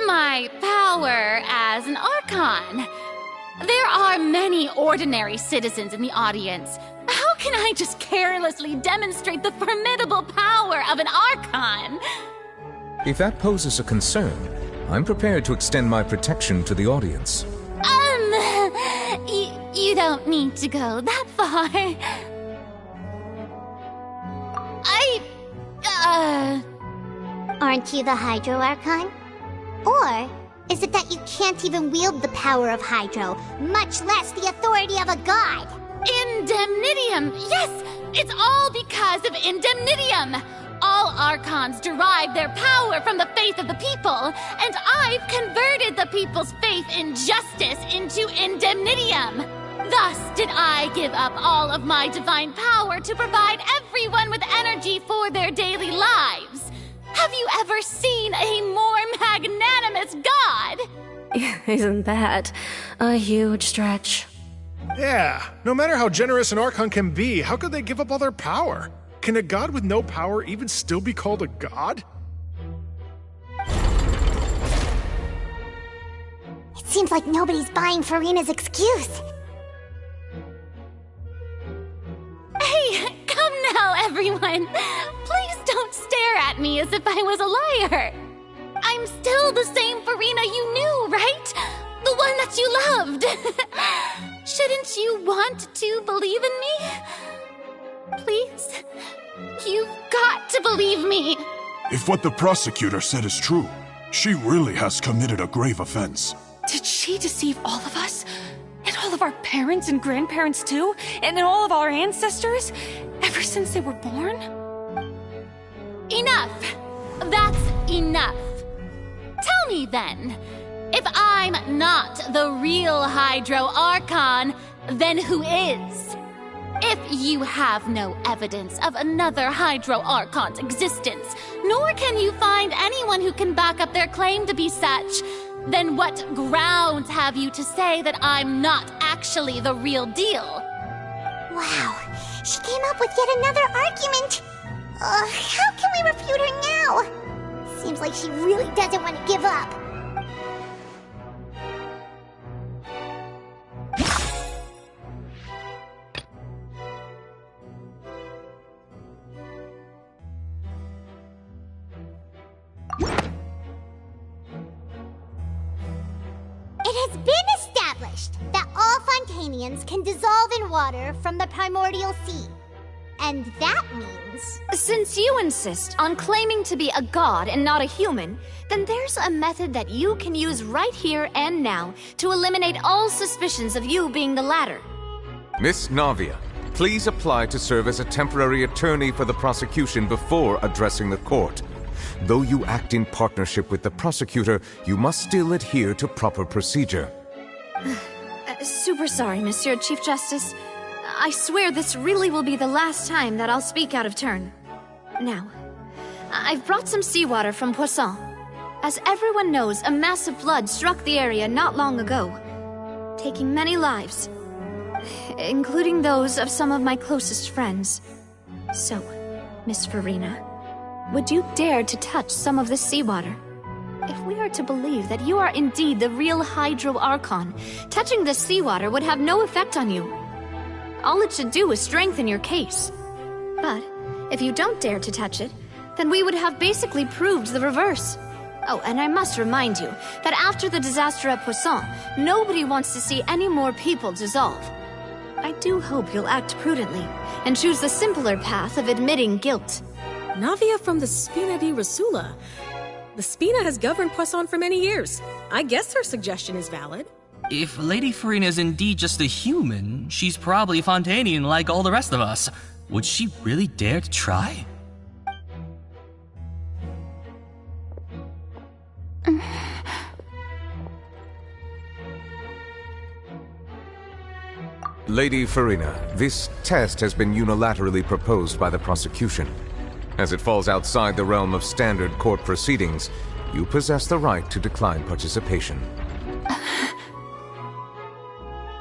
S5: My power as an Archon. There are many ordinary citizens in the audience. How can I just carelessly demonstrate the formidable power of an Archon?
S7: If that poses a concern, I'm prepared to extend my protection to the audience.
S5: You don't need to go that far.
S2: Aren't you the Hydro Archon? Or is it that you can't even wield the power of Hydro, much less the authority of a god?
S5: Indemnitium! Yes! It's all because of Indemnitium! All Archons derive their power from the faith of the people, and I've converted the people's faith in justice into Indemnitium! Thus did I give up all of my divine power to provide everyone with energy for their daily lives. Have you ever seen a more magnanimous god?
S9: Isn't that a huge stretch?
S8: Yeah, no matter how generous an Archon can be, how could they give up all their power? Can a god with no power even still be called a god?
S2: It seems like nobody's buying Farina's excuse.
S5: Hey, come now, everyone! Please don't stare at me as if I was a liar! I'm still the same Farina you knew, right? The one that you loved! Shouldn't you want to believe in me? Please? You've got to believe me!
S10: If what the prosecutor said is true, she really has committed a grave offense.
S16: Did she deceive all of us? And all of our parents and grandparents too? And all of our ancestors? Ever since they were born?
S5: Enough! That's enough! Tell me then, if I'm not the real Hydro Archon, then who is? If you have no evidence of another Hydro Archon's existence, nor can you find anyone who can back up their claim to be such, then what grounds have you to say that I'm not actually the real deal?
S2: Wow, she came up with yet another argument. How can we refute her now? Seems like she really doesn't want to give up. It has been established that all Fontanians can dissolve in water from the primordial sea. And that means...
S6: Since you insist on claiming to be a god and not a human, then there's a method that you can use right here and now to eliminate all suspicions of you being the latter.
S7: Miss Navia, please apply to serve as a temporary attorney for the prosecution before addressing the court. Though you act in partnership with the prosecutor, you must still adhere to proper procedure.
S6: Super sorry, Monsieur Chief Justice. I swear this really will be the last time that I'll speak out of turn. Now, I've brought some seawater from Poisson. As everyone knows, a massive flood struck the area not long ago, taking many lives, including those of some of my closest friends. So, Miss Farina, would you dare to touch some of the seawater? If we are to believe that you are indeed the real Hydro Archon, touching the seawater would have no effect on you. All it should do is strengthen your case. But if you don't dare to touch it, then we would have basically proved the reverse. Oh, and I must remind you that after the disaster at Poisson, nobody wants to see any more people dissolve. I do hope you'll act prudently and choose the simpler path of admitting guilt.
S16: Navia from the Spina di Rasula. The Spina has governed Poisson for many years. I guess her suggestion is valid.
S4: If Lady Farina is indeed just a human, she's probably Fontanian like all the rest of us. Would she really dare to try?
S7: Lady Farina, this test has been unilaterally proposed by the prosecution. As it falls outside the realm of standard court proceedings, you possess the right to decline participation.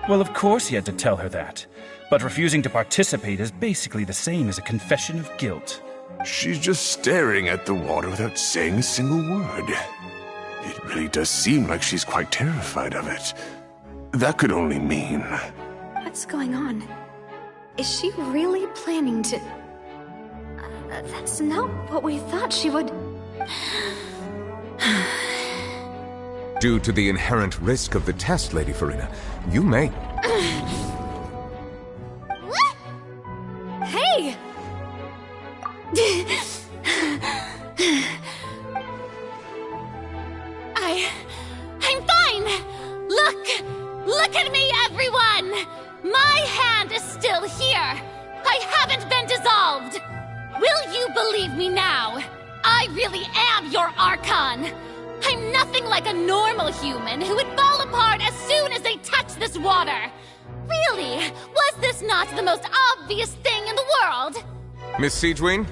S17: Well, of course he had to tell her that. But refusing to participate is basically the same as a confession of guilt.
S3: She's just staring at the water without saying a single word. It really does seem like she's quite terrified of it. That could only mean...
S6: What's going on? Is she really planning to... that's not what we thought she would...
S7: Due to the inherent risk of the test, Lady Farina, you may...
S6: Hey!
S19: I'm fine! Look at me, everyone! My hand is still here! I haven't been dissolved! Will you believe me now? I really am your Archon! I'm nothing like a normal human who would fall apart as soon as they touch this water! Really? Was this not the most obvious thing in the world?
S7: Miss Siegewin?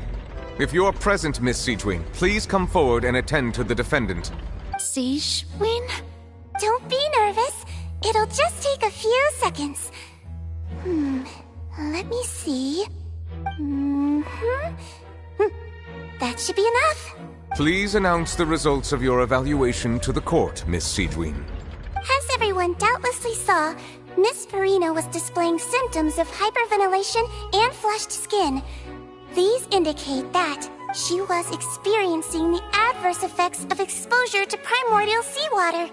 S7: If you are present, Miss Siegewin, please come forward and attend to the defendant.
S2: Siegewin? Don't be nervous. It'll just take a few seconds. Let me see. That should be enough.
S7: Please announce the results of your evaluation to the court, Miss Siegewin.
S2: As everyone doubtlessly saw, Miss Farina was displaying symptoms of hyperventilation and flushed skin. These indicate that she was experiencing the adverse effects of exposure to primordial seawater.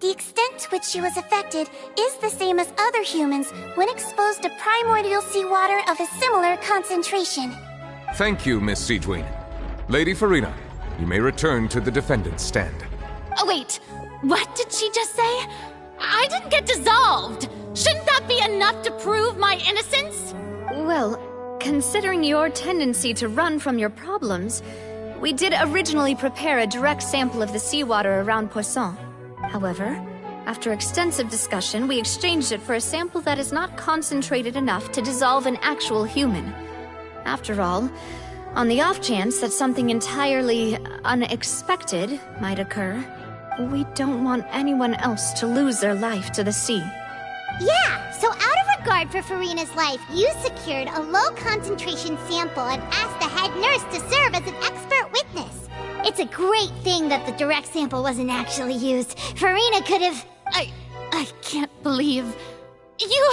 S2: The extent to which she was affected is the same as other humans when exposed to primordial seawater of a similar concentration.
S7: Thank you, Miss Siegewin. Lady Farina, you may return to the defendant's stand.
S19: Oh, wait. What did she just say? I didn't get dissolved. Shouldn't that be enough to prove my innocence?
S6: Well, considering your tendency to run from your problems, we did originally prepare a direct sample of the seawater around Poisson. However, after extensive discussion, we exchanged it for a sample that is not concentrated enough to dissolve an actual human. After all, on the off chance that something entirely unexpected might occur, we don't want anyone else to lose their life to the sea.
S2: Yeah, so out of regard for Farina's life, you secured a low-concentration sample and asked the head nurse to serve as an expert witness. It's a great thing that the direct sample wasn't actually used. Farina could have...
S19: I can't believe... You...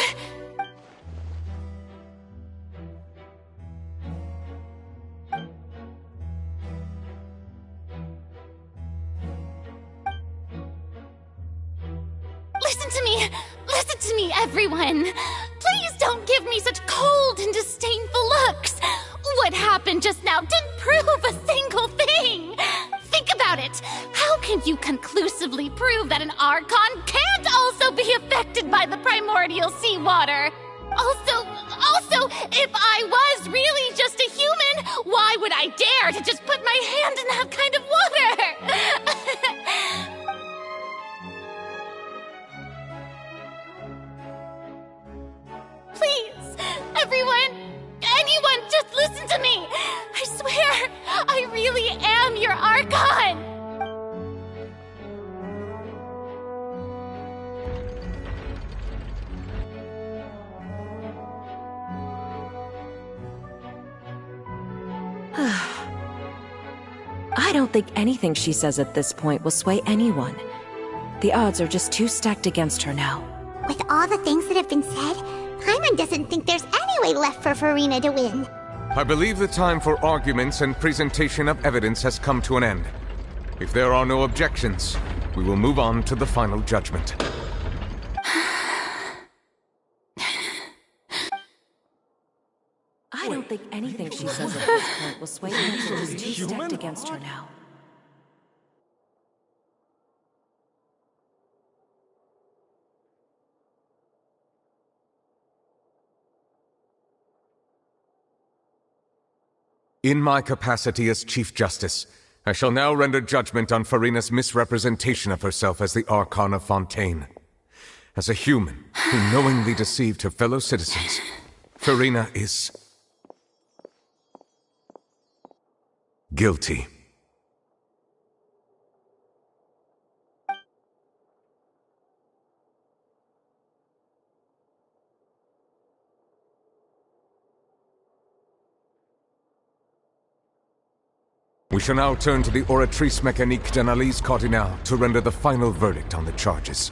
S19: Listen to me, everyone! Please don't give me such cold and disdainful looks! What happened just now didn't prove a single thing! Think about it! How can you conclusively prove that an Archon can't also be affected by the primordial seawater? Also, if I was really just a human, why would I dare to just put my hand in that kind of water? Please, everyone, anyone, just listen to me! I swear, I really am your Archon!
S11: I don't think anything she says at this point will sway anyone. The odds are just too stacked against her now.
S2: With all the things that have been said, Paimon doesn't think there's any way left for Furina to win.
S7: I believe the time for arguments and presentation of evidence has come to an end. If there are no objections, we will move on to the final judgment.
S11: I don't think anything she says at this point will sway anyone. She's too stacked against her now.
S7: In my capacity as Chief Justice, I shall now render judgment on Furina's misrepresentation of herself as the Archon of Fontaine. As a human who knowingly deceived her fellow citizens, Furina is guilty. We shall now turn to the Oratrice Mécanique d'Analyse Cardinale to render the final verdict on the charges.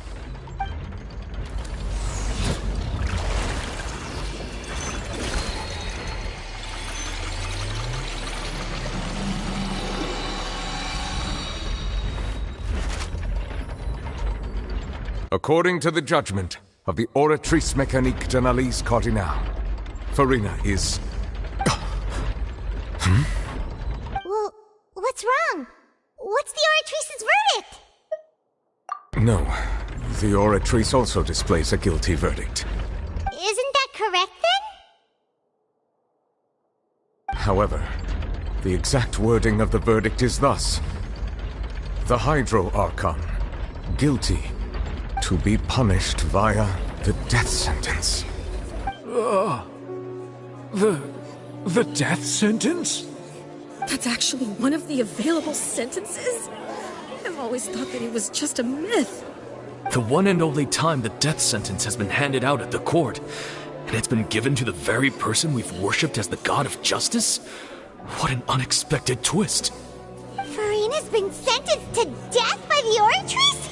S7: According to the judgment of the Oratrice Mécanique d'Analyse Cardinale, Furina is...
S2: Well, what's wrong? What's the Oratrice's verdict?
S7: No, the Oratrice also displays a guilty verdict.
S2: Isn't that correct then?
S7: However, the exact wording of the verdict is thus: the Hydro Archon, guilty, to be punished via the death sentence.
S10: The death sentence?
S16: That's actually one of the available sentences? I've always thought that it was just a myth.
S20: The one and only time the death sentence has been handed out at the court, and it's been given to the very person we've worshipped as the god of justice? What an unexpected twist.
S2: Furina's been sentenced to death by the Oratrice?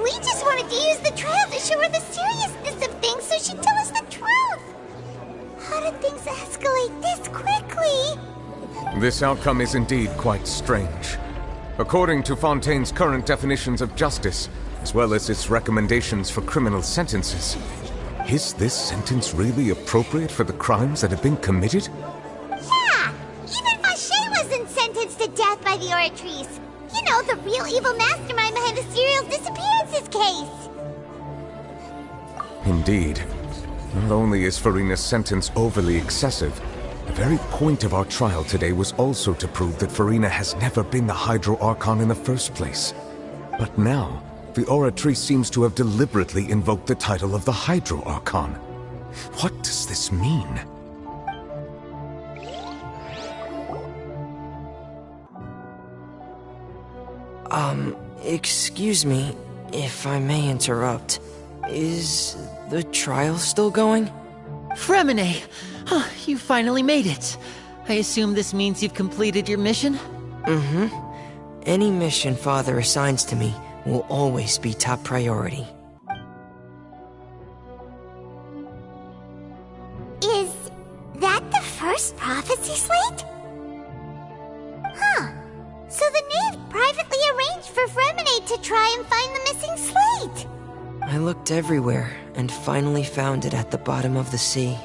S2: We just wanted to use the trial to show her the seriousness of things so she'd tell us the truth. How did things escalate this quickly?
S7: This outcome is indeed quite strange. According to Fontaine's current definitions of justice, as well as its recommendations for criminal sentences, is this sentence really appropriate for the crimes that have been committed?
S2: Yeah! Even Vacher wasn't sentenced to death by the Oratrice. You know, the real evil mastermind behind the serial disappearances case.
S7: Indeed. Not only is Furina's sentence overly excessive, the very point of our trial today was also to prove that Furina has never been the Hydro Archon in the first place. But now, the Oratrice seems to have deliberately invoked the title of the Hydro Archon. What does this mean?
S22: Excuse me, if I may interrupt. Is the trial still going?
S21: Fremine! You finally made it. I assume this means you've completed your mission?
S22: Mm-hmm. Any mission Father assigns to me will always be top priority.
S2: Is that the first prophecy slate? Huh. So the knave privately arranged for Fremine to try and find the missing slate.
S22: I looked everywhere and finally found it at the bottom of the sea.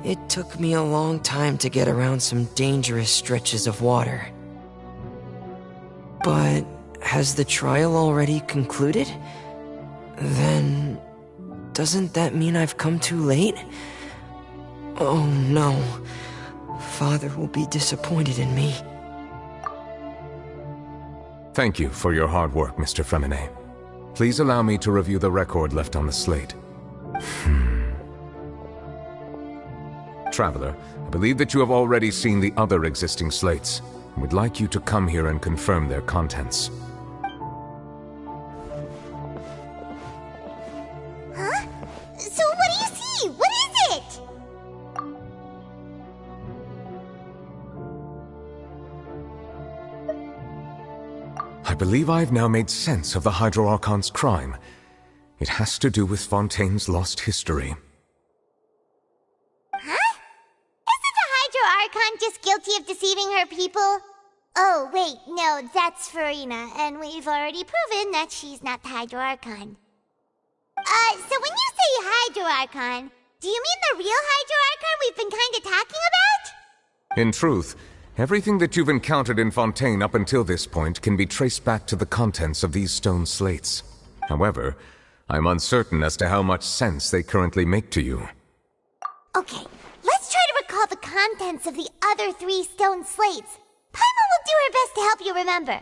S22: It took me a long time to get around some dangerous stretches of water. But has the trial already concluded? Then doesn't that mean I've come too late? Oh no. Father will be disappointed in me.
S7: Thank you for your hard work, Mr. Fremine. Please allow me to review the record left on the slate. Traveler, I believe that you have already seen the other existing slates. I would like you to come here and confirm their contents.
S2: Huh? So what do you see? What is it?
S7: believe I've now made sense of the Hydro Archon's crime. It has to do with Fontaine's lost history.
S2: Huh? Isn't the Hydro Archon just guilty of deceiving her people? Oh, wait, no, that's Farina, and we've already proven that she's not the Hydro Archon. So when you say Hydro Archon, do you mean the real Hydro Archon we've been kinda talking about?
S7: In truth, everything that you've encountered in Fontaine up until this point can be traced back to the contents of these stone slates. However, I'm uncertain as to how much sense they currently make to you.
S2: Okay, let's try to recall the contents of the other 3 stone slates. Paimon will do her best to help you remember.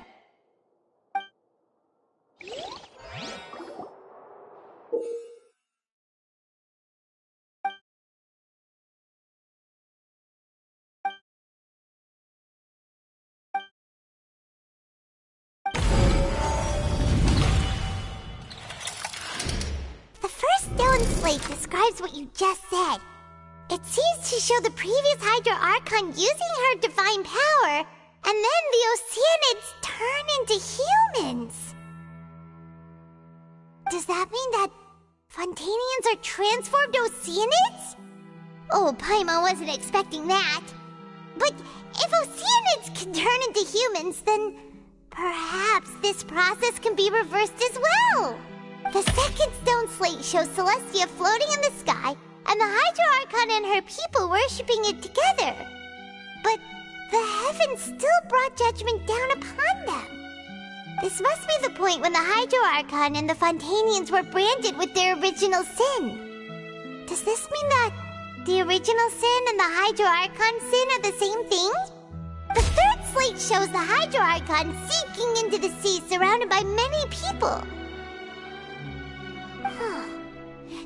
S2: The first stone slate describes what you just said. It seems to show the previous Hydro Archon using her divine power, and then the Oceanids turn into humans. Does that mean that Fontanians are transformed Oceanids? Oh, Paimon wasn't expecting that. But if Oceanids can turn into humans, then perhaps this process can be reversed as well. The second stone slate shows Celestia floating in the sky, and the Hydro Archon and her people worshipping it together. But the heavens still brought judgment down upon them. This must be the point when the Hydro Archon and the Fontanians were branded with their original sin. Does this mean that the original sin and the Hydro Archon sin are the same thing? The third slate shows the Hydro Archon sinking into the sea surrounded by many people.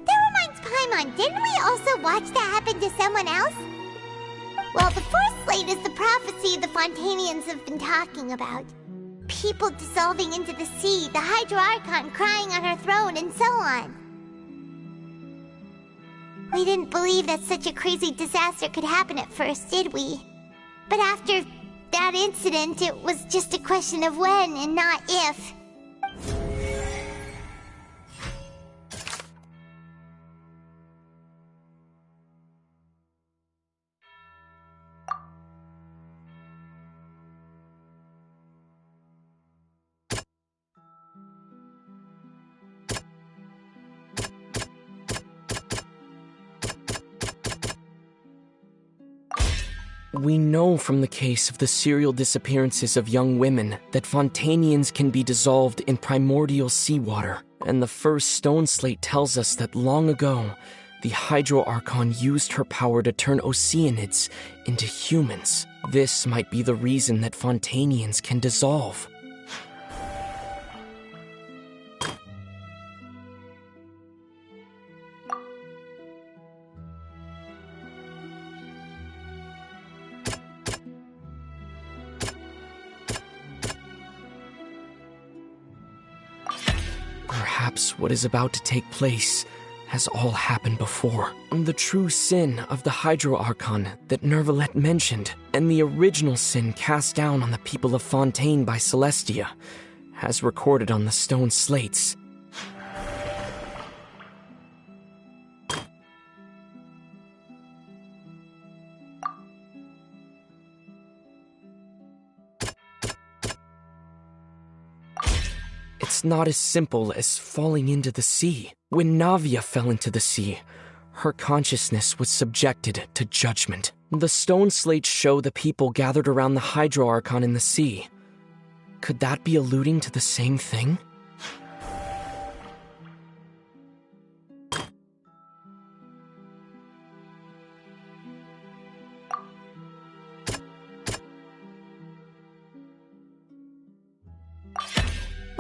S2: That reminds Paimon, didn't we also watch that happen to someone else? Well, the fourth slate is the prophecy the Fontanians have been talking about. People dissolving into the sea, the Hydro Archon crying on her throne, and so on. We didn't believe that such a crazy disaster could happen at first, did we? But after that incident, it was just a question of when and not if.
S15: We know from the case of the serial disappearances of young women that Fontanians can be dissolved in primordial seawater, and the first stone slate tells us that long ago, the Hydro Archon used her power to turn Oceanids into humans. This might be the reason that Fontanians can dissolve. Perhaps what is about to take place has all happened before. The true sin of the Hydro Archon that Nervalette mentioned, and the original sin cast down on the people of Fontaine by Celestia, as recorded on the stone slates. It's not as simple as falling into the sea. When Navia fell into the sea, her consciousness was subjected to judgment. The stone slates show the people gathered around the Hydro Archon in the sea. Could that be alluding to the same thing?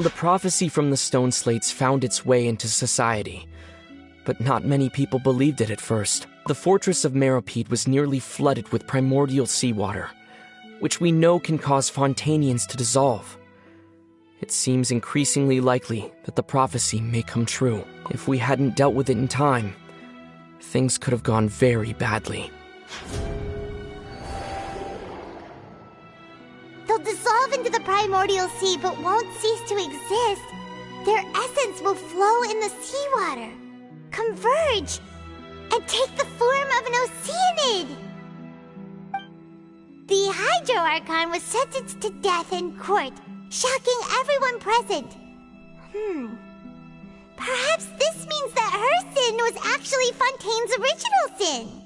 S15: The prophecy from the stone slates found its way into society, but not many people believed it at first. The fortress of Meropide was nearly flooded with primordial seawater, which we know can cause Fontanians to dissolve. It seems increasingly likely that the prophecy may come true. If we hadn't dealt with it in time, things could have gone very badly.
S2: They'll dissolve into the primordial sea but won't cease to exist, their essence will flow in the seawater, converge, and take the form of an Oceanid. The Hydro Archon was sentenced to death in court, shocking everyone present. Perhaps this means that her sin was actually Fontaine's original sin.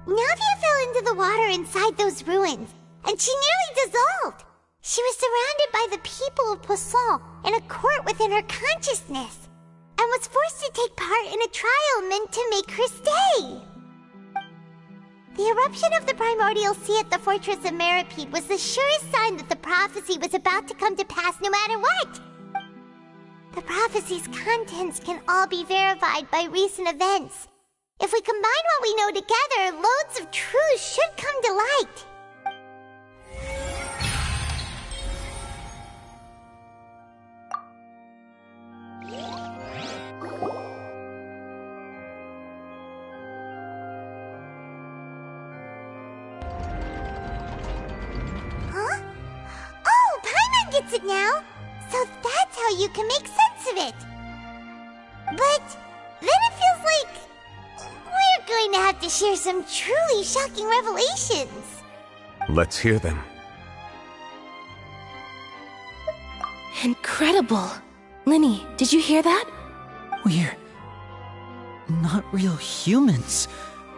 S2: Navia fell into the water inside those ruins, and she nearly dissolved. She was surrounded by the people of Poisson in a court within her consciousness, and was forced to take part in a trial meant to make her stay. The eruption of the primordial sea at the fortress of Meripede was the surest sign that the prophecy was about to come to pass no matter what. The prophecy's contents can all be verified by recent events. If we combine what we know together, loads of truths should come to light. Huh? Oh, Paimon gets it now! So that's how you can make sense of it! But then it feels like we're going to have to share some truly shocking revelations.
S7: Let's hear them.
S9: Incredible. Linny, did you hear that?
S21: We're not real humans.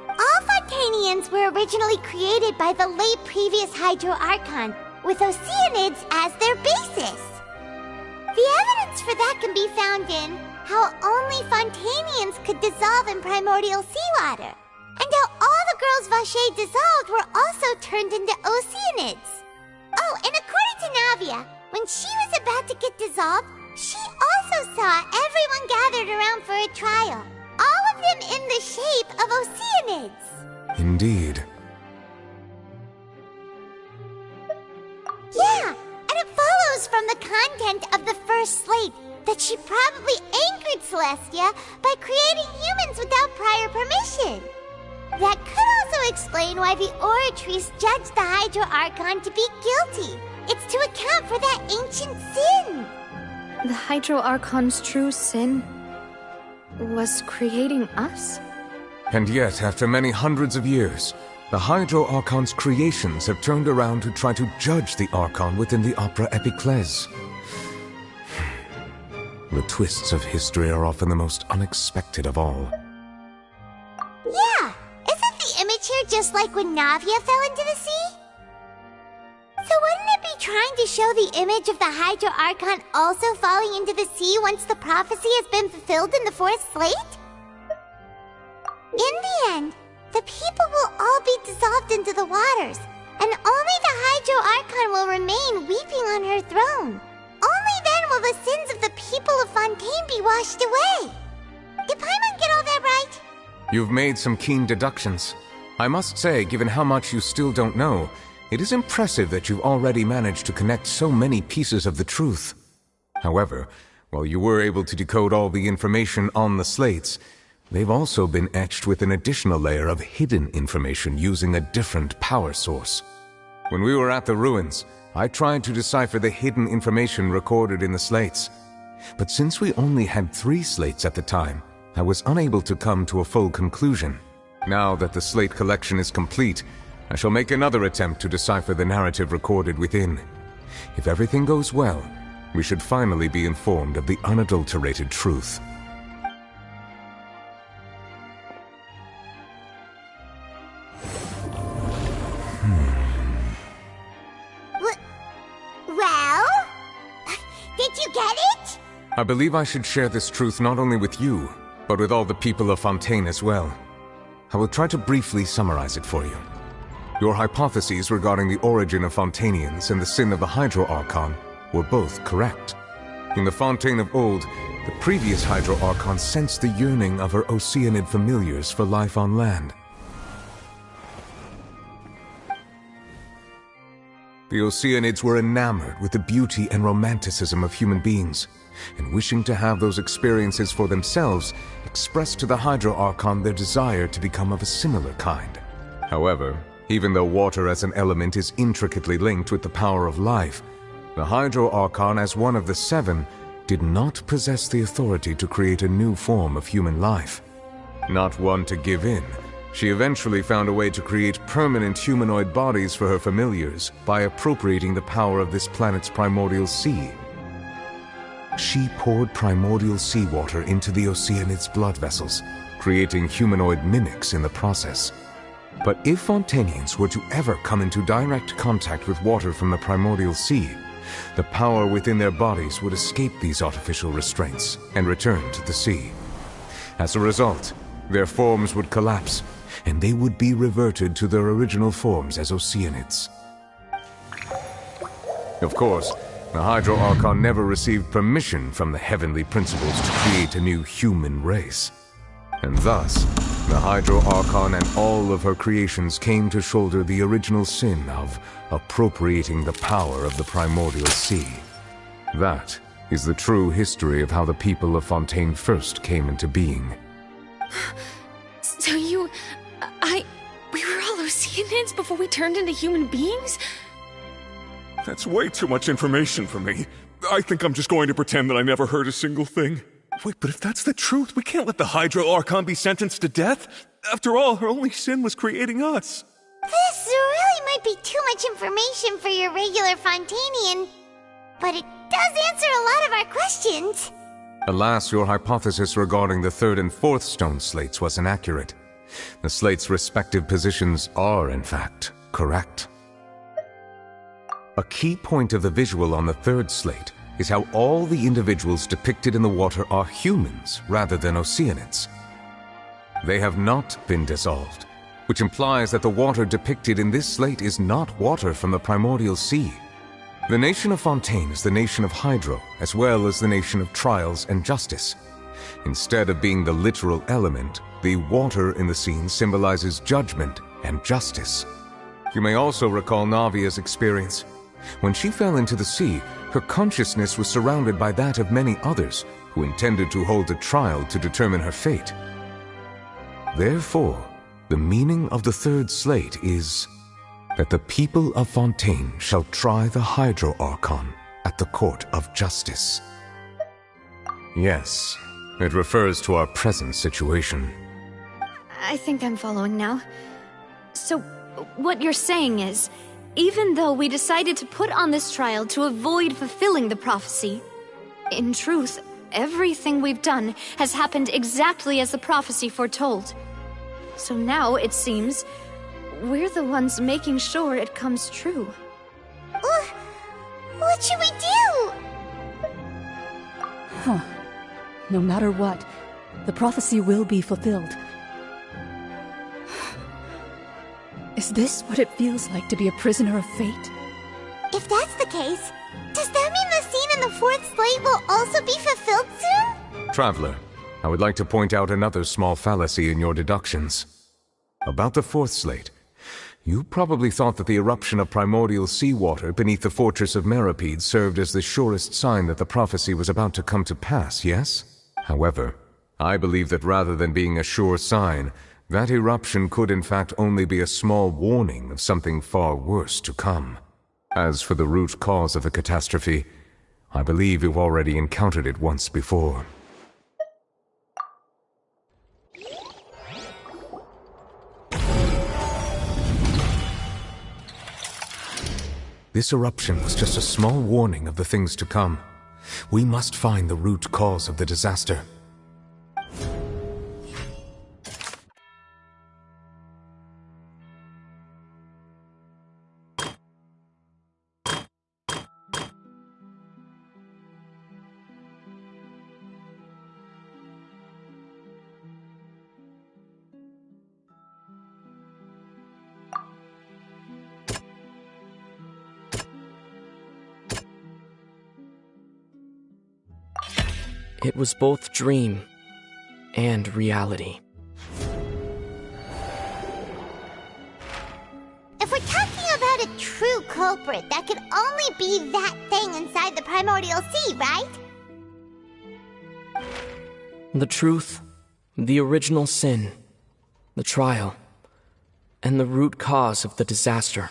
S2: All Fontanians were originally created by the late previous Hydro Archon, with Oceanids as their basis. The evidence for that can be found in how only Fontanians could dissolve in primordial seawater, and how all the girls Vacher dissolved were also turned into Oceanids. Oh, and according to Navia, when she was about to get dissolved, she also saw everyone gathered around for a trial, all of them in the shape of Oceanids.
S7: Indeed.
S2: Yeah, and it follows from the content of the first slate that she probably angered Celestia by creating humans without prior permission. That could also explain why the Oratrice judged the Hydro Archon to be guilty. It's to account for that ancient sin.
S6: The Hydro Archon's true sin was creating us?
S7: And yet, after many hundreds of years, the Hydro Archon's creations have turned around to try to judge the Archon within the Opera Epiclese. The twists of history are often the most unexpected of all.
S2: Yeah, isn't the image here just like when Navia fell into the sea? So wouldn't it be trying to show the image of the Hydro Archon also falling into the sea once the prophecy has been fulfilled in the fourth slate? In the end, the people will all be dissolved into the waters, and only the Hydro Archon will remain weeping on her throne. Only then will the sins of the people of Fontaine be washed away. Did Paimon get all that right?
S7: You've made some keen deductions. I must say, given how much you still don't know, it is impressive that you've already managed to connect so many pieces of the truth. However, while you were able to decode all the information on the slates, they've also been etched with an additional layer of hidden information using a different power source. When we were at the ruins, I tried to decipher the hidden information recorded in the slates. But since we only had 3 slates at the time, I was unable to come to a full conclusion. Now that the slate collection is complete, I shall make another attempt to decipher the narrative recorded within. If everything goes well, we should finally be informed of the unadulterated truth.
S2: Well? Did you get it?
S7: I believe I should share this truth not only with you, but with all the people of Fontaine as well. I will try to briefly summarize it for you. Your hypotheses regarding the origin of Fontanians and the sin of the Hydro Archon were both correct. In the Fontaine of old, the previous Hydro Archon sensed the yearning of her Oceanid familiars for life on land. The Oceanids were enamored with the beauty and romanticism of human beings, and wishing to have those experiences for themselves, expressed to the Hydro Archon their desire to become of a similar kind. However, Even though water as an element is intricately linked with the power of life, the Hydro Archon, as one of the seven, did not possess the authority to create a new form of human life. Not one to give in, she eventually found a way to create permanent humanoid bodies for her familiars by appropriating the power of this planet's primordial sea. She poured primordial seawater into the Oceanids' blood vessels, creating humanoid mimics in the process. But if Fontainians were to ever come into direct contact with water from the primordial sea, the power within their bodies would escape these artificial restraints and return to the sea. As a result, their forms would collapse, and they would be reverted to their original forms as Oceanids. Of course, the Hydro Archon never received permission from the heavenly principles to create a new human race. And thus, the Hydro Archon and all of her creations came to shoulder the original sin of appropriating the power of the primordial sea. That is the true history of how the people of Fontaine first came into being.
S16: So we were all Oceanids before we turned into human beings?
S10: That's way too much information for me. I think I'm just going to pretend that I never heard a single thing.
S18: Wait, but if that's the truth, we can't let the Hydro Archon be sentenced to death. After all, her only sin was creating us.
S2: This really might be too much information for your regular Fontainian, but it does answer a lot of our questions.
S7: Alas, your hypothesis regarding the third and fourth stone slates was inaccurate. The slates' respective positions are, in fact, correct. A key point of the visual on the third slate is how all the individuals depicted in the water are humans rather than Oceanids. They have not been dissolved, which implies that the water depicted in this slate is not water from the primordial sea. The nation of Fontaine is the nation of Hydro, as well as the nation of Trials and Justice. Instead of being the literal element, the water in the scene symbolizes judgment and justice. You may also recall Navia's experience. When she fell into the sea, her consciousness was surrounded by that of many others who intended to hold a trial to determine her fate. Therefore, the meaning of the third slate is that the people of Fontaine shall try the Hydro Archon at the court of justice. Yes, it refers to our present situation.
S6: I think I'm following now. So, what you're saying is, even though we decided to put on this trial to avoid fulfilling the prophecy, in truth, everything we've done has happened exactly as the prophecy foretold. So now, it seems, we're the ones making sure it comes true.
S2: What should we do?
S12: Huh. No matter what, the prophecy will be fulfilled. Is this what it feels like to be a prisoner of fate?
S2: If that's the case, does that mean the scene in the fourth slate will also be fulfilled soon?
S7: Traveler, I would like to point out another small fallacy in your deductions. About the fourth slate, you probably thought that the eruption of primordial seawater beneath the fortress of Meripede served as the surest sign that the prophecy was about to come to pass, yes? However, I believe that rather than being a sure sign, that eruption could in fact only be a small warning of something far worse to come. As for the root cause of the catastrophe, I believe you've already encountered it once before. This eruption was just a small warning of the things to come. We must find the root cause of the disaster.
S15: It was both dream and reality.
S2: If we're talking about a true culprit, that could only be that thing inside the primordial sea, right?
S15: The truth, the original sin, the trial. and the root cause of the disaster.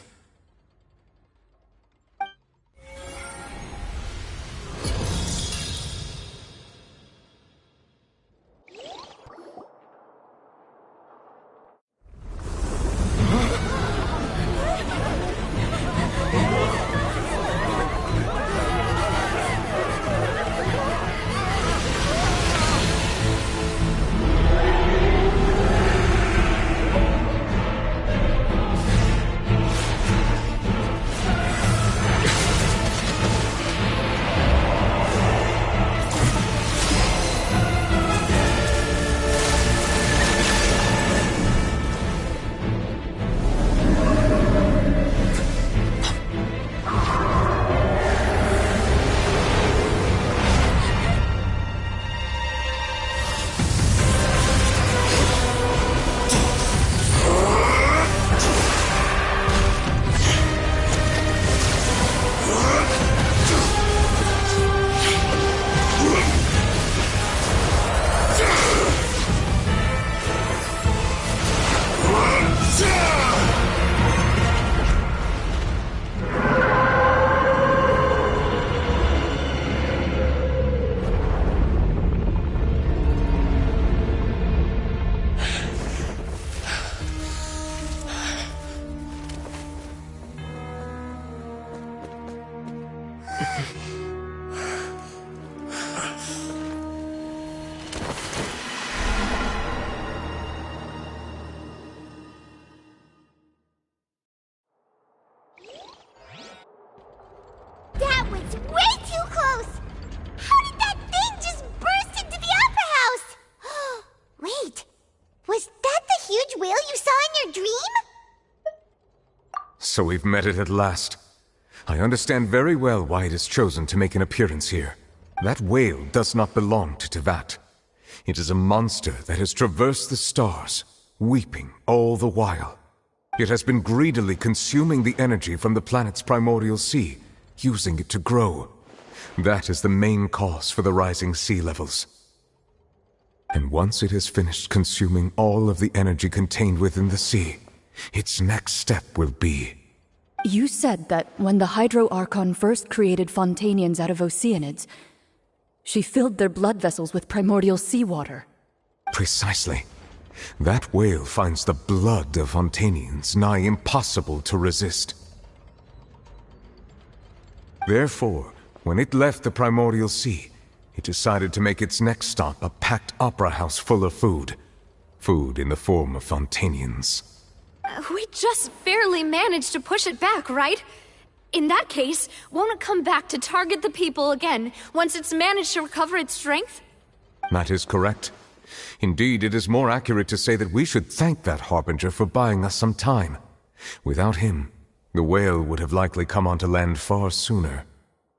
S2: That was way too close! How did that thing just burst into the Opera House? Wait, was that the huge whale you saw in your dream?
S7: So we've met it at last. I understand very well why it has chosen to make an appearance here. That whale does not belong to Tevat. It is a monster that has traversed the stars, weeping all the while. It has been greedily consuming the energy from the planet's primordial sea, using it to grow. That is the main cause for the rising sea levels. And once it has finished consuming all of the energy contained within the sea, its next step will be...
S12: You said that when the Hydro Archon first created Fontanians out of Oceanids, she filled their blood vessels with primordial seawater.
S7: Precisely. That whale finds the blood of Fontanians nigh impossible to resist. Therefore, when it left the primordial sea, it decided to make its next stop a packed opera house full of food. Food in the form of Fontanians.
S6: We just barely managed to push it back, right? In that case, won't it come back to target the people again once it's managed to recover its strength?
S7: That is correct. Indeed, it is more accurate to say that we should thank that Harbinger for buying us some time. Without him, the whale would have likely come onto land far sooner.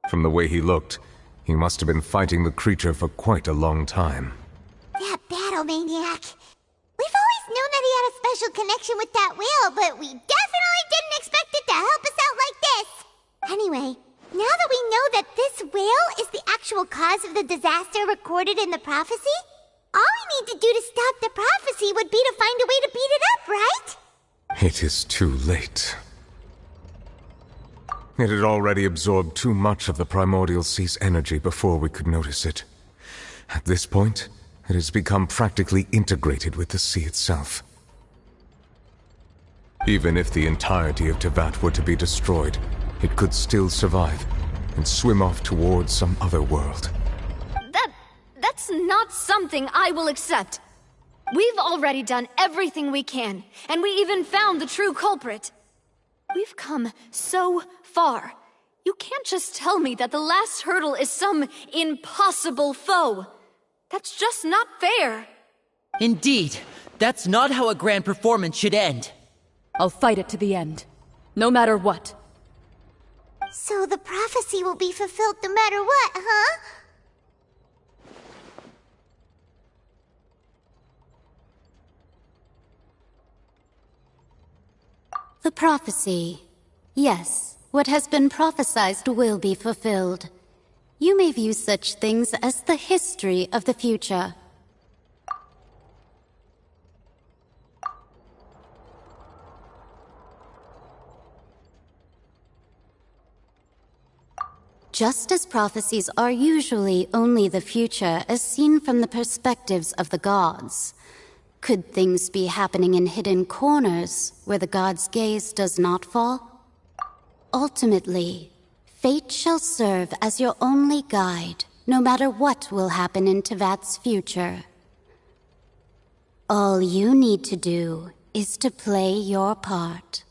S7: From the way he looked, he must have been fighting the creature for quite a long time.
S2: That battle maniac! We've always known that he had a special connection with that whale, but we definitely didn't expect it to help us out like this! Anyway, now that we know that this whale is the actual cause of the disaster recorded in the prophecy, all we need to do to stop the prophecy would be to find a way to beat it up, right?
S7: It is too late. It had already absorbed too much of the primordial sea's energy before we could notice it. At this point, it has become practically integrated with the sea itself. Even if the entirety of Tevat were to be destroyed, it could still survive and swim off towards some other world.
S6: That's not something I will accept. We've already done everything we can, and we even found the true culprit. We've come so far. You can't just tell me that the last hurdle is some impossible foe. That's just not fair.
S21: Indeed, that's not how a grand performance should end.
S12: I'll fight it to the end, no matter what.
S2: So the prophecy will be fulfilled no matter what, huh?
S1: The prophecy. Yes, what has been prophesied will be fulfilled. You may view such things as the history of the future. Just as prophecies are usually only the future as seen from the perspectives of the gods, could things be happening in hidden corners where the gods' gaze does not fall? Ultimately, fate shall serve as your only guide, no matter what will happen in Tevat's future. All you need to do is to play your part.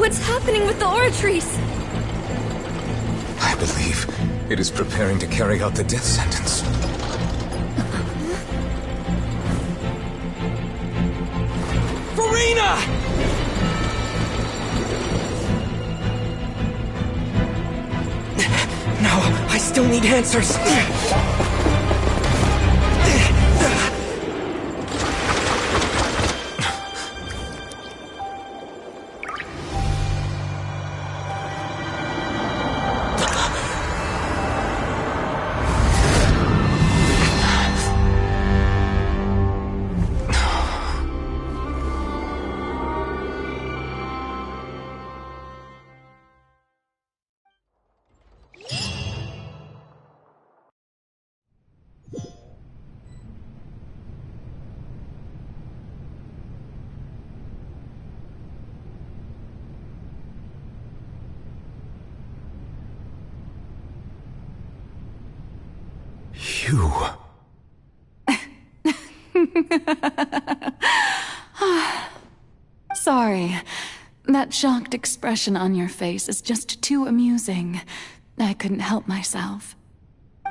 S16: What's happening with the oratories?
S7: I believe it is preparing to carry out the death sentence.
S15: Farina! No, I still need answers.
S7: You...
S12: Sorry. That shocked expression on your face is just too amusing. I couldn't help myself.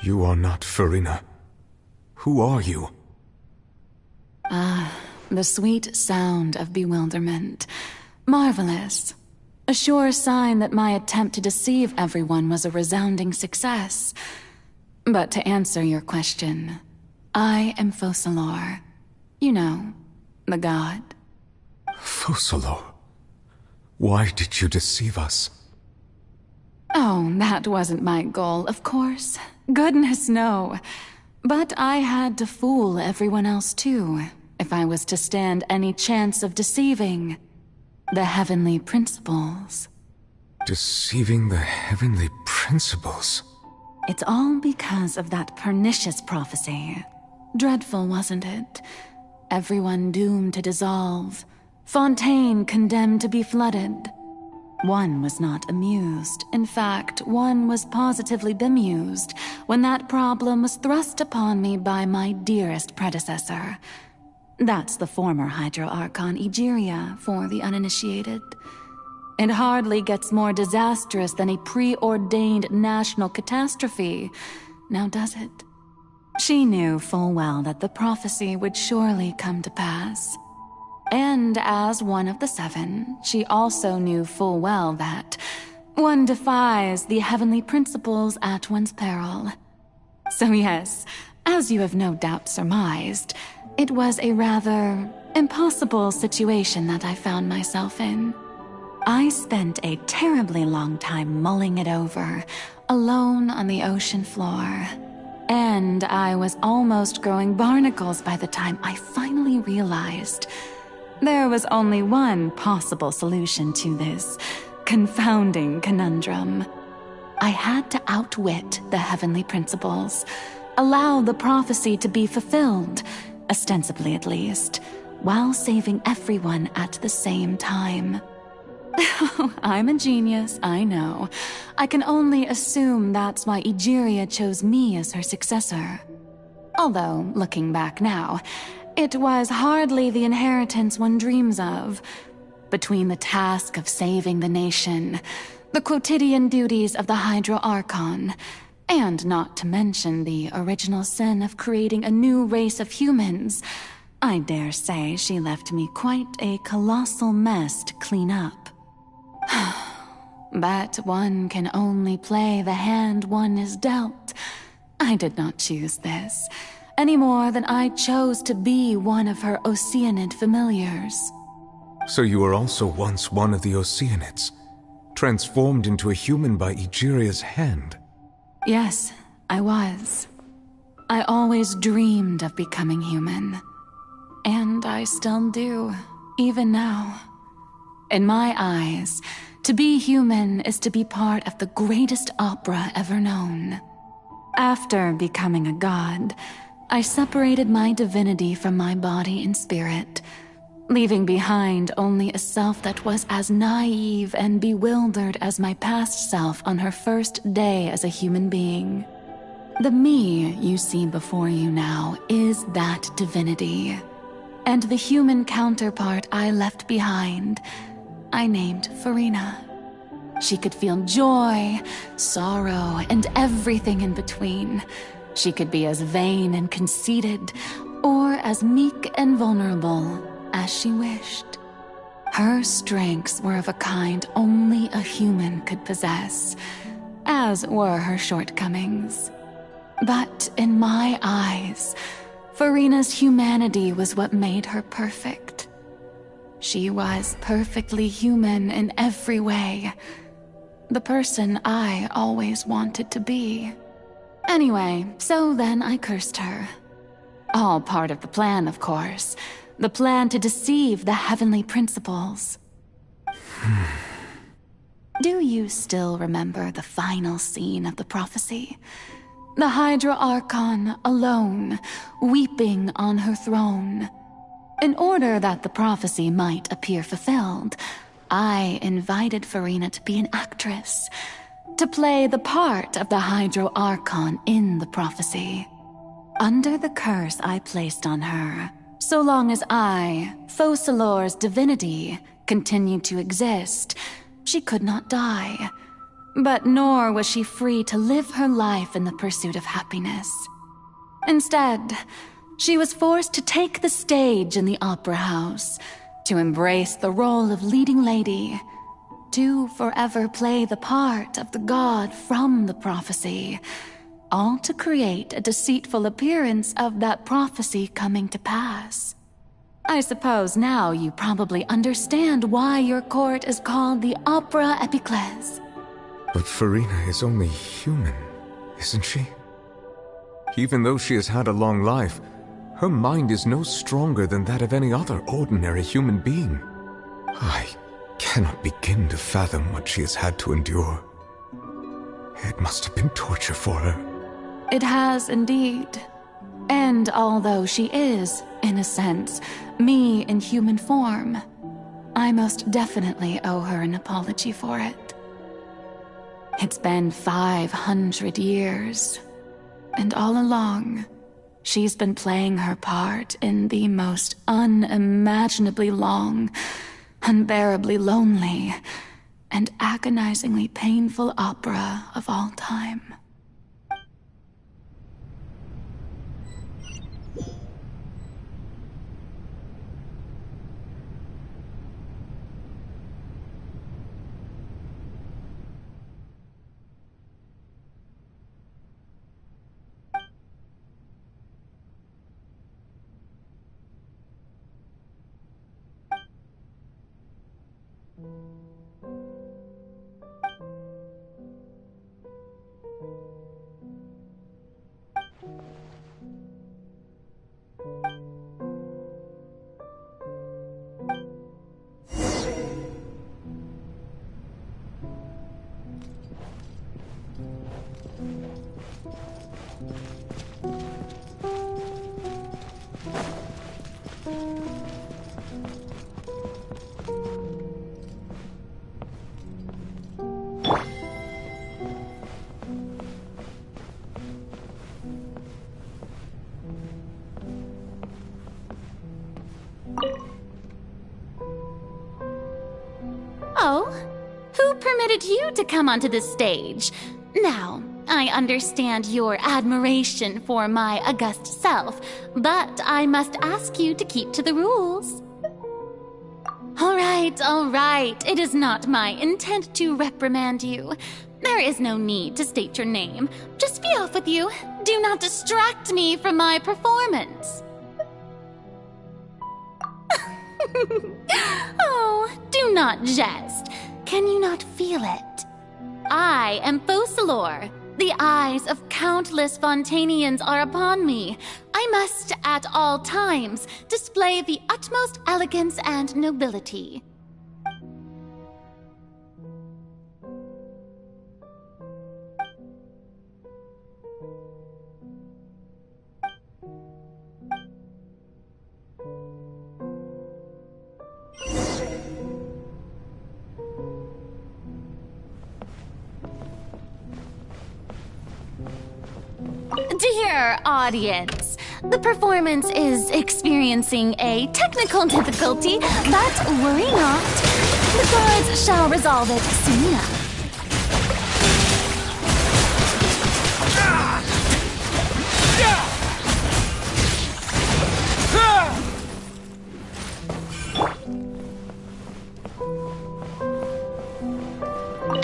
S7: You are not Farina. Who are you?
S12: The sweet sound of bewilderment. Marvelous. A sure sign that my attempt to deceive everyone was a resounding success. But to answer your question, I am Focalor. You know, the god.
S7: Focalor? Why did you deceive us?
S12: Oh, that wasn't my goal, of course. Goodness, no. But I had to fool everyone else too, if I was to stand any chance of deceiving the heavenly principles.
S7: Deceiving the heavenly principles?
S12: It's all because of that pernicious prophecy. Dreadful, wasn't it? Everyone doomed to dissolve. Fontaine condemned to be flooded. One was not amused. In fact, one was positively bemused when that problem was thrust upon me by my dearest predecessor. That's the former Hydro Archon Egeria, for the uninitiated. It hardly gets more disastrous than a preordained national catastrophe, now does it? She knew full well that the prophecy would surely come to pass. And as one of the seven, she also knew full well that one defies the heavenly principles at one's peril. So yes, as you have no doubt surmised, it was a rather impossible situation that I found myself in. I spent a terribly long time mulling it over, alone on the ocean floor. And I was almost growing barnacles by the time I finally realized there was only one possible solution to this confounding conundrum. I had to outwit the heavenly principles, allow the prophecy to be fulfilled, ostensibly at least, while saving everyone at the same time. I'm a genius, I know. I can only assume that's why Egeria chose me as her successor. Although, looking back now, it was hardly the inheritance one dreams of. Between the task of saving the nation, the quotidian duties of the Hydro Archon, and not to mention the original sin of creating a new race of humans, I dare say she left me quite a colossal mess to clean up. But one can only play the hand one is dealt. I did not choose this, any more than I chose to be one of her Oceanid familiars.
S7: So you were also once one of the Oceanids, transformed into a human by Egeria's hand.
S12: Yes, I was. I always dreamed of becoming human. And I still do, even now. In my eyes, to be human is to be part of the greatest opera ever known. After becoming a god, I separated my divinity from my body and spirit, leaving behind only a self that was as naive and bewildered as my past self on her first day as a human being. The me you see before you now is that divinity. And the human counterpart I left behind, I named Farina. She could feel joy, sorrow, and everything in between. She could be as vain and conceited, or as meek and vulnerable as she wished. Her strengths were of a kind only a human could possess, as were her shortcomings. But in my eyes, Farina's humanity was what made her perfect. She was perfectly human in every way. The person I always wanted to be. Anyway, so then I cursed her. All part of the plan, of course. The plan to deceive the heavenly principles. Do you still remember the final scene of the prophecy? The Hydra Archon alone, weeping on her throne. In order that the prophecy might appear fulfilled, I invited Farina to be an actress, to play the part of the Hydra Archon in the prophecy. Under the curse I placed on her, so long as I, Focalor's divinity, continued to exist, she could not die. But nor was she free to live her life in the pursuit of happiness. Instead, she was forced to take the stage in the opera house, to embrace the role of leading lady, to forever play the part of the god from the prophecy, all to create a deceitful appearance of that prophecy coming to pass. I suppose now you probably understand why your court is called the Opera Epiclese.
S7: But Farina is only human, isn't she? Even though she has had a long life, her mind is no stronger than that of any other ordinary human being. I cannot begin to fathom what she has had to endure. It must have been torture for her.
S12: It has indeed. And although she is, in a sense, me in human form, I most definitely owe her an apology for it. It's been 500 years, and all along, she's been playing her part in the most unimaginably long, unbearably lonely, and agonizingly painful opera of all time.
S19: Oh, who permitted you to come onto this stage? Now, I understand your admiration for my august self, but I must ask you to keep to the rules. All right. It is not my intent to reprimand you, There is no need to state your name. Just be off with you. Do not distract me from my performance. Oh, do not jest. Can you not feel it? I am Focalor. The eyes of countless Fontanians are upon me. I must, at all times, display the utmost elegance and nobility. Dear audience, the performance is experiencing a technical difficulty, but worry not. The guards shall resolve it soon enough.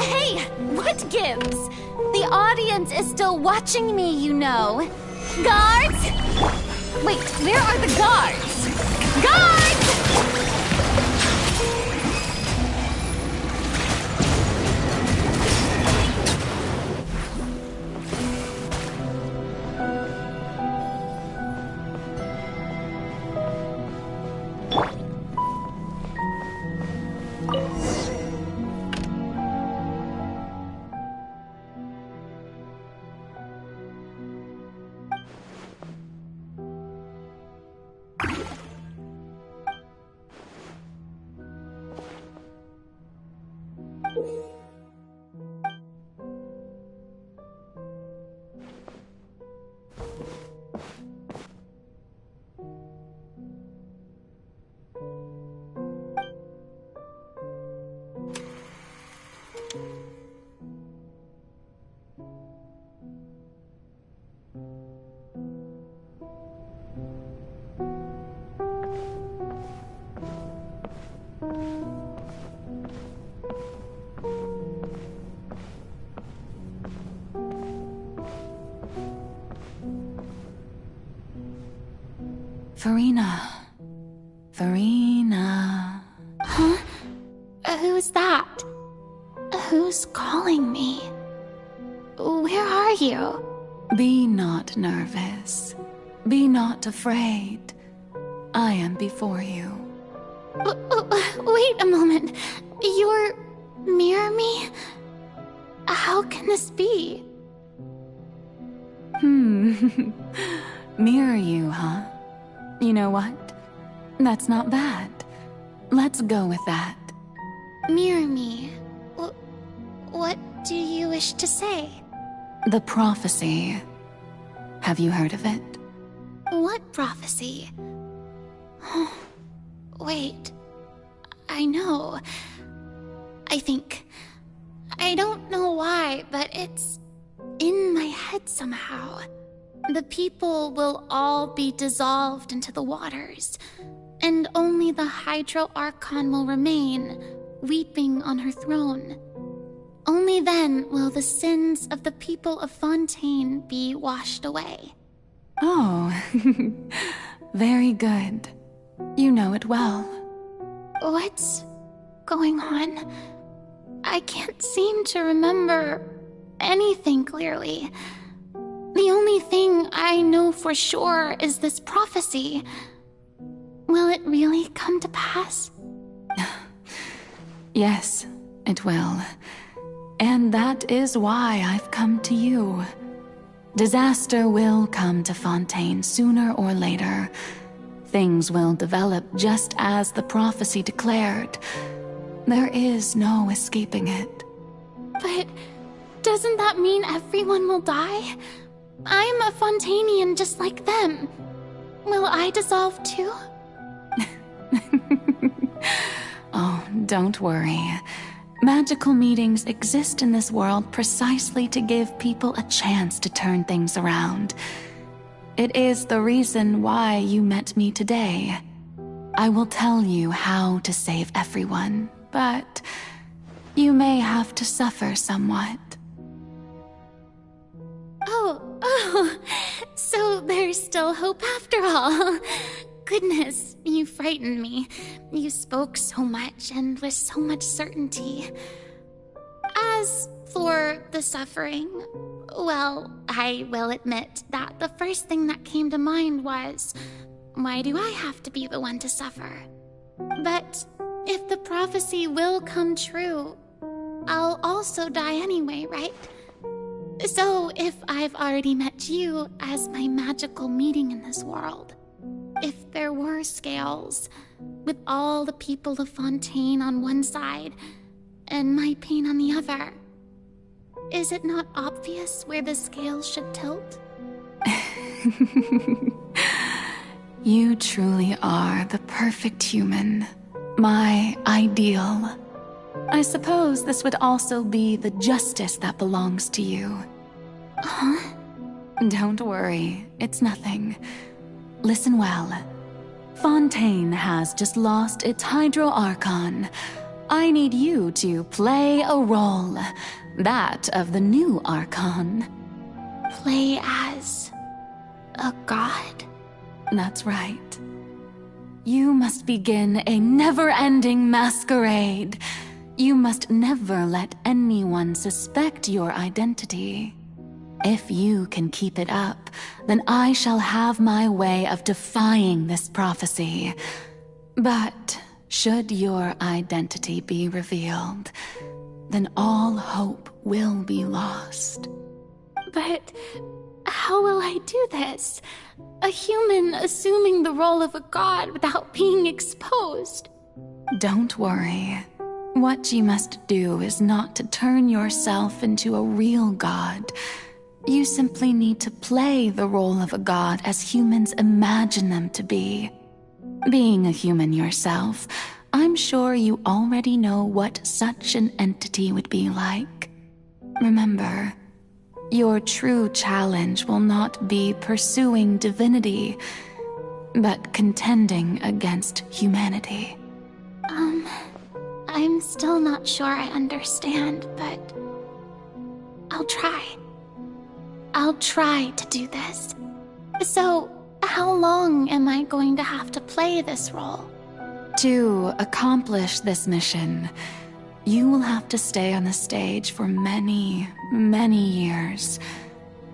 S19: Hey, what gives? The audience is still watching me, you know. Guards? Wait, where are the guards? Guards!
S12: Farina.
S19: Huh? Who's that? Who's calling me? Where are you?
S12: Be not nervous. Be not afraid. I am before you.
S19: Wait a moment. You're near me? How can this be?
S12: Mirror you, huh? You know what? That's not bad. Let's go with that.
S19: Mirror me? What do you wish to say?
S12: The prophecy. Have you heard of it?
S19: What prophecy? Wait. I know. I think. I don't know why, but it's in my head somehow. The people will all be dissolved into the waters, and only the Hydro Archon will remain, weeping on her throne. Only then will the sins of the people of Fontaine be washed away.
S12: Oh, very good. You know it well.
S19: What's going on? I can't seem to remember anything clearly. The only thing I know for sure is this prophecy. Will it really come to pass?
S12: Yes, it will. And that is why I've come to you. Disaster will come to Fontaine sooner or later. Things will develop just as the prophecy declared. There is no escaping it.
S19: But doesn't that mean everyone will die? I'm a Fontainian just like them. Will I dissolve too?
S12: Oh, don't worry. Magical meetings exist in this world precisely to give people a chance to turn things around. It is the reason why you met me today. I will tell you how to save everyone, but you may have to suffer somewhat.
S19: still hope after all. Goodness, you frightened me. You spoke so much and with so much certainty. As for the suffering, well, I will admit that the first thing that came to mind was, why do I have to be the one to suffer? But if the prophecy will come true, I'll also die anyway, right? So if I've already met you as my magical meeting in this world, if there were scales, with all the people of Fontaine on one side and my pain on the other, is it not obvious where the scales should tilt?
S12: You truly are the perfect human, my ideal. I suppose this would also be the justice that belongs to you.
S19: Huh?
S12: Don't worry, it's nothing. Listen well. Fontaine has just lost its Hydro Archon. I need you to play a role, that of the new Archon.
S19: Play as a god?
S12: That's right. You must begin a never-ending masquerade. You must never let anyone suspect your identity. If you can keep it up, then I shall have my way of defying this prophecy. But should your identity be revealed, then all hope will be lost.
S19: But how will I do this? A human assuming the role of a god without being exposed.
S12: Don't worry. What you must do is not to turn yourself into a real god. You simply need to play the role of a god as humans imagine them to be. Being a human yourself, I'm sure you already know what such an entity would be like. Remember, your true challenge will not be pursuing divinity, but contending against humanity.
S19: I'm still not sure I understand, but I'll try. I'll try to do this. So, how long am I going to have to play this role?
S12: To accomplish this mission, you will have to stay on the stage for many, many years.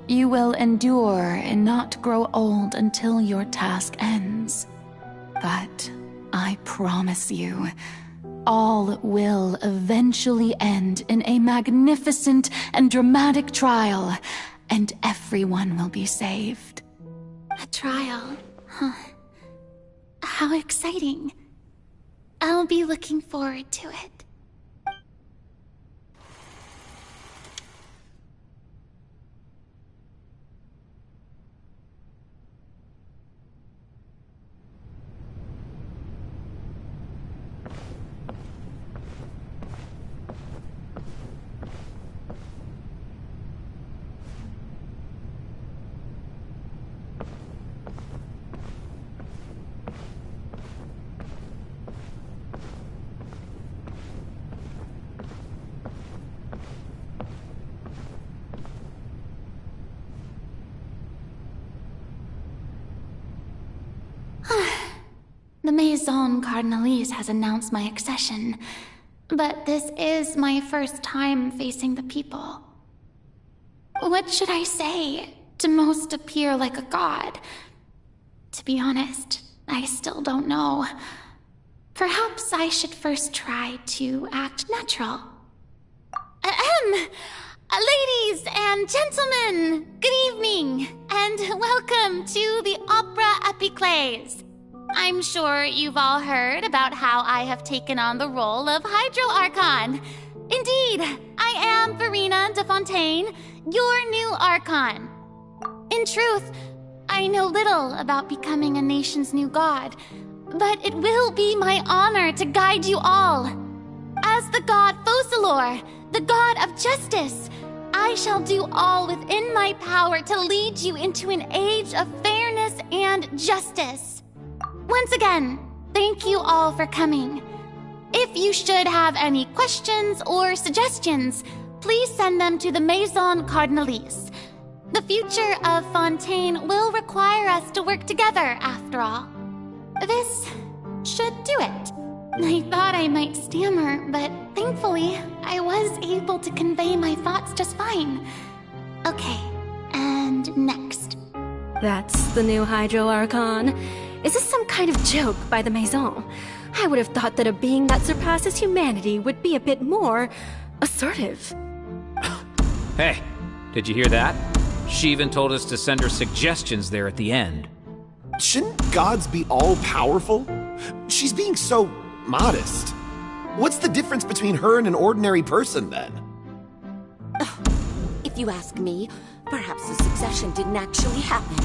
S12: You will endure and not grow old until your task ends. But I promise you, all will eventually end in a magnificent and dramatic trial, and everyone will be saved.
S19: A trial, huh? How exciting. I'll be looking forward to it. The Maison Cardinalise has announced my accession, but this is my first time facing the people. What should I say to most appear like a god? To be honest, I still don't know. Perhaps I should first try to act natural. Ladies and gentlemen, good evening, and welcome to the Opera Epiclese. I'm sure you've all heard about how I have taken on the role of Hydro Archon. Indeed, I am Verena de Fontaine, your new Archon. In truth, I know little about becoming a nation's new god, but it will be my honor to guide you all. As the god Focalor, the god of justice, I shall do all within my power to lead you into an age of fairness and justice. Once again, thank you all for coming. If you should have any questions or suggestions, please send them to the Maison Cardinalise. The future of Fontaine will require us to work together, after all. This should do it. I thought I might stammer, but thankfully, I was able to convey my thoughts just fine. Okay, and next.
S9: That's the new Hydro Archon. Is this some kind of joke by the Maison? I would have thought that a being that surpasses humanity would be a bit more assertive.
S13: Hey, did you hear that? She even told us to send her suggestions there at the end.
S14: Shouldn't gods be all-powerful? She's being so modest. What's the difference between her and an ordinary person, then?
S11: If you ask me, perhaps the succession didn't actually happen.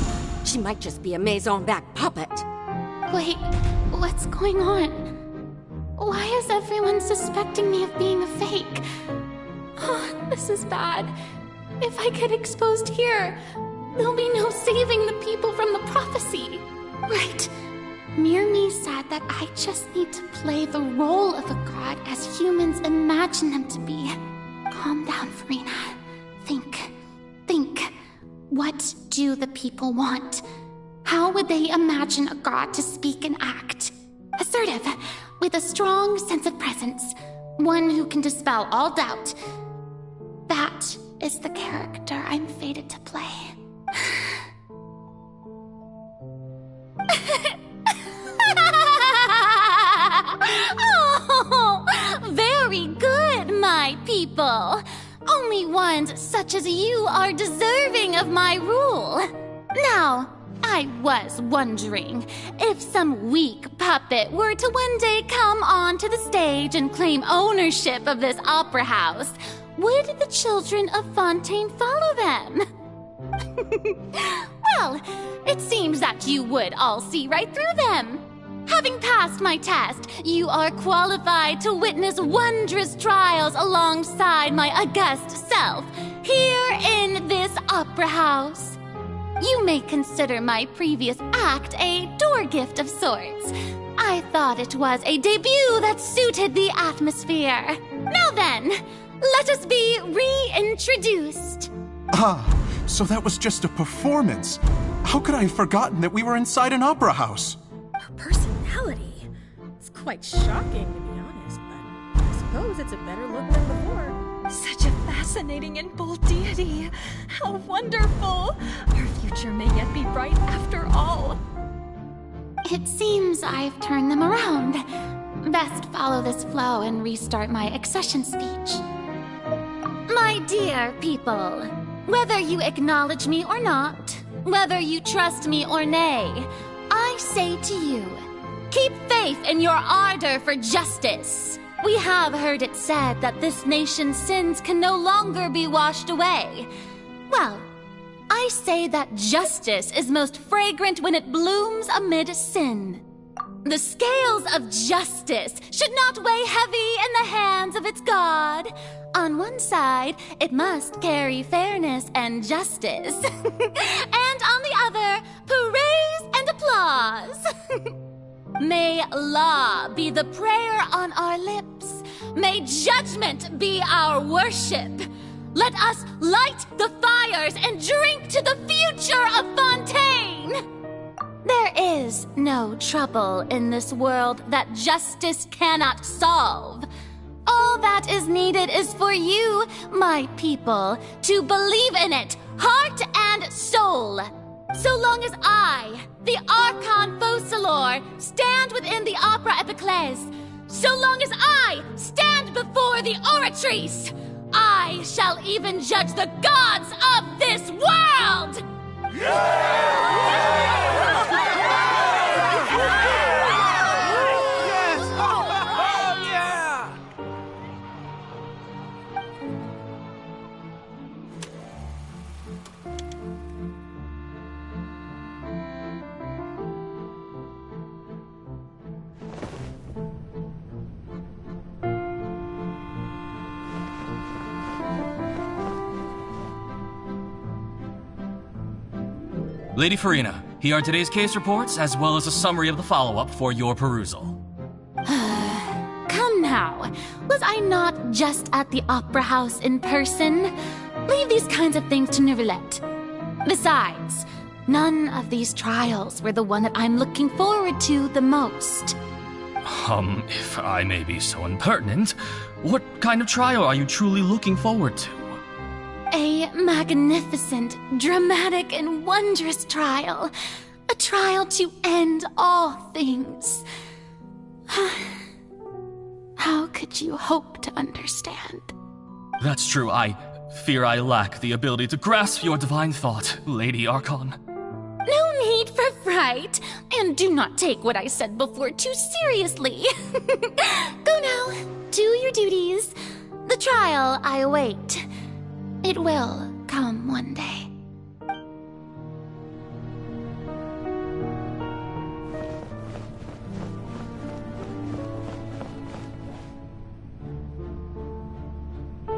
S11: She might just be a Maison-backed puppet.
S19: Wait, what's going on? Why is everyone suspecting me of being a fake? Oh, this is bad. If I get exposed here, there'll be no saving the people from the prophecy. Right. Mirmi said that I just need to play the role of a god as humans imagine them to be. Calm down, Farina. Think. What do the people want? How would they imagine a god to speak and act? Assertive, with a strong sense of presence. One who can dispel all doubt. That is the character I'm fated to play. Oh, very good, my people. Only ones such as you are deserving of my rule. Now, I was wondering if some weak puppet were to one day come onto the stage and claim ownership of this opera house, would the children of Fontaine follow them? Well, it seems that you would all see right through them. Having passed my test, you are qualified to witness wondrous trials alongside my august self, here in this opera house. You may consider my previous act a door gift of sorts. I thought it was a debut that suited the atmosphere. Now then, let us be reintroduced.
S23: Ah, so that was just a performance. How could I have forgotten that we were inside an opera house?
S16: Her personality. It's quite shocking, to be honest, but I suppose it's a better look than before.
S6: Such a fascinating and bold deity. How wonderful. Our future may yet be bright after all.
S19: It seems I've turned them around. Best follow this flow and restart my accession speech. My dear people, whether you acknowledge me or not, whether you trust me or nay, I say to you, keep faith in your ardor for justice. We have heard it said that this nation's sins can no longer be washed away. Well, I say that justice is most fragrant when it blooms amid sin. The scales of justice should not weigh heavy in the hands of its God. On one side, it must carry fairness and justice. And on the other, praise and applause. May law be the prayer on our lips. May judgment be our worship. Let us light the fires and drink to the future of Fontaine. There is no trouble in this world that justice cannot solve. All that is needed is for you, my people, to believe in it, heart and soul. So long as I, the Archon Focalor, stand within the Opera Epiclese, so long as I stand before the Oratrice, I shall even judge the gods of this world!
S4: Lady Farina, here are today's case reports, as well as a summary of the follow-up for your perusal.
S19: Come now, was I not just at the Opera House in person? Leave these kinds of things to Neuvillette. Besides, none of these trials were the one that I'm looking forward to the most.
S4: If I may be so impertinent, what kind of trial are you truly looking forward to?
S19: A magnificent, dramatic, and wondrous trial. A trial to end all things. How could you hope to understand?
S4: That's true. I fear I lack the ability to grasp your divine thought, Lady Archon.
S19: No need for fright, and do not take what I said before too seriously. Go now, do your duties. The trial I await. It will come one day.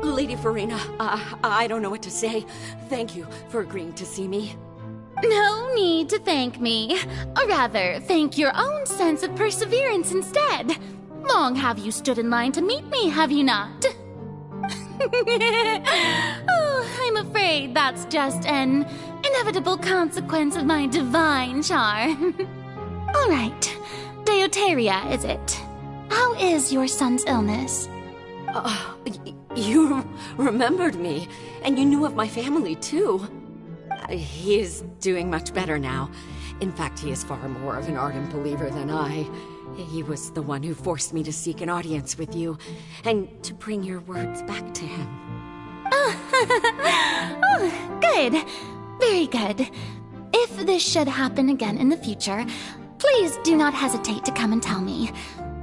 S11: Lady Farina, I don't know what to say. Thank you for agreeing to see me.
S19: No need to thank me. Or rather, thank your own sense of perseverance instead. Long have you stood in line to meet me, have you not? Oh, I'm afraid that's just an inevitable consequence of my divine charm. All right, Deoteria, is it? How is your son's illness?
S11: You remembered me, and you knew of my family, too. He is doing much better now. In fact, he is far more of an ardent believer than I. He was the one who forced me to seek an audience with you, and to bring your words back to him.
S19: Oh, good. Very good. If this should happen again in the future, please do not hesitate to come and tell me.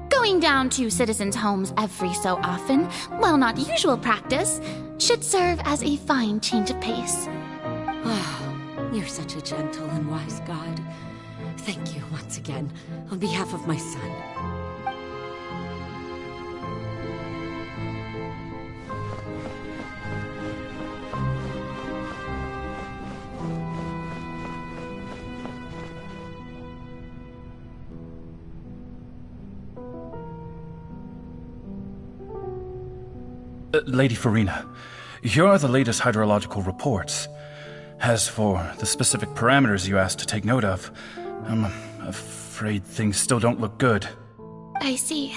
S19: Going down to citizens' homes every so often, while not usual practice, should serve as a fine change of pace.
S11: Oh, you're such a gentle and wise god. Thank you once again, on behalf of my son.
S5: Lady Farina, here are the latest hydrological reports. As for the specific parameters you asked to take note of, I'm afraid things still don't look good.
S19: I see.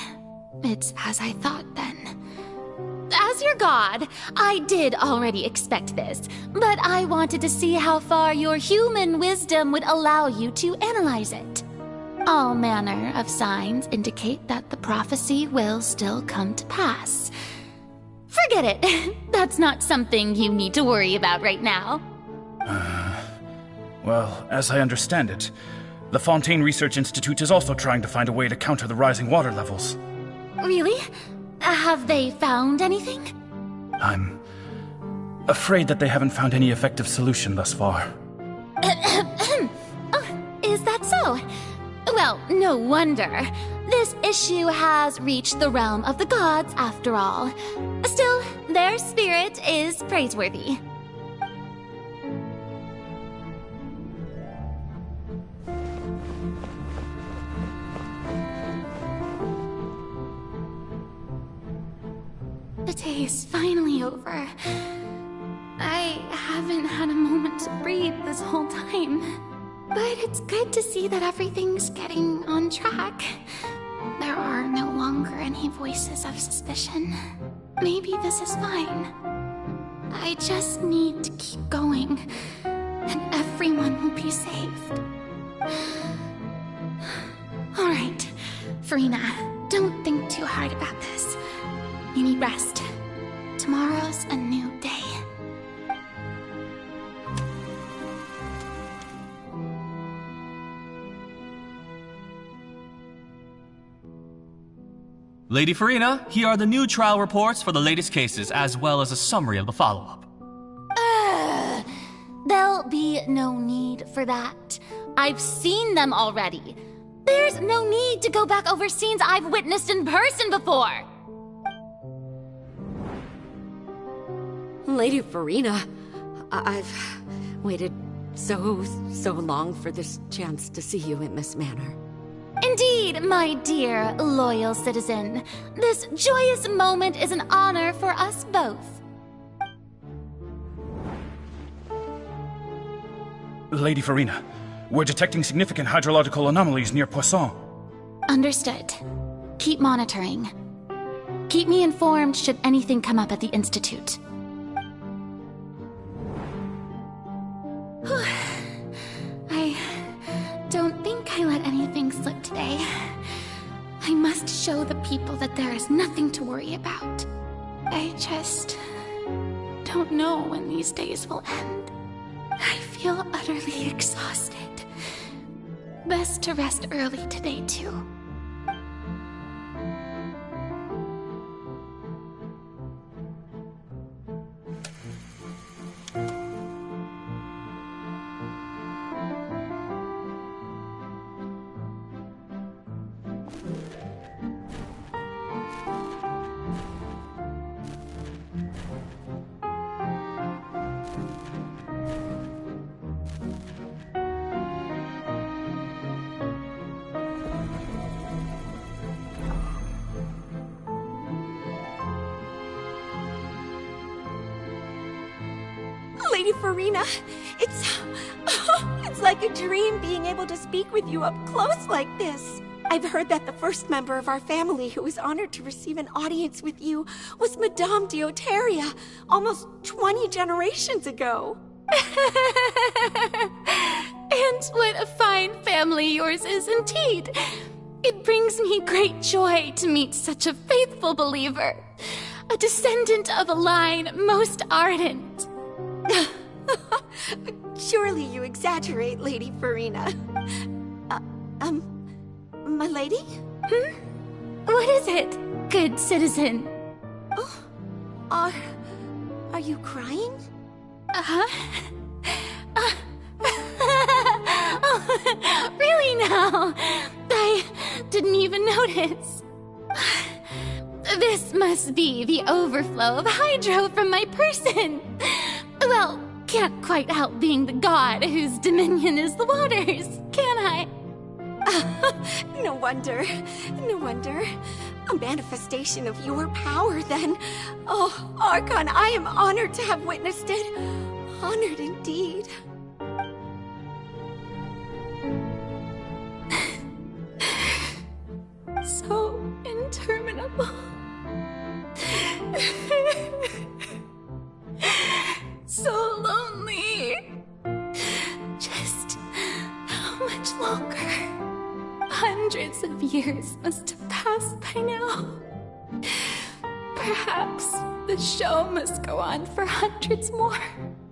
S19: It's as I thought then. As your god, I did already expect this, but I wanted to see how far your human wisdom would allow you to analyze it. All manner of signs indicate that the prophecy will still come to pass. Forget it. That's not something you need to worry about right now.
S5: Well, as I understand it, the Fontaine Research Institute is also trying to find a way to counter the rising water levels.
S19: Really? Have they found anything?
S5: I'm afraid that they haven't found any effective solution thus far.
S19: Oh, is that so? Well, no wonder. This issue has reached the realm of the gods, after all. Still, their spirit is praiseworthy. The day is finally over. I haven't had a moment to breathe this whole time. But it's good to see that everything's getting on track. There are no longer any voices of suspicion. Maybe this is fine. I just need to keep going, and everyone will be saved. All right, Farina, don't think too hard about this. You need rest. Tomorrow's a new day.
S4: Lady Farina, here are the new trial reports for the latest cases, as well as a summary of the follow-up.
S19: There'll be no need for that. I've seen them already. There's no need to go back over scenes I've witnessed in person before.
S11: Lady Farina, I've waited so long for this chance to see you in this manner.
S19: Indeed, my dear, loyal citizen. This joyous moment is an honor for us both.
S5: Lady Farina, we're detecting significant hydrological anomalies near Poisson.
S1: Understood. Keep monitoring. Keep me informed should anything come up at the Institute. I don't think I let anything slip today. I must show the people that there is nothing to worry about. I just don't know when these days will end. I feel utterly exhausted. Best to rest early today, too.
S3: Lady Farina, it's like a dream being able to speak with you up close like this. I've heard that the first member of our family who was honored to receive an audience with you was Madame Dioteria, almost 20 generations ago.
S19: And what a fine family yours is indeed. It brings me great joy to meet such a faithful believer, a descendant of a line most ardent.
S3: Surely you exaggerate, Lady Farina. My lady?
S19: What is it, good citizen?
S3: Oh, are you crying?
S19: Oh, really now? I didn't even notice. This must be the overflow of hydro from my person. Well, can't quite help being the god whose dominion is the waters, can I?
S3: No wonder. No wonder. A manifestation of your power, then. Oh, Archon, I am honored to have witnessed it. Honored indeed.
S19: So interminable. So lonely. Just how much longer? Hundreds of years must have passed by now. Perhaps the show must go on for hundreds more.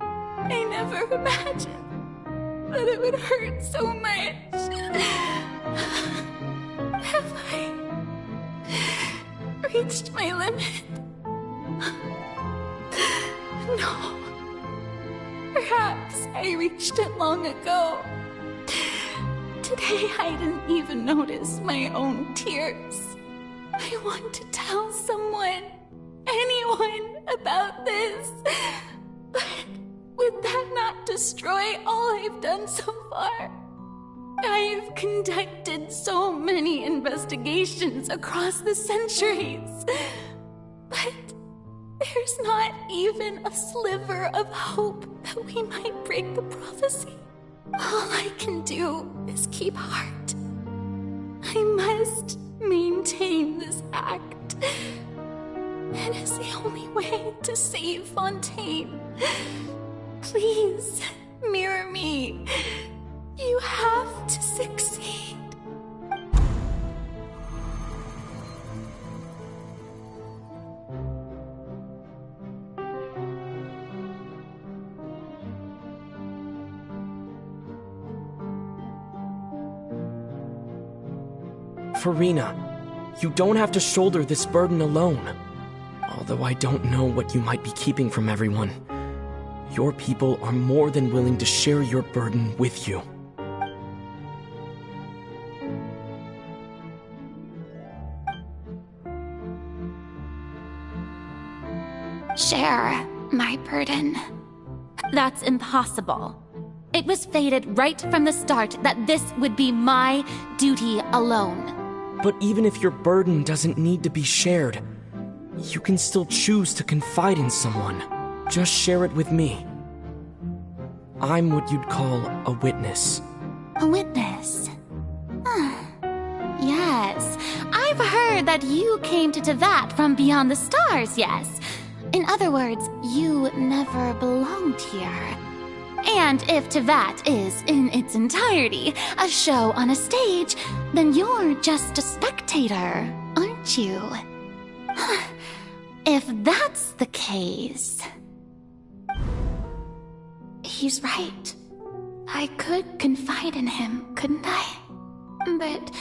S19: I never imagined that it would hurt so much. Have I reached my limit? No. Perhaps I reached it long ago. Today I didn't even notice my own tears. I want to tell someone, anyone, about this. But would that not destroy all I've done so far? I've conducted so many investigations across the centuries. But there's not even a sliver of hope that we might break the prophecy. All I can do is keep heart. I must maintain this act. It is the only way to save Fontaine. Please, mirror me. You have to succeed.
S15: Farina, you don't have to shoulder this burden alone. Although I don't know what you might be keeping from everyone, your people are more than willing to share your burden with you.
S1: Share my burden. That's impossible. It was fated right from the start that this would be my duty alone.
S15: But even if your burden doesn't need to be shared, you can still choose to confide in someone. Just share it with me.
S22: I'm what you'd call a witness.
S19: A witness? Yes, I've heard that you came to Tevat from beyond the stars, yes. In other words, you never belonged here. And if Tevat is, in its entirety, a show on a stage, then you're just a spectator, aren't you? If that's the case...
S6: He's right. I could confide in him, couldn't I? But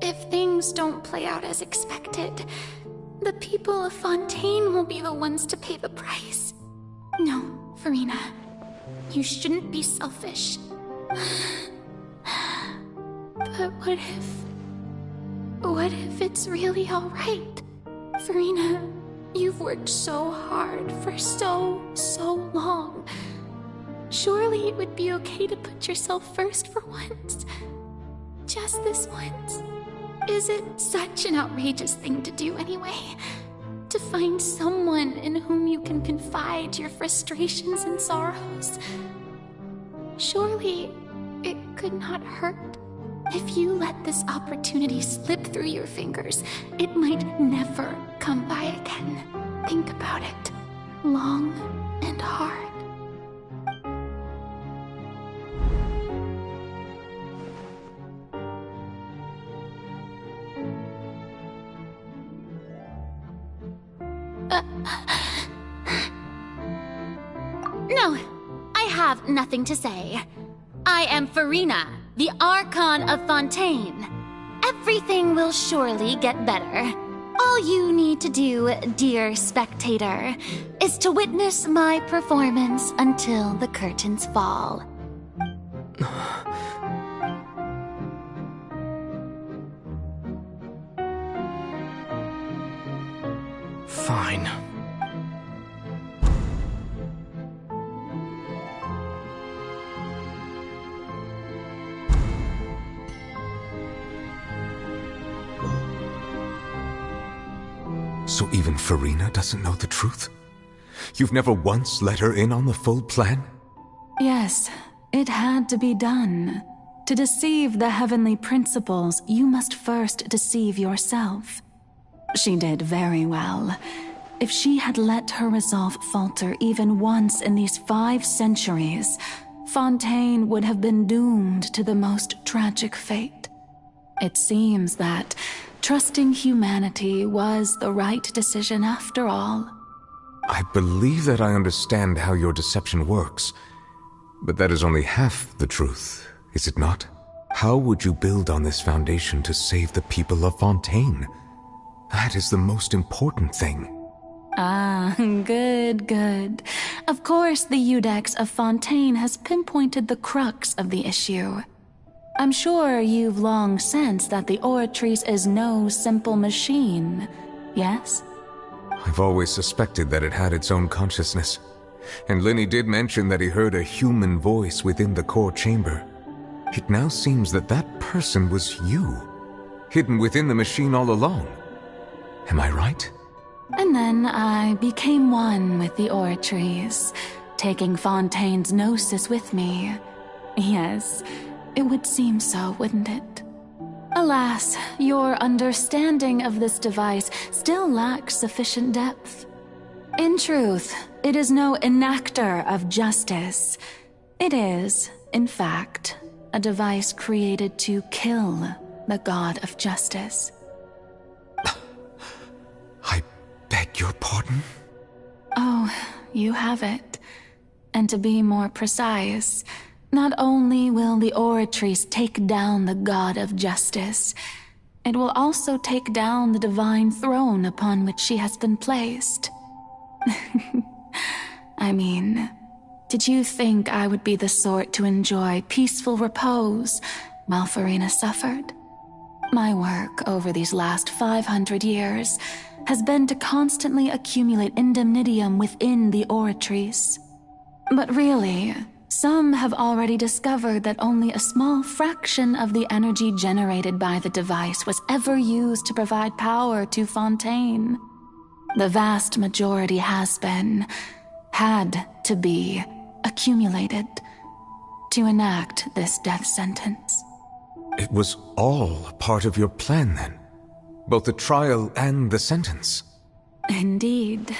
S6: if things don't play out as expected, the people of Fontaine will be the ones to pay the price. No, Farina. You shouldn't be selfish. But what if it's really alright? Farina, you've worked so hard for so long. Surely it would be okay to put yourself first for once. Just this once. Is it such an outrageous thing to do anyway? To find someone in whom you can confide your frustrations and sorrows? Surely it could not hurt. If you let this opportunity slip through your fingers, it might never come by again. Think about it. Long and hard.
S19: No, I have nothing to say. I am Farina, the Archon of Fontaine. Everything will surely get better. All you need to do, dear spectator, is to witness my performance until the curtains fall.
S22: Fine.
S7: So even Farina doesn't know the truth? You've never once let her in on the full plan?
S12: Yes, it had to be done. To deceive the heavenly principles, you must first deceive yourself. She did very well. If she had let her resolve falter even once in these 5 centuries, Fontaine would have been doomed to the most tragic fate. It seems that trusting humanity was the right decision after all.
S7: I believe that I understand how your deception works, but that is only half the truth, is it not? How would you build on this foundation to save the people of Fontaine? That is the most important thing.
S12: Ah, good. Of course, the Iudex of Fontaine has pinpointed the crux of the issue. I'm sure you've long sensed that the Oratrice is no simple machine, yes?
S7: I've always suspected that it had its own consciousness. And Lenny did mention that he heard a human voice within the core chamber. It now seems that that person was you, hidden within the machine all along. Am I right?
S12: And then I became one with the Oratrice, taking Fontaine's gnosis with me. Yes, it would seem so, wouldn't it? Alas, your understanding of this device still lacks sufficient depth. In truth, it is no enactor of justice. It is, in fact, a device created to kill the god of justice.
S7: I beg your pardon?
S12: Oh, you have it. And to be more precise, not only will the Oratrice take down the god of justice, it will also take down the divine throne upon which she has been placed. I mean, did you think I would be the sort to enjoy peaceful repose while Farina suffered? My work over these last 500 years has been to constantly accumulate indemnitium within the Oratrice. But really, some have already discovered that only a small fraction of the energy generated by the device was ever used to provide power to Fontaine. The vast majority had to be, accumulated to enact this death sentence.
S7: It was all a part of your plan, then? Both the trial and the sentence?
S12: Indeed.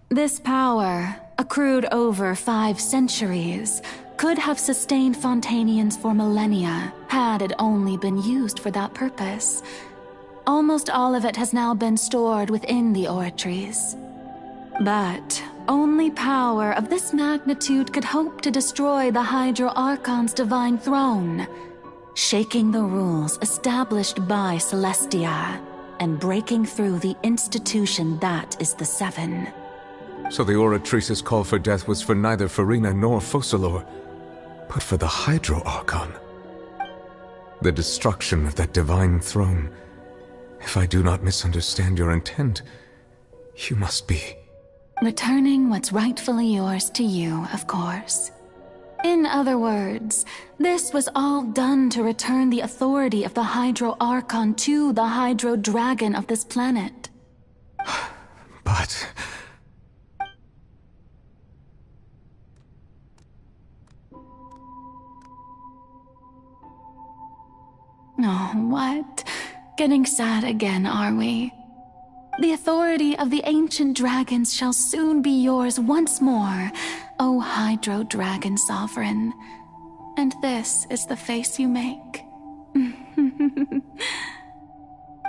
S12: This power, accrued over 5 centuries, could have sustained Fontainians for millennia had it only been used for that purpose. Almost all of it has now been stored within the oratories. But only power of this magnitude could hope to destroy the Hydro Archon's divine throne, shaking the rules established by Celestia and breaking through the institution that is the Seven.
S7: So the Oratrice's call for death was for neither Farina nor Focalor, but for the Hydro Archon. The destruction of that divine throne. If I do not misunderstand your intent, you must be...
S12: returning what's rightfully yours to you, of course. In other words, this was all done to return the authority of the Hydro Archon to the Hydro Dragon of this planet.
S7: But...
S12: Oh, what? Getting sad again, are we? The authority of the ancient dragons shall soon be yours once more, O Hydro Dragon Sovereign. And this is the face you make.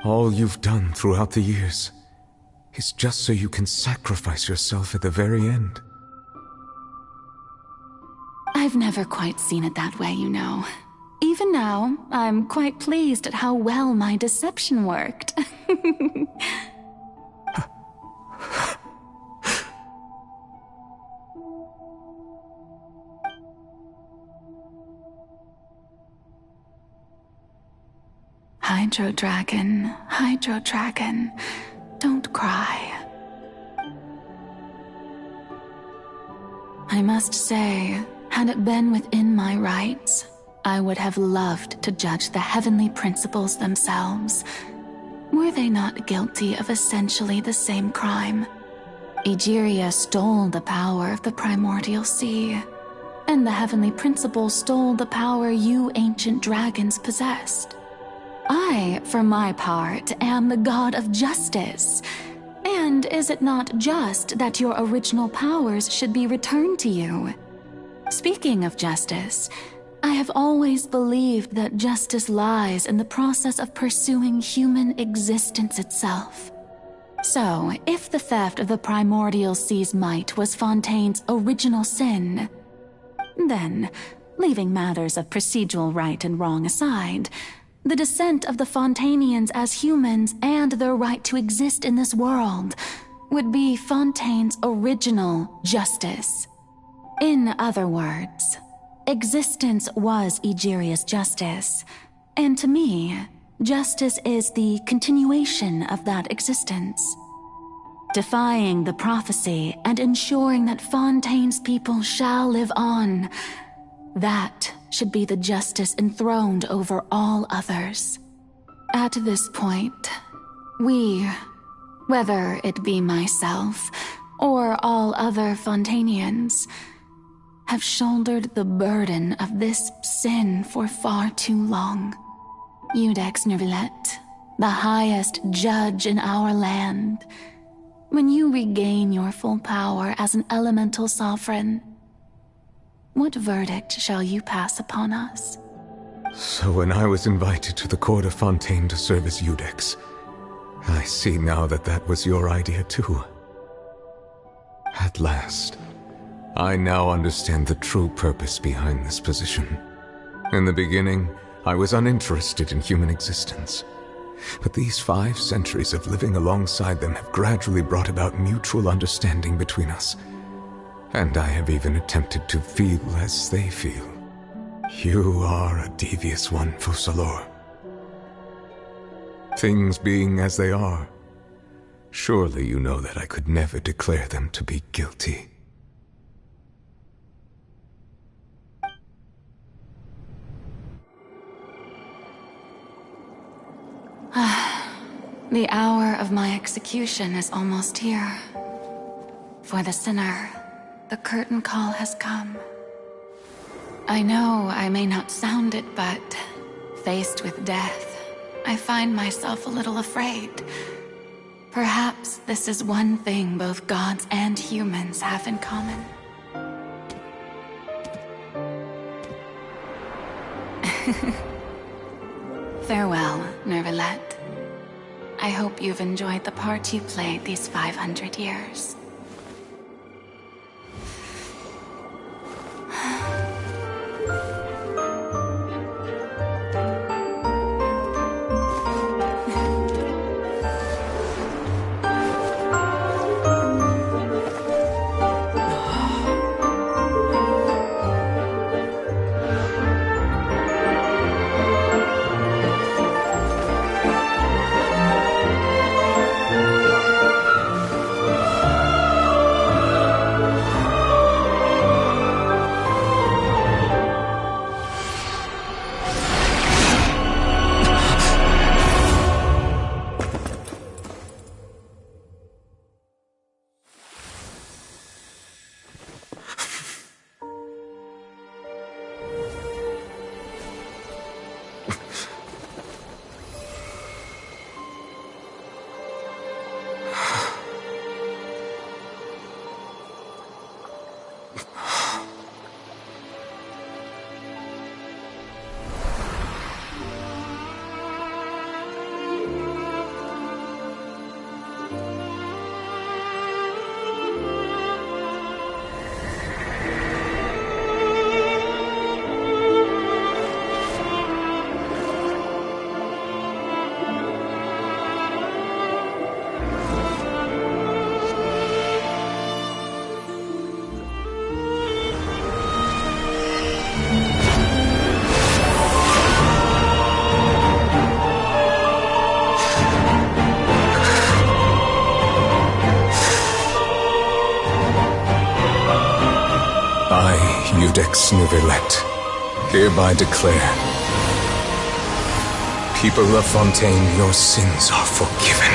S7: All you've done throughout the years is just so you can sacrifice yourself at the very end.
S12: I've never quite seen it that way, you know. Even now, I'm quite pleased at how well my deception worked. Hydro Dragon, don't cry. I must say, had it been within my rights, I would have loved to judge the heavenly principles themselves. Were they not guilty of essentially the same crime? Egeria stole the power of the primordial sea, and the heavenly principles stole the power you ancient dragons possessed. I, for my part, am the god of justice. And is it not just that your original powers should be returned to you? Speaking of justice, I have always believed that justice lies in the process of pursuing human existence itself. So, if the theft of the primordial sea's might was Fontaine's original sin, then, leaving matters of procedural right and wrong aside, the descent of the Fontainians as humans and their right to exist in this world would be Fontaine's original justice. In other words, existence was Egeria's justice, and to me, justice is the continuation of that existence. Defying the prophecy and ensuring that Fontaine's people shall live on, that should be the justice enthroned over all others. At this point, we, whether it be myself or all other Fontainians, have shouldered the burden of this sin for far too long. Iudex Nervillet, the highest judge in our land, when you regain your full power as an elemental sovereign, what verdict shall you pass upon us?
S7: So when I was invited to the court of Fontaine to serve as Iudex, I see now that that was your idea too. At last, I now understand the true purpose behind this position. In the beginning, I was uninterested in human existence. But these 5 centuries of living alongside them have gradually brought about mutual understanding between us. And I have even attempted to feel as they feel. You are a devious one, Focalor. Things being as they are, surely you know that I could never declare them to be guilty.
S12: The hour of my execution is almost here. For the sinner, the curtain call has come. I know I may not sound it, but faced with death, I find myself a little afraid. Perhaps this is one thing both gods and humans have in common. Farewell, Nervalette. I hope you've enjoyed the part you played these 500 years.
S7: Ex Nervalette, hereby declare, people of Fontaine, your sins are forgiven.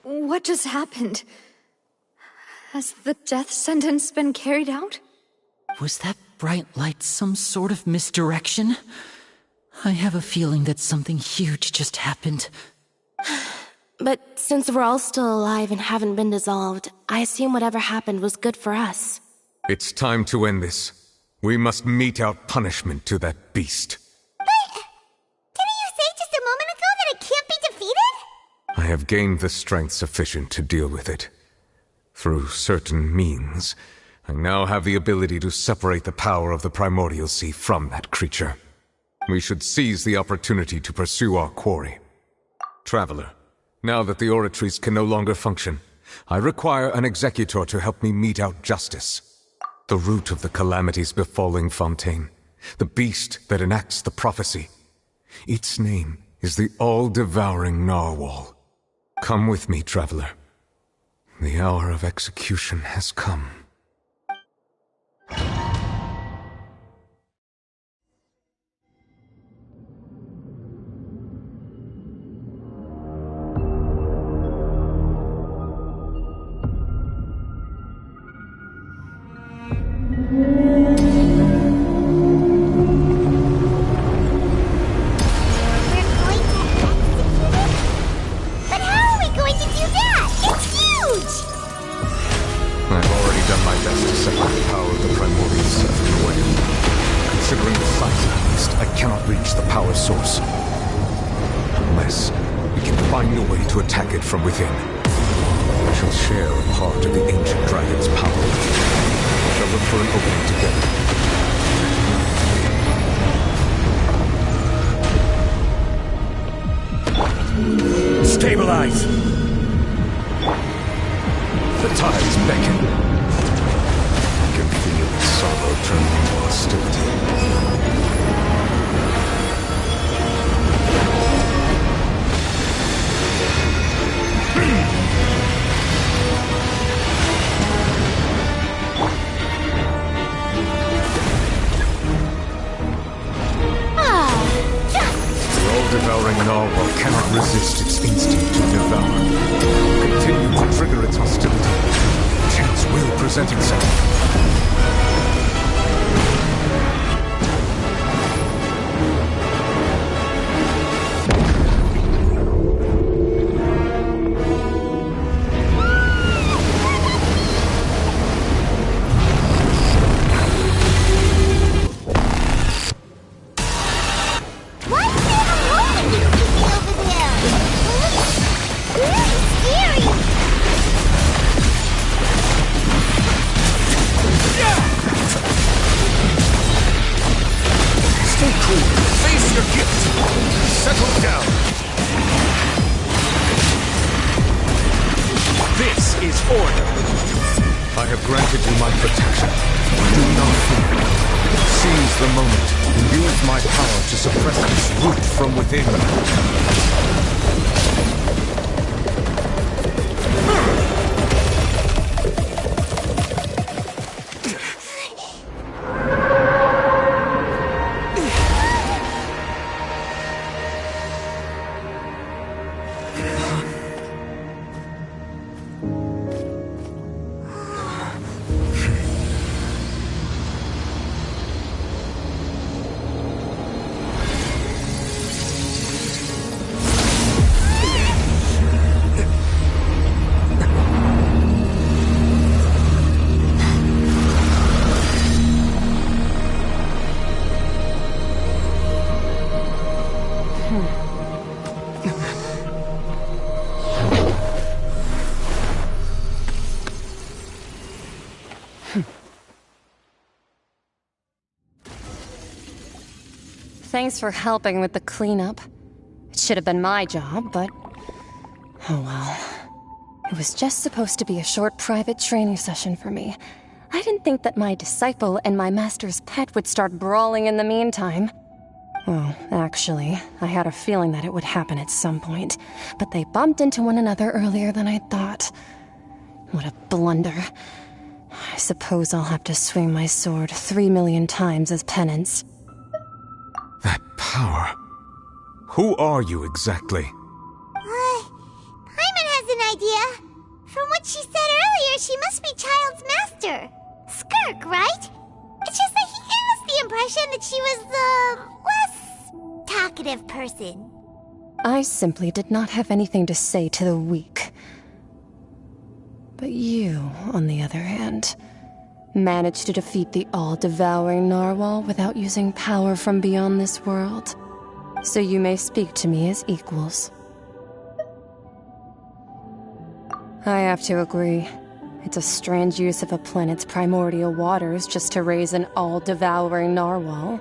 S6: What just happened? Has the death sentence been carried out?
S21: Was that bright light some sort of misdirection? I have a feeling that something huge just happened.
S8: But since we're all still alive and haven't been dissolved, I assume whatever happened was good for us.
S7: It's time to end this. We must mete out punishment to that beast.
S2: Didn't you say just a moment ago that it can't be defeated?
S7: I have gained the strength sufficient to deal with it. Through certain means, I now have the ability to separate the power of the Primordial Sea from that creature. We should seize the opportunity to pursue our quarry. Traveler, now that the oratories can no longer function, I require an executor to help me mete out justice. The root of the calamities befalling Fontaine, the beast that enacts the prophecy. Its name is the all-devouring Narwhal. Come with me, traveler. The hour of execution has come. From within, we shall share a part of the ancient dragon's power. We shall look for an opening together. Stabilize! The tides beckon. I can feel sorrow turned into hostility. Devouring narwhal cannot resist its instinct to devour. Continue to trigger its hostility. Chance will present itself.
S10: Thanks for helping with the cleanup. It should have been my job, but... oh well. It was just supposed to be a short private training session for me. I didn't think that my disciple and my master's pet would start brawling in the meantime. Well, actually, I had a feeling that it would happen at some point, but they bumped into one another earlier than I thought. What a blunder. I suppose I'll have to swing my sword 3 million times as penance.
S7: That power. Who are you exactly?
S2: Paimon has an idea. From what she said earlier, she must be Child's master. Skirk, right? It's just that he gave us the impression that she was the less talkative person.
S10: I simply did not have anything to say to the weak. But you, on the other hand, managed to defeat the all-devouring narwhal without using power from beyond this world. So you may speak to me as equals. I have to agree. It's a strange use of a planet's primordial waters just to raise an all-devouring narwhal.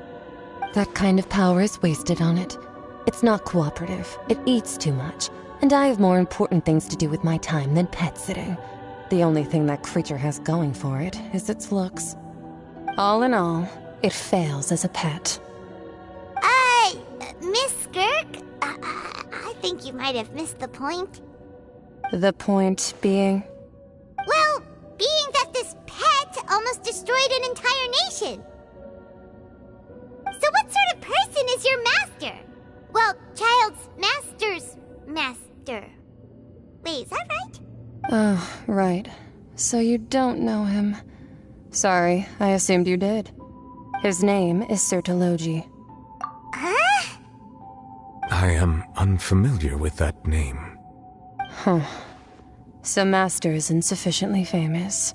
S10: That kind of power is wasted on it. It's not cooperative, it eats too much, and I have more important things to do with my time than pet sitting. The only thing that creature has going for it is its looks. All in all, it fails as a pet.
S2: Miss Skirk? I think you might have missed the point.
S10: The point being?
S2: Well, being that this pet almost destroyed an entire nation. So what sort of person is your master? Well, Child's master's master. Wait, is that right?
S10: Oh, right. So you don't know him. Sorry, I assumed you did. His name is Sertologi.
S2: Huh?
S7: I am unfamiliar with that name.
S10: Huh. So Master isn't sufficiently famous.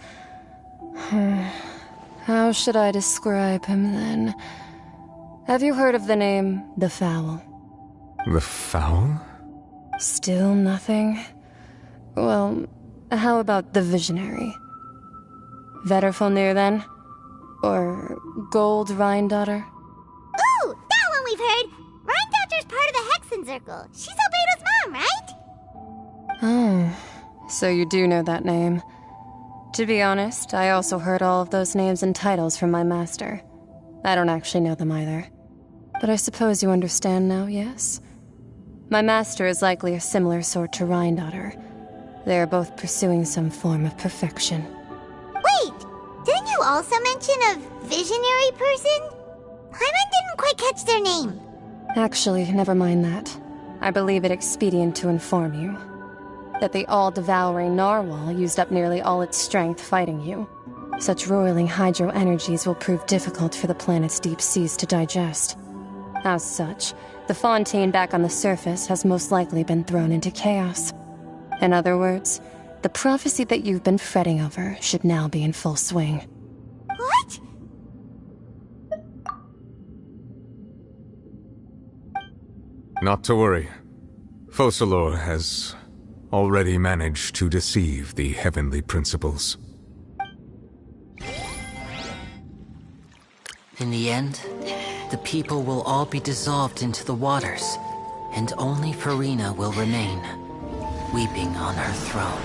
S10: How should I describe him then? Have you heard of the name The Fowl?
S7: The Fowl?
S10: Still nothing? Well, how about the Visionary? Vetterfulnir then? Or Gold Rhindaughter?
S2: Ooh, that one we've heard! Rhindaughter's part of the Hexen Circle. She's Albedo's mom, right?
S10: Oh, so you do know that name. To be honest, I also heard all of those names and titles from my master. I don't actually know them either. But I suppose you understand now, yes? My master is likely a similar sort to Rheindotter. They are both pursuing some form of perfection.
S2: Wait! Didn't you also mention a visionary person? Paimon didn't quite catch their name.
S10: Actually, never mind that. I believe it expedient to inform you that the all-devouring narwhal used up nearly all its strength fighting you. Such roiling hydro energies will prove difficult for the planet's deep seas to digest. As such, the Fontaine back on the surface has most likely been thrown into chaos. In other words, the prophecy that you've been fretting over should now be in full swing.
S2: What?
S7: Not to worry. Focalor has already managed to deceive the heavenly principles.
S21: In the end, the people will all be dissolved into the waters, and only Farina will remain, weeping on her throne.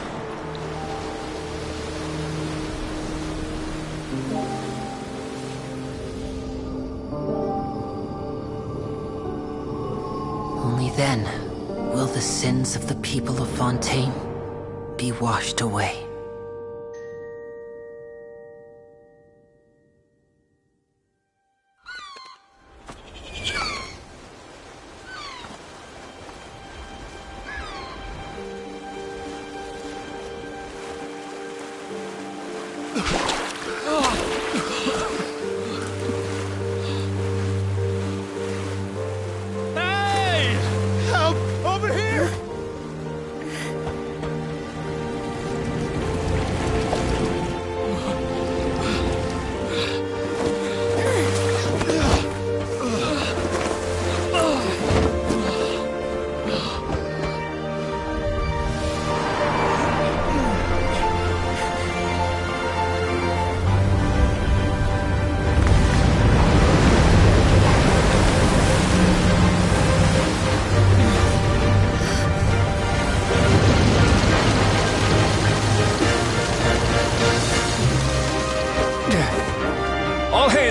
S21: Only then will the sins of the people of Fontaine be washed away.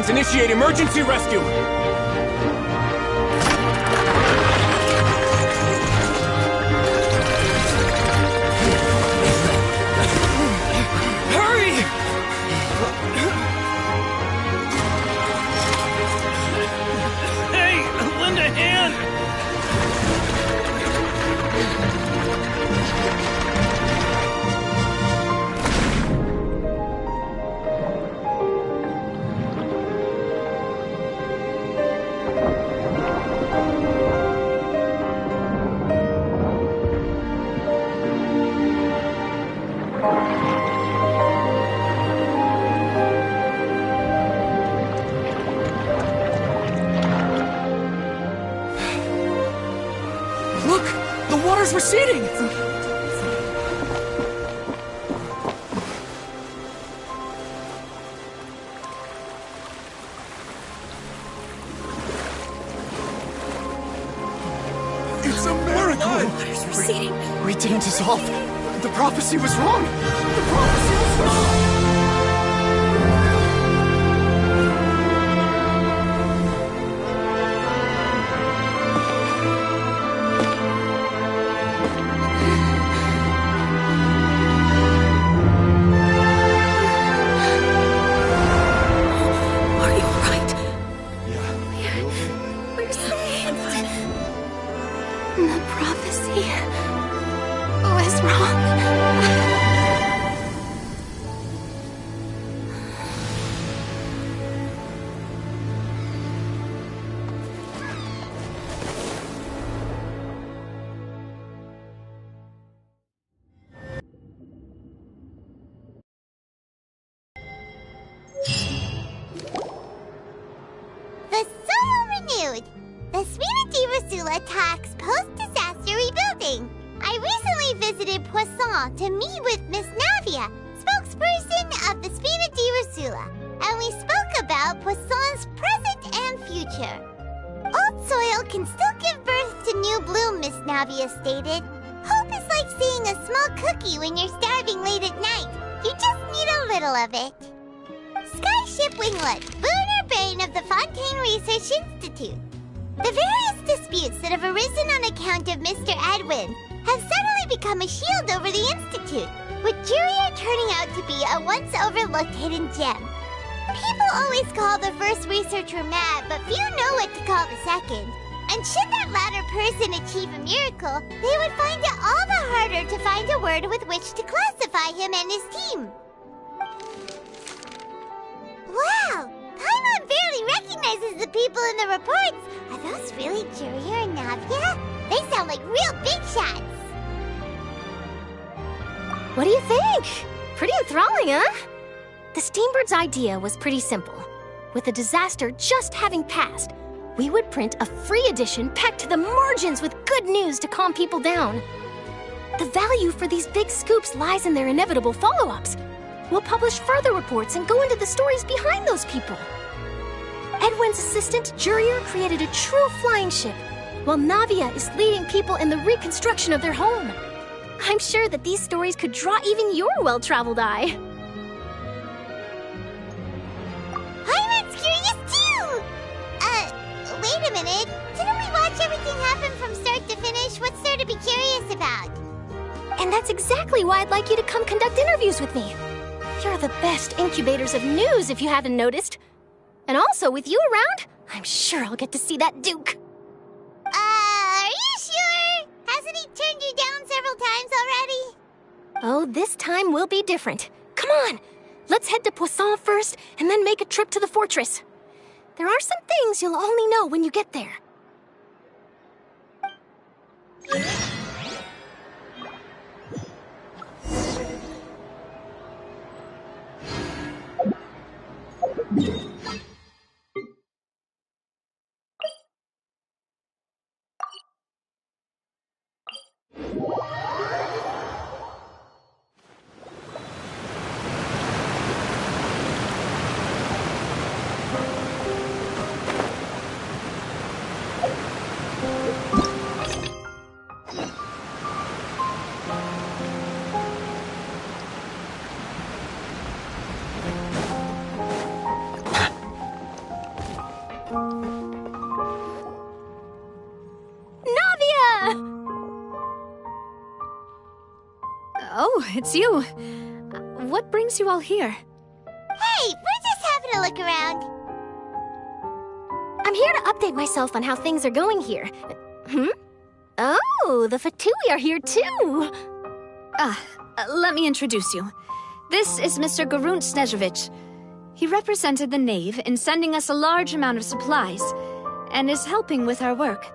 S15: Initiate emergency rescue! Hurry!
S4: Hey, lend a hand!
S15: Receding!
S14: It's a miracle!
S16: Water's receding.
S14: We didn't dissolve. The prophecy was wrong. The prophecy was wrong!
S2: Attacks post-disaster rebuilding. I recently visited Poisson to meet with Miss Navia, spokesperson of the Spina di Rosula, and we spoke about Poisson's present and future. Old soil can still give birth to new bloom, Miss Navia stated. Hope is like seeing a small cookie when you're starving late at night. You just need little of it. Skyship Winglet, boon or bane of the Fontaine Research Institute. The various disputes that have arisen on account of Mr. Edwin have suddenly become a shield over the Institute, with Jurier turning out to be a once overlooked hidden gem. People always call the first researcher mad, but few know what to call the second. And should that latter person achieve a miracle, they would find it all the harder to find a word with which to classify him and his team. Wow! Paimon barely recognizes the people in the reports. Are those really Jurier and Navia? They sound like real big shots.
S17: What do you think? Pretty enthralling, huh? The Steambird's idea was pretty simple. With the disaster just having passed, we would print a free edition packed to the margins with good news to calm people down. The value for these big scoops lies in their inevitable follow-ups. We'll publish further reports and go into the stories behind those people. Edwin's assistant, Jurier, created a true flying ship, while Navia is leading people in the reconstruction of their home. I'm sure that these stories could draw even your well-traveled eye.
S2: Paimon's curious too! Wait a minute. Didn't we watch everything happen from start to finish? What's there to be curious about?
S17: And that's exactly why I'd like you to come conduct interviews with me. You're the best incubators of news, if you haven't noticed. And also, with you around, I'm sure I'll get to see that Duke.
S2: Are you sure? Hasn't he turned you down several times already?
S17: Oh, this time will be different. Come on, let's head to Poisson first, and then make a trip to the fortress. There are some things you'll only know when you get there.
S9: Oh, it's you. What brings you all here?
S2: Hey, we're just having a look around.
S17: I'm here to update myself on how things are going here. Oh, the Fatui are here too.
S9: Let me introduce you. This is Mr. Garunt Snežević. He represented the Knave in sending us a large amount of supplies, and is helping with our work.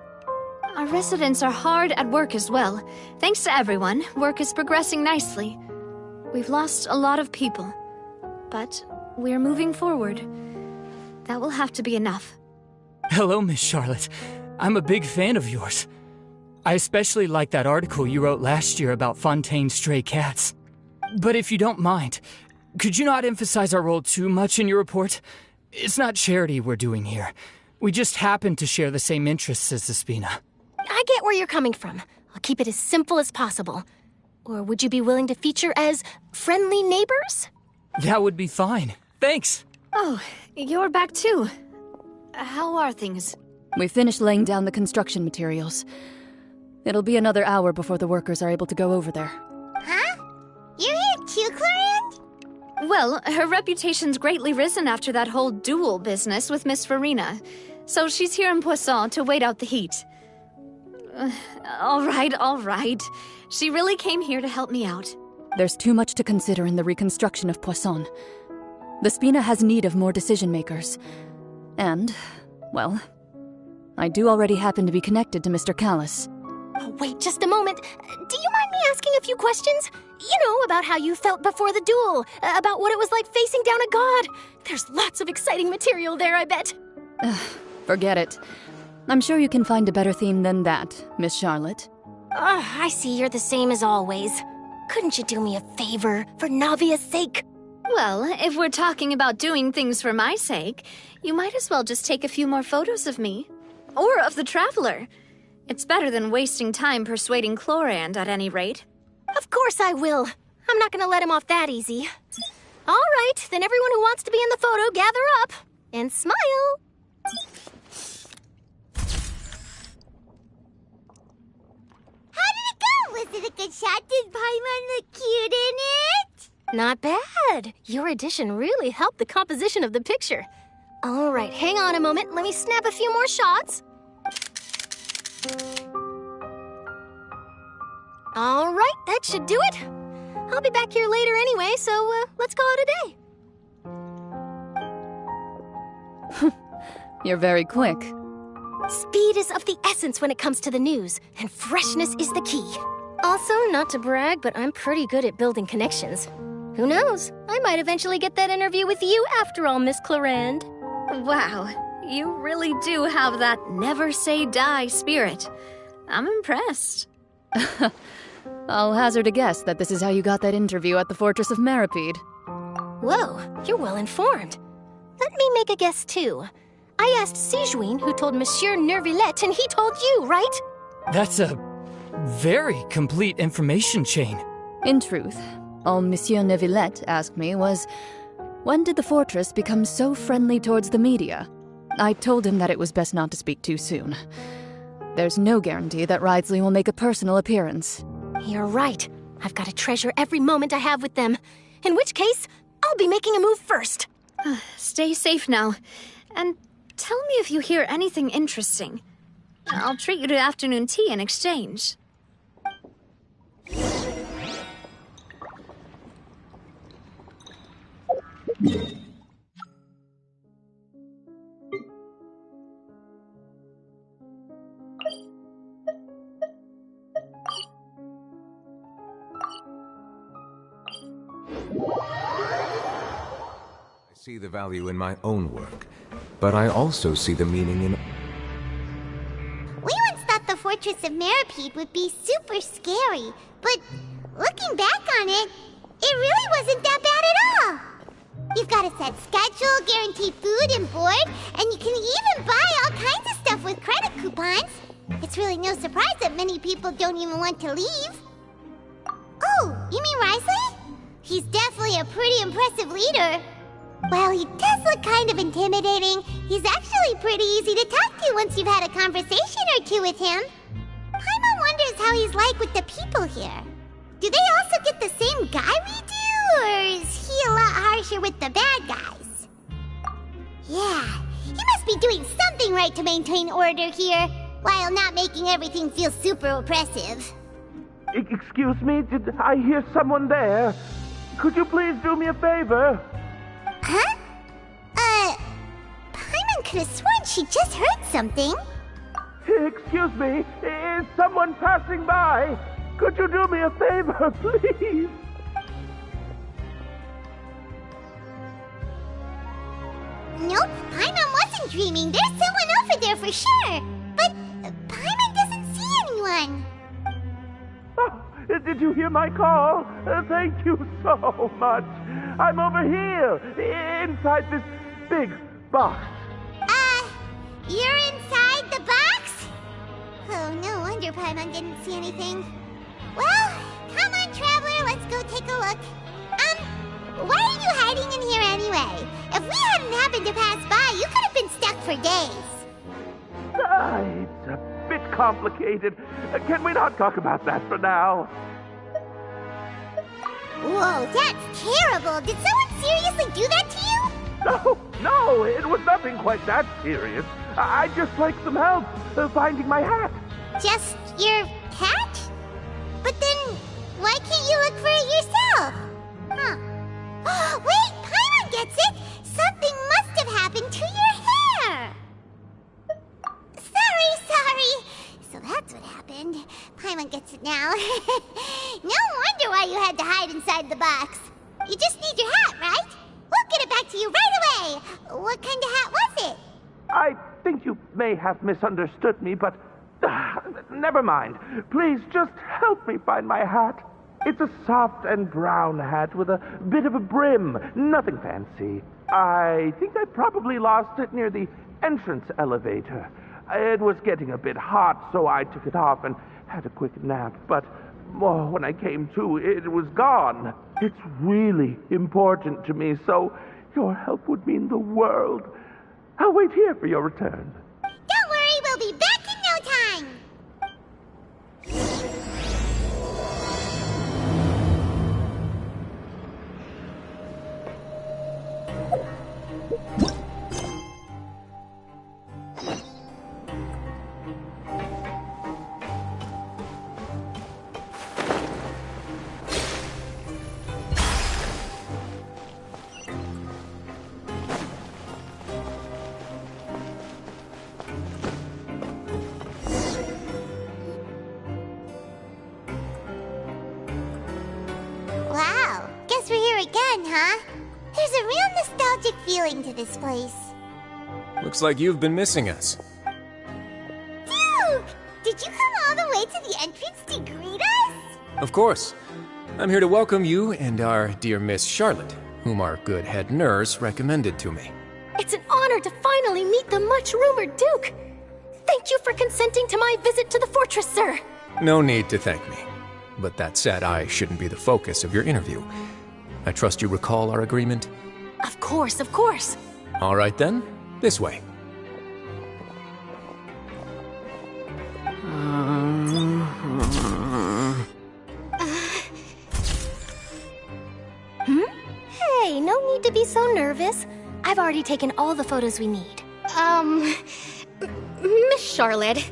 S9: Our residents are hard at work as well. Thanks to everyone, work is progressing nicely. We've lost a lot of people, but we're moving forward. That will have to be enough.
S18: Hello, Miss Charlotte. I'm a big fan of yours. I especially like that article you wrote last year about Fontaine's stray cats. But if you don't mind, could you not emphasize our role too much in your report? It's not charity we're doing here. We just happen to share the same interests as the Spina.
S17: I get where you're coming from. I'll keep it as simple as possible. Or would you be willing to feature as friendly neighbors?
S18: That would be fine. Thanks.
S9: Oh, you're back too. How are things?
S20: We finished laying down the construction materials. It'll be another hour before the workers are able to go over there.
S2: Huh? You're here too, Clorinde?
S9: Well, her reputation's greatly risen after that whole duel business with Miss Farina. So she's here in Poisson to wait out the heat. All right. She really came here to help me out.
S20: There's too much to consider in the reconstruction of Poisson. The Spina has need of more decision-makers. And, well, I do already happen to be connected to Mr. Callis.
S17: Oh, wait just a moment. Do you mind me asking a few questions? You know, about how you felt before the duel, about what it was like facing down a god. There's lots of exciting material there, I bet.
S20: Forget it. I'm sure you can find a better theme than that, Miss Charlotte.
S17: I see you're the same as always. Couldn't you do me a favor, for Navia's sake?
S9: Well, if we're talking about doing things for my sake, you might as well just take a few more photos of me. Or of the Traveler. It's better than wasting time persuading Clorinde, at any rate.
S17: Of course I will. I'm not gonna let him off that easy. All right, then everyone who wants to be in the photo, gather up. And smile.
S2: How did it go? Was it a good shot? Did Paimon look cute in it?
S17: Not bad. Your addition really helped the composition of the picture. All right, hang on a moment. Let me snap a few more shots. All right, that should do it. I'll be back here later anyway, so let's call it a day.
S20: You're very quick.
S17: Speed is of the essence when it comes to the news, and freshness is the key. Also, not to brag, but I'm pretty good at building connections. Who knows? I might eventually get that interview with you after all, Miss Clarand.
S6: Wow, you really do have that never say die spirit. I'm impressed.
S20: I'll hazard a guess that this is how you got that interview at the Fortress of Meripede.
S17: Whoa, you're well informed. Let me make a guess, too. I asked Sijuin, who told Monsieur Nervillette, and he told you, right?
S18: That's a very complete information chain.
S20: In truth, all Monsieur Nervillette asked me was, when did the fortress become so friendly towards the media? I told him that it was best not to speak too soon. There's no guarantee that Wriothesley will make a personal appearance.
S17: You're right. I've got to treasure every moment I have with them. In which case, I'll be making a move first.
S6: Stay safe now. And tell me if you hear anything interesting. I'll treat you to afternoon tea in exchange.
S7: I see the value in my own work, but I also see the meaning in...
S2: We once thought the Fortress of Meripede would be super scary, but looking back on it, it really wasn't that bad at all. You've got a set schedule, guaranteed food and board, and you can even buy all kinds of stuff with credit coupons. It's really no surprise that many people don't even want to leave. Oh, you mean Wriothesley? He's definitely a pretty impressive leader. While he does look kind of intimidating, he's actually pretty easy to talk to once you've had a conversation or two with him. Paimon wonders how he's like with the people here. Do they also get the same guy we do, or is he a lot harsher with the bad guys? Yeah, he must be doing something right to maintain order here, while not making everything feel super oppressive.
S11: Excuse me, did I hear someone there? Could you please do me a favor?
S2: Huh? Paimon could have sworn she just heard something.
S11: Excuse me, is someone passing by? Could you do me a favor, please?
S2: Nope, Paimon wasn't dreaming. There's someone over there for sure. But Paimon doesn't see anyone.
S11: Oh, did you hear my call? Thank you so much. I'm over here, inside this big box.
S2: You're inside the box? Oh, no wonder Paimon didn't see anything. Well, come on, Traveler, let's go take a look. Why are you hiding in here anyway? If we hadn't happened to pass by, you could have been stuck for days.
S11: It's a bit complicated. Can we not talk about that for now?
S2: Whoa, that's terrible. Did someone seriously do that to you?
S11: No, it was nothing quite that serious. I'd just like some help finding my hat.
S2: Just your hat? But then, why can't you look for it yourself? Huh. Wait, Paimon gets it! Something must have happened to your hair! Sorry. So that's what happened. Paimon gets it now. No wonder why you had to hide inside the box. You just need your hat, right? We'll get it back to you right away. What kind of hat was it?
S11: I think you may have misunderstood me, but never mind. Please just help me find my hat. It's a soft and brown hat with a bit of a brim. Nothing fancy. I think I probably lost it near the entrance elevator. It was getting a bit hot, so I took it off and had a quick nap. But when I came to, it was gone. It's really important to me, so your help would mean the world. I'll wait here for your return.
S2: Don't worry, we'll be back in no time. Wow, guess we're here again, huh? There's a real nostalgic feeling to this place.
S5: Looks like you've been missing us.
S2: Duke! Did you come all the way to the entrance to greet us?
S5: Of course. I'm here to welcome you and our dear Miss Charlotte, whom our good head nurse recommended to me.
S17: It's an honor to finally meet the much-rumored Duke. Thank you for consenting to my visit to the fortress, sir.
S5: No need to thank me. But that said, I shouldn't be the focus of your interview. I trust you recall our agreement?
S17: Of course, of course.
S5: All right then, this way.
S17: Hey, no need to be so nervous. I've already taken all the photos we need. Miss Charlotte,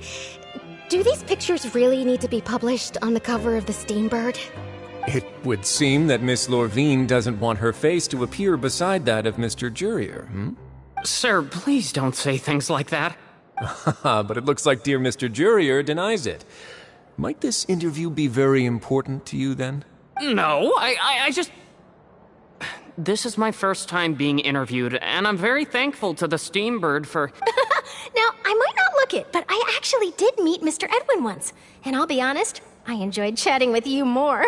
S17: do these pictures really need to be published on the cover of the Steambird?
S5: It would seem that Miss Lorvine doesn't want her face to appear beside that of Mr. Jurier,
S13: Sir, please don't say things like that.
S5: But it looks like dear Mr. Jurier denies it. Might this interview be very important to you, then?
S13: No, I just... This is my first time being interviewed, and I'm very thankful to the Steambird for...
S17: Now, I might not look it, but I actually did meet Mr. Edwin once. And I'll be honest, I enjoyed chatting with you more.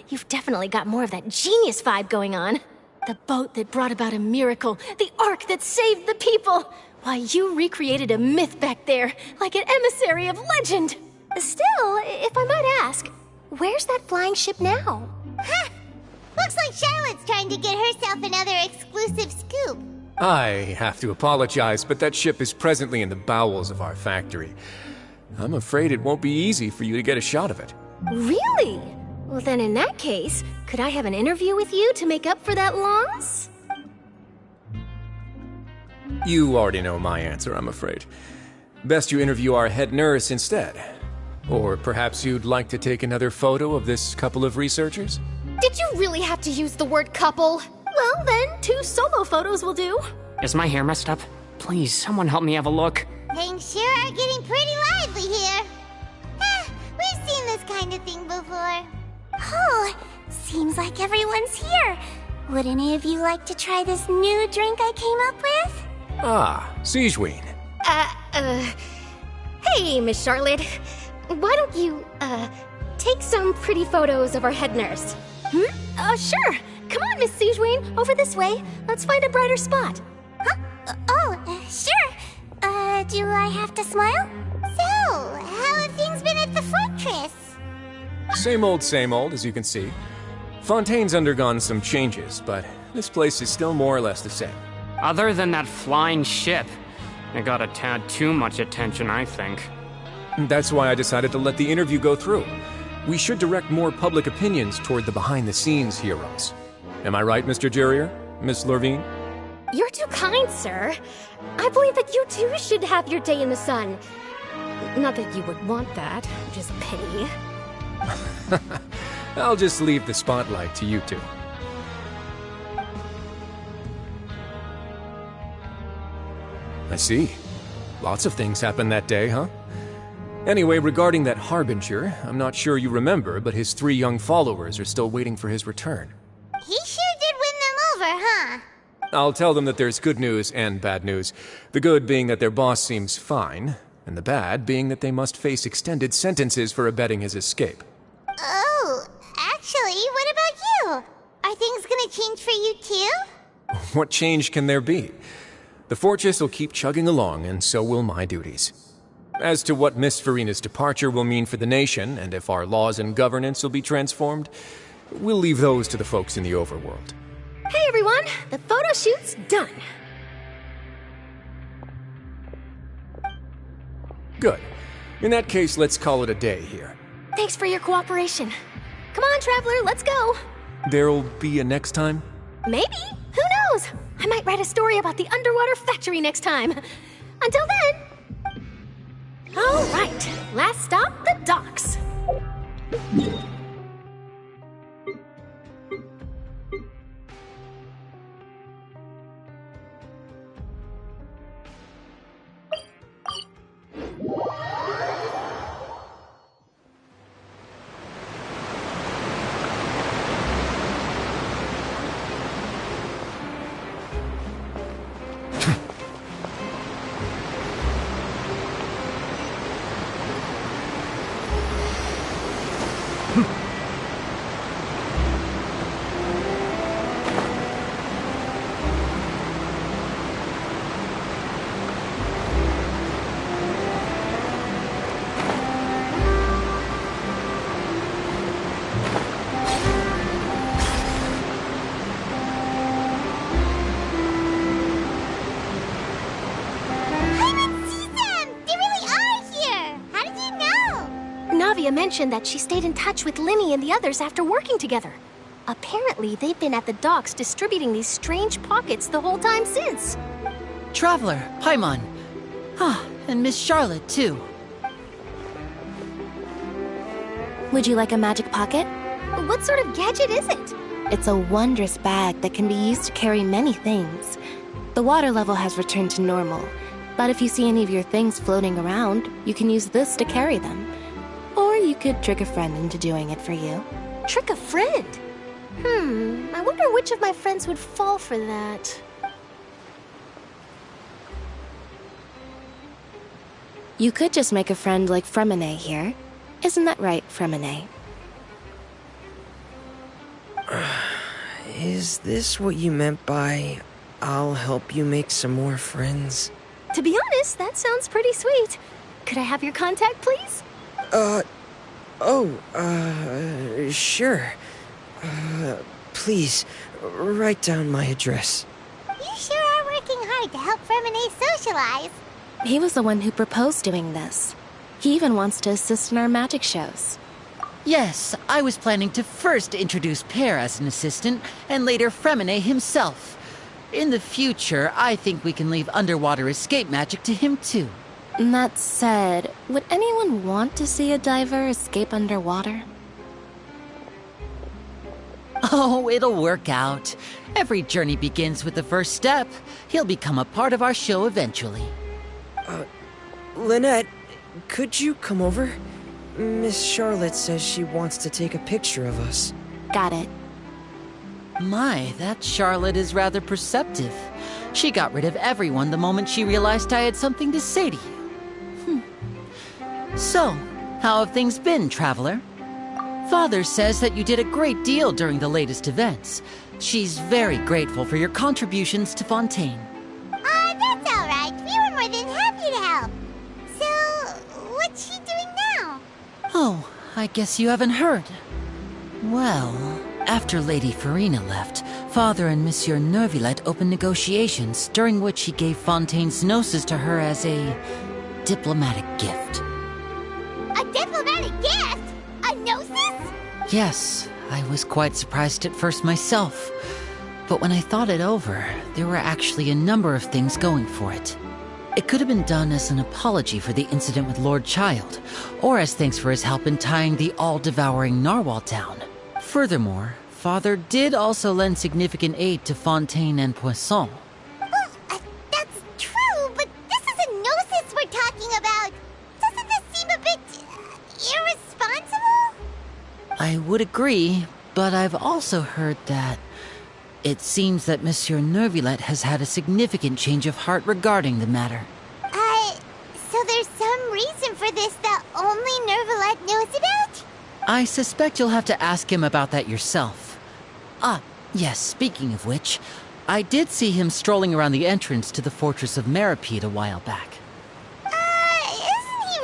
S17: You've definitely got more of that genius vibe going on. The boat that brought about a miracle, the ark that saved the people. Why, you recreated a myth back there, like an emissary of legend. Still, if I might ask, where's that flying ship now?
S2: Huh! Looks like Charlotte's trying to get herself another exclusive scoop.
S5: I have to apologize, but that ship is presently in the bowels of our factory. I'm afraid it won't be easy for you to get a shot of it.
S17: Really? Well, then in that case, could I have an interview with you to make up for that loss?
S5: You already know my answer, I'm afraid. Best you interview our head nurse instead. Or perhaps you'd like to take another photo of this couple of researchers?
S17: Did you really have to use the word couple? Well, then, 2 solo photos will do.
S13: Is my hair messed up? Please, someone help me have a look.
S2: Things sure are getting pretty lively here. We've seen this kind of thing before. Oh, seems like everyone's here. Would any of you like to try this new drink I came up with?
S5: Ah, Siegeween.
S17: Hey, Miss Charlotte. Why don't you, take some pretty photos of our head nurse? Sure. Come on, Miss Siegeween, over this way. Let's find a brighter spot.
S2: Huh? Sure. Do I have to smile? So, how have things been at the fortress?
S5: Same old, as you can see. Fontaine's undergone some changes, but this place is still more or less the same.
S13: Other than that flying ship, it got a tad too much attention, I think.
S5: That's why I decided to let the interview go through. We should direct more public opinions toward the behind-the-scenes heroes. Am I right, Mr. Jurier? Miss Lorvine?
S17: You're too kind, sir. I believe that you too should have your day in the sun. Not that you would want that, which is a pity.
S5: I'll just leave the spotlight to you two. I see. Lots of things happened that day, huh? Anyway, regarding that Harbinger, I'm not sure you remember, but his 3 young followers are still waiting for his return.
S2: He sure did win them over, huh?
S5: I'll tell them that there's good news and bad news. The good being that their boss seems fine, and the bad being that they must face extended sentences for abetting his escape.
S2: Oh, actually, what about you? Are things gonna change for you too?
S5: What change can there be? The fortress will keep chugging along, and so will my duties. As to what Miss Farina's departure will mean for the nation, and if our laws and governance will be transformed, we'll leave those to the folks in the overworld.
S17: Hey everyone, the photo shoot's done.
S5: Good. In that case, let's call it a day here.
S17: Thanks for your cooperation. Come on, Traveler, let's go.
S5: There'll be a next time?
S17: Maybe. Who knows? I might write a story about the underwater factory next time. Until then. All right, last stop, the docks. Mentioned that she stayed in touch with Linny and the others after working together. Apparently, they've been at the docks distributing these strange pockets the whole time since.
S21: Traveler, Paimon. Ah, and Miss Charlotte, too.
S8: Would you like a magic pocket?
S17: What sort of gadget is it?
S8: It's a wondrous bag that can be used to carry many things. The water level has returned to normal, but if you see any of your things floating around, you can use this to carry them. Or you could trick a friend into doing it for you.
S17: Trick a friend? I wonder which of my friends would fall for that.
S8: You could just make a friend like Fremine here. Isn't that right, Fremine?
S22: Is this what you meant by, I'll help you make some more friends?
S17: To be honest, that sounds pretty sweet. Could I have your contact, please?
S22: Sure. Please, write down my address.
S2: You sure are working hard to help Fremine socialize.
S8: He was the one who proposed doing this. He even wants to assist in our magic shows.
S21: Yes, I was planning to first introduce Pear as an assistant, and later Fremine himself. In the future, I think we can leave underwater escape magic to him too.
S8: That said, would anyone want to see a diver escape underwater?
S21: Oh, it'll work out. Every journey begins with the first step. He'll become a part of our show eventually.
S22: Lynette, could you come over? Miss Charlotte says she wants to take a picture of us.
S8: Got it.
S21: My, that Charlotte is rather perceptive. She got rid of everyone the moment she realized I had something to say to you. So, how have things been, Traveler? Father says that you did a great deal during the latest events. She's very grateful for your contributions to Fontaine.
S2: That's all right. We were more than happy to help. So, what's she doing now?
S21: Oh, I guess you haven't heard. Well, after Lady Farina left, Father and Monsieur Neuvillette opened negotiations, during which he gave Fontaine's gnosis to her as a diplomatic gift.
S2: A diplomatic gift? A gnosis?
S21: Yes, I was quite surprised at first myself. But when I thought it over, there were actually a number of things going for it. It could have been done as an apology for the incident with Lord Child, or as thanks for his help in tying the all-devouring narwhal down. Furthermore, Father did also lend significant aid to Fontaine and Poisson.
S2: That's true, but this is a gnosis we're talking about. Doesn't this seem a bit irresponsible?
S21: I would agree, but I've also heard that it seems that Monsieur Neuvillette has had a significant change of heart regarding the matter.
S2: So there's some reason for this that only Neuvillette knows about?
S21: I suspect you'll have to ask him about that yourself. Ah, yes, speaking of which, I did see him strolling around the entrance to the Fortress of Meripede a while back.
S2: Isn't he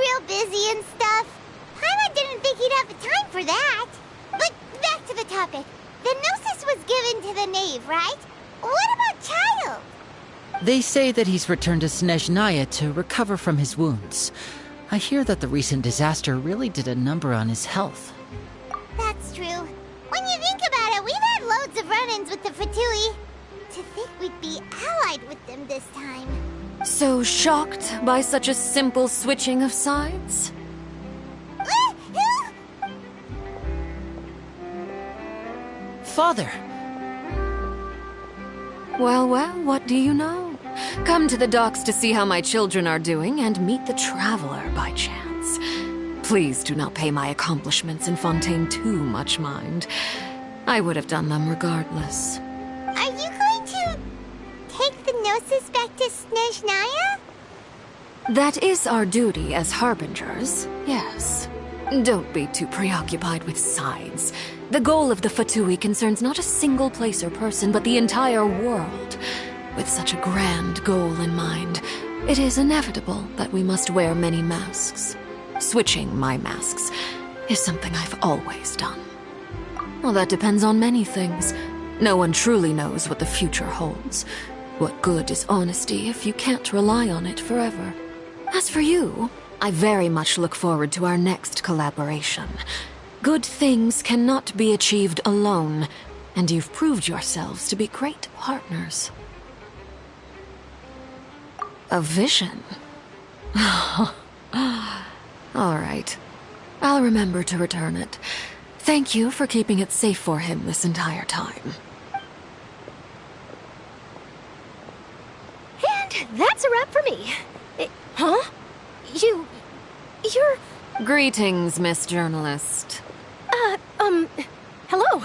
S2: for that. But back to the topic. The Gnosis was given to the knave, right? What about Child?
S21: They say that he's returned to Snezhnaya to recover from his wounds. I hear that the recent disaster really did a number on his health.
S2: That's true. When you think about it, we've had loads of run-ins with the Fatui. To think we'd be allied with them this time.
S9: So shocked by such a simple switching of sides?
S21: Father!
S9: Well, what do you know? Come to the docks to see how my children are doing and meet the Traveler by chance. Please do not pay my accomplishments in Fontaine too much mind. I would have done them regardless.
S2: Are you going to take the Gnosis back to Snezhnaya?
S9: That is our duty as Harbingers, yes. Don't be too preoccupied with sides. The goal of the Fatui concerns not a single place or person, but the entire world. With such a grand goal in mind, it is inevitable that we must wear many masks. Switching my masks is something I've always done. Well, that depends on many things. No one truly knows what the future holds. What good is honesty if you can't rely on it forever? As for you, I very much look forward to our next collaboration. Good things cannot be achieved alone, and you've proved yourselves to be great partners. A vision? All right. I'll remember to return it. Thank you for keeping it safe for him this entire time.
S17: And that's a wrap for me. Huh? You're...
S9: Greetings, Miss Journalist.
S17: Hello.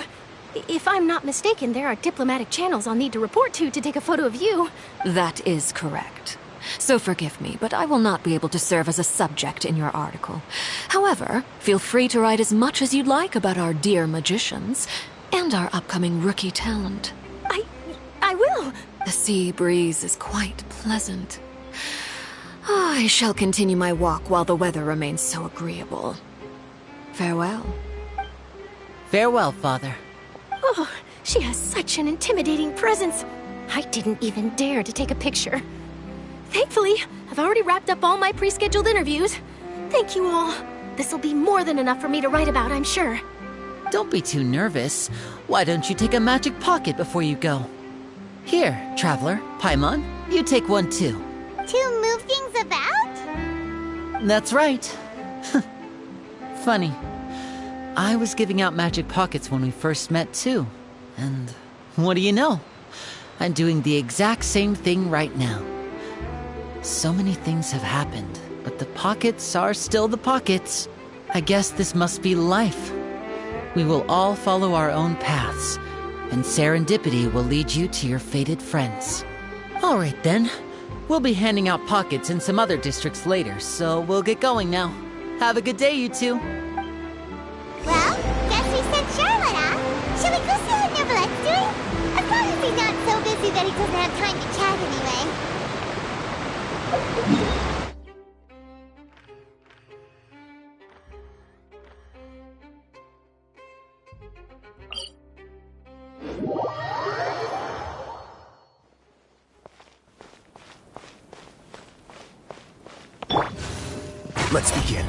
S17: If I'm not mistaken, there are diplomatic channels I'll need to report to take a photo of you.
S9: That is correct. So forgive me, but I will not be able to serve as a subject in your article. However, feel free to write as much as you'd like about our dear magicians and our upcoming rookie talent.
S17: I will.
S9: The sea breeze is quite pleasant. I shall continue my walk while the weather remains so agreeable. Farewell.
S21: Farewell, Father.
S17: Oh, she has such an intimidating presence. I didn't even dare to take a picture. Thankfully, I've already wrapped up all my pre-scheduled interviews. Thank you all. This'll be more than enough for me to write about, I'm sure.
S21: Don't be too nervous. Why don't you take a magic pocket before you go? Here, Traveler, Paimon, you take one too.
S2: To move things about?
S21: That's right. Funny. I was giving out magic pockets when we first met too. And what do you know? I'm doing the exact same thing right now. So many things have happened, but the pockets are still the pockets. I guess this must be life. We will all follow our own paths, and serendipity will lead you to your fated friends. All right then. We'll be handing out pockets in some other districts later, so we'll get going now. Have a good day, you two.
S2: Well, guess we sent Charlotte off. Shall we go see what Neverlette's doing? As long as he's not so busy that he doesn't have time to chat anyway.
S14: Let's begin.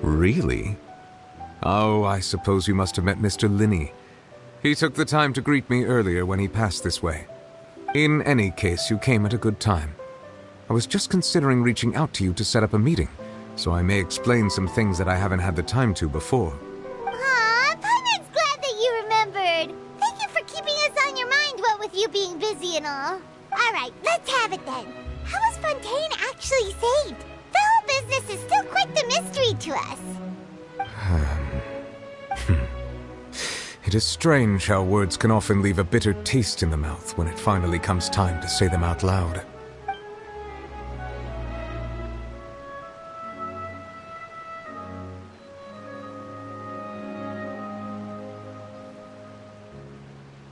S7: Really? Oh, I suppose you must have met Mr. Linney. He took the time to greet me earlier when he passed this way. In any case, you came at a good time. I was just considering reaching out to you to set up a meeting, so I may explain some things that I haven't had the time to before.
S2: Aw, Paimon's glad that you remembered. Thank you for keeping us on your mind, what with you being busy and all. Alright, let's have it then. How was Fontaine actually saved? The whole business is still quite the mystery to us.
S7: It is strange how words can often leave a bitter taste in the mouth when it finally comes time to say them out loud.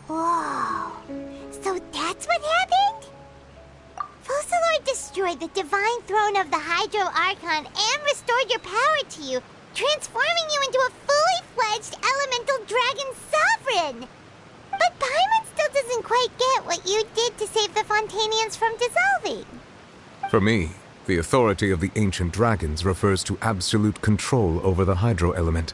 S2: Whoa. So that's what happened? Focalor destroyed the divine throne of the Hydro Archon and restored your power to you, transforming you into a fully fledged elemental dragon sovereign. But Paimon still doesn't quite get what you did to save the Fontanians from dissolving.
S7: For me, the authority of the ancient dragons refers to absolute control over the hydro element.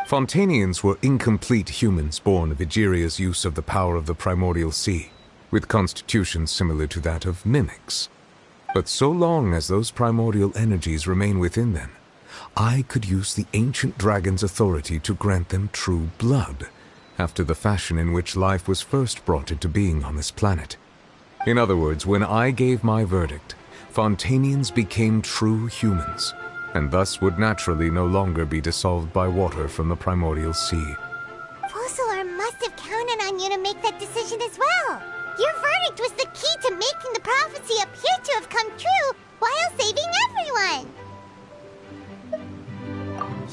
S7: Fontanians were incomplete humans born of Egeria's use of the power of the primordial sea, with constitutions similar to that of mimics. But so long as those primordial energies remain within them, I could use the ancient dragon's authority to grant them true blood, after the fashion in which life was first brought into being on this planet. In other words, when I gave my verdict, Fontanians became true humans, and thus would naturally no longer be dissolved by water from the primordial sea.
S2: Focalor must have counted on you to make that decision as well. Your verdict was the key to making the prophecy appear to have come true while saving everyone.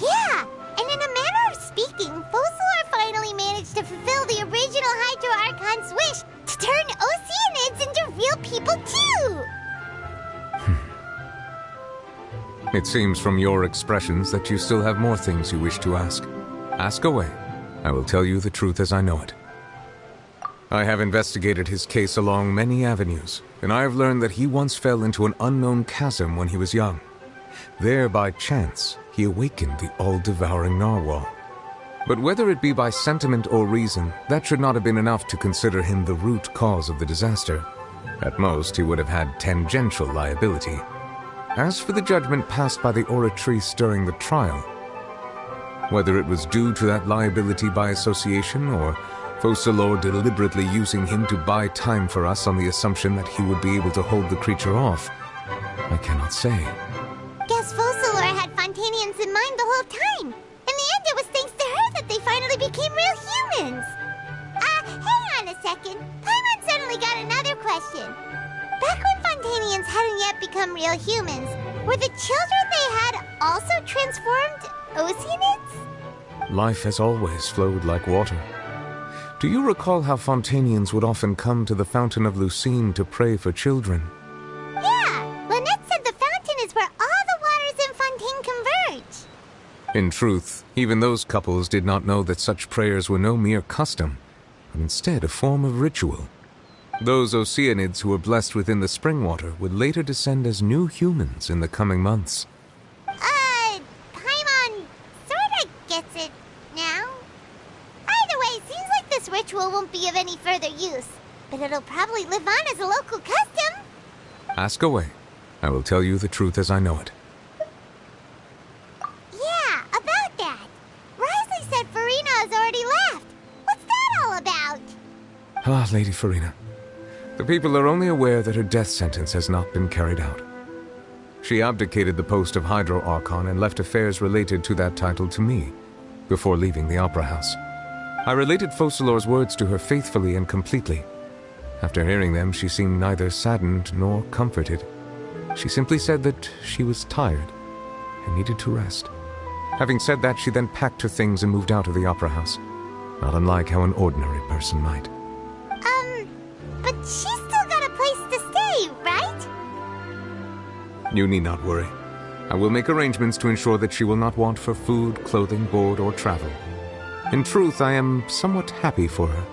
S2: Yeah, and in a manner of speaking, Focalor finally managed to fulfill the original Hydro Archon's wish to turn Oceanids into real people too!
S7: It seems from your expressions that you still have more things you wish to ask. Ask away. I will tell you the truth as I know it. I have investigated his case along many avenues, and I have learned that he once fell into an unknown chasm when he was young. There, by chance, he awakened the all-devouring narwhal. But whether it be by sentiment or reason, that should not have been enough to consider him the root cause of the disaster. At most, he would have had tangential liability. As for the judgment passed by the Oratrice during the trial, whether it was due to that liability by association, or Focalor deliberately using him to buy time for us on the assumption that he would be able to hold the creature off, I cannot say.
S2: Guess Focalor had Fontanians in mind the whole time. In the end, it was thanks to her that they finally became real humans. Hang on a second. Paimon suddenly got another question. Back when Fontanians hadn't yet become real humans, were the children they had also transformed Oceanids?
S7: Life has always flowed like water. Do you recall how Fontanians would often come to the Fountain of Lucine to pray for children?
S2: Yeah, Lynette said the fountain is where all the waters in Fontaine converge.
S7: In truth, even those couples did not know that such prayers were no mere custom, but instead a form of ritual. Those Oceanids who were blessed within the spring water would later descend as new humans in the coming months.
S2: Paimon sorta gets it now. Either way, seems like this ritual won't be of any further use, but it'll probably live on as a local custom.
S7: Ask away. I will tell you the truth as I know it.
S2: Yeah, about that. Risley said Farina has already left. What's that all about?
S7: Ah, Lady Farina. The people are only aware that her death sentence has not been carried out. She abdicated the post of Hydro Archon and left affairs related to that title to me, before leaving the Opera House. I related Focalor's words to her faithfully and completely. After hearing them, she seemed neither saddened nor comforted. She simply said that she was tired and needed to rest. Having said that, she then packed her things and moved out of the Opera House, not unlike how an ordinary person might.
S2: But she's still got a place to stay, right?
S7: You need not worry. I will make arrangements to ensure that she will not want for food, clothing, board, or travel. In truth, I am somewhat happy for her.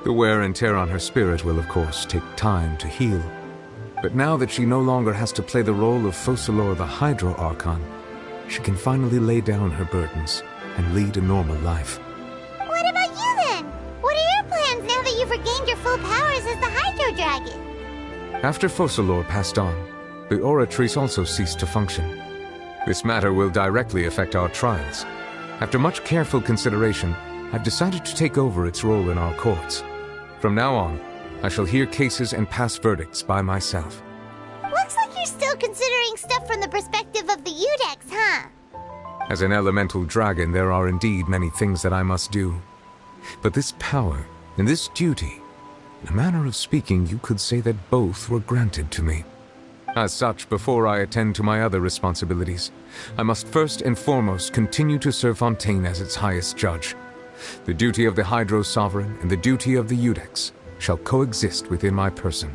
S7: The wear and tear on her spirit will, of course, take time to heal. But now that she no longer has to play the role of Focalor the Hydro Archon, she can finally lay down her burdens and lead a normal life.
S2: What about you then? What are your plans now that you've regained your full powers as the Hydro Dragon.
S7: After Focalor passed on, the Oratrice also ceased to function. This matter will directly affect our trials. After much careful consideration, I've decided to take over its role in our courts. From now on, I shall hear cases and pass verdicts by myself.
S2: Looks like you're still considering stuff from the perspective of the Udex, huh?
S7: As an elemental dragon, there are indeed many things that I must do. But this power and this duty, in a manner of speaking, you could say that both were granted to me. As such, before I attend to my other responsibilities, I must first and foremost continue to serve Fontaine as its highest judge. The duty of the Hydro Sovereign and the duty of the Udex shall coexist within my person.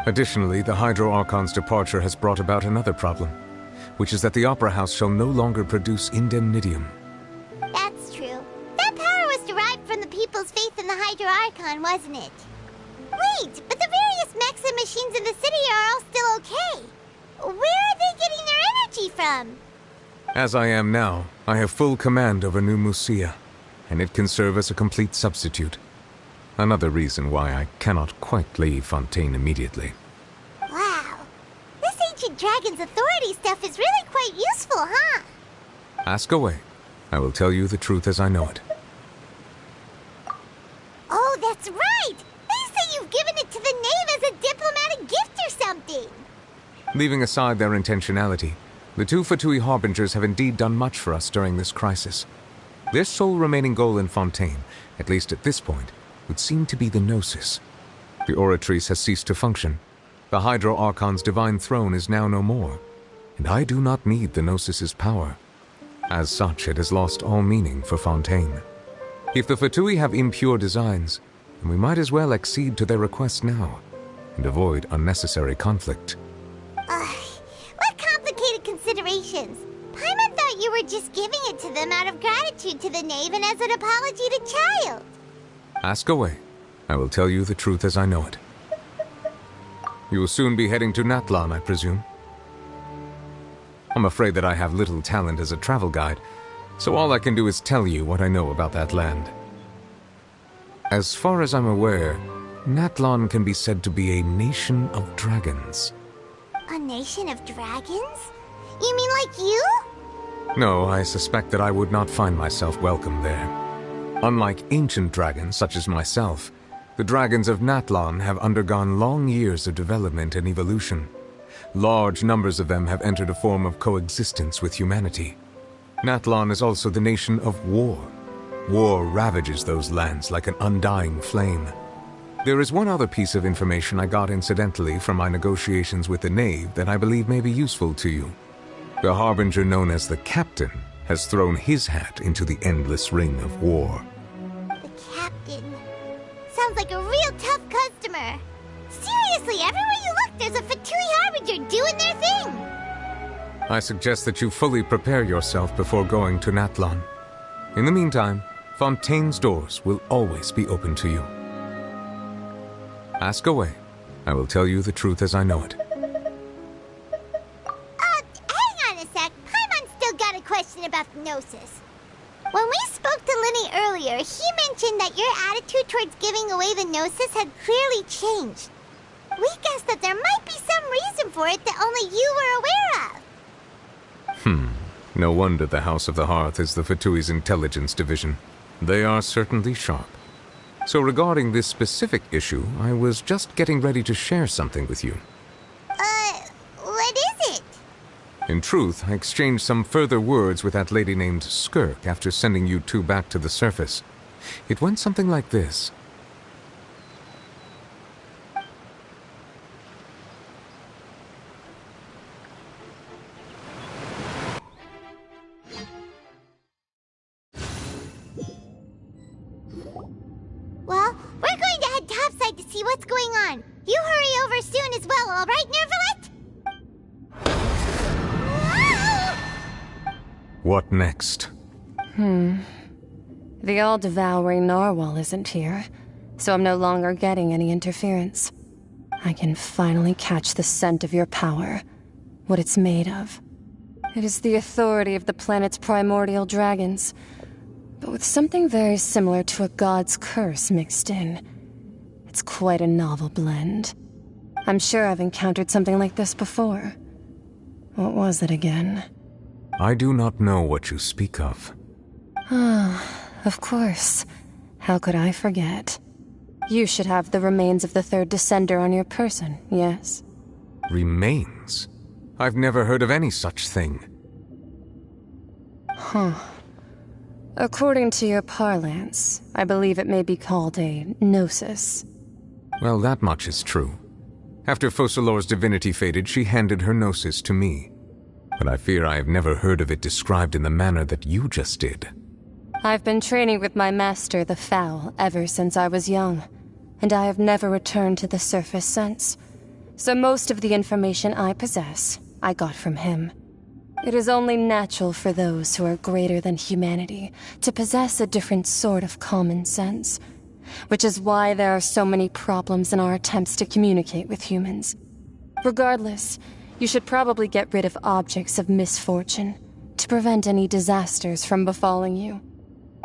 S7: Additionally, the Hydro Archon's departure has brought about another problem, which is that the Opera House shall no longer produce indemnitium.
S2: That's true. That power was derived from the people's faith in the Hydro Archon, wasn't it? Wait, but the various mechs and machines in the city are all still okay. Where are they getting their energy from?
S7: As I am now, I have full command over New Musia, and it can serve as a complete substitute. Another reason why I cannot quite leave Fontaine immediately.
S2: Wow. This ancient dragon's authority stuff is really quite useful, huh?
S7: Ask away. I will tell you the truth as I know it.
S2: Oh, that's right! They say you've given it to the knave as a diplomatic gift or something!
S7: Leaving aside their intentionality, the two Fatui Harbingers have indeed done much for us during this crisis. Their sole remaining goal in Fontaine, at least at this point, would seem to be the Gnosis. The Oratrice has ceased to function. The Hydro Archon's divine throne is now no more, and I do not need the Gnosis's power. As such, it has lost all meaning for Fontaine. If the Fatui have impure designs, then we might as well accede to their request now, and avoid unnecessary conflict.
S2: What complicated considerations! Paimon thought you were just giving it to them out of gratitude to the knave and as an apology to Child.
S7: Ask away. I will tell you the truth as I know it. You will soon be heading to Natlan, I presume? I'm afraid that I have little talent as a travel guide, so all I can do is tell you what I know about that land. As far as I'm aware, Natlan can be said to be a nation of dragons.
S2: A nation of dragons? You mean like you?
S7: No, I suspect that I would not find myself welcome there. Unlike ancient dragons such as myself, the dragons of Natlan have undergone long years of development and evolution. Large numbers of them have entered a form of coexistence with humanity. Natlan is also the nation of war. War ravages those lands like an undying flame. There is one other piece of information I got incidentally from my negotiations with the knave that I believe may be useful to you. The Harbinger known as the Captain has thrown his hat into the endless ring of war.
S2: The Captain. Sounds like a real tough customer. Seriously, everywhere you look, there's a Fatui Harbinger doing their thing.
S7: I suggest that you fully prepare yourself before going to Natlan. In the meantime, Fontaine's doors will always be open to you. Ask away. I will tell you the truth as I know it.
S2: Hang on a sec. Paimon's still got a question about the Gnosis. When we spoke to Linny earlier, he mentioned that your attitude towards giving away the Gnosis had clearly changed. We guessed that there might be some reason for it that only you were aware of.
S7: No wonder the House of the Hearth is the Fatui's intelligence division. They are certainly sharp. So regarding this specific issue, I was just getting ready to share something with you.
S2: What is it?
S7: In truth, I exchanged some further words with that lady named Skirk after sending you two back to the surface. It went something like this.
S2: Well, we're going to head topside to see what's going on. You hurry over soon as well, all right, Nervalet?
S7: What next?
S10: The all-devouring narwhal isn't here, so I'm no longer getting any interference. I can finally catch the scent of your power, what it's made of. It is the authority of the planet's primordial dragons, but with something very similar to a god's curse mixed in. That's quite a novel blend. I'm sure I've encountered something like this before. What was it again?
S7: I do not know what you speak of.
S10: Ah, of course. How could I forget? You should have the remains of the third Descender on your person, yes?
S7: Remains? I've never heard of any such thing.
S10: Huh. According to your parlance, I believe it may be called a gnosis.
S7: Well, that much is true. After Focalor's divinity faded, she handed her gnosis to me. But I fear I have never heard of it described in the manner that you just did.
S10: I've been training with my master, the Foul, ever since I was young, and I have never returned to the surface since. So most of the information I possess, I got from him. It is only natural for those who are greater than humanity to possess a different sort of common sense, which is why there are so many problems in our attempts to communicate with humans. Regardless, you should probably get rid of objects of misfortune to prevent any disasters from befalling you.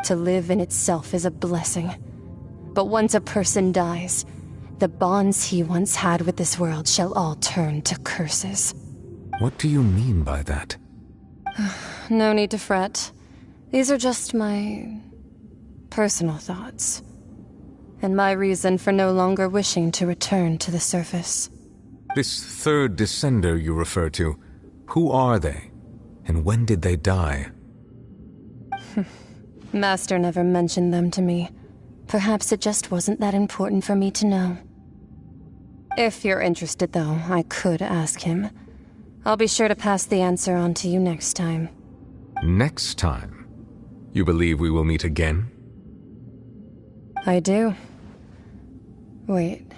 S10: To live in itself is a blessing. But once a person dies, the bonds he once had with this world shall all turn to curses.
S7: What do you mean by that?
S10: No need to fret. These are just my personal thoughts, and my reason for no longer wishing to return to the surface.
S7: This third Descender you refer to, who are they? And when did they die?
S10: Master never mentioned them to me. Perhaps it just wasn't that important for me to know. If you're interested, though, I could ask him. I'll be sure to pass the answer on to you next time.
S7: Next time? You believe we will meet again?
S10: I do. Wait.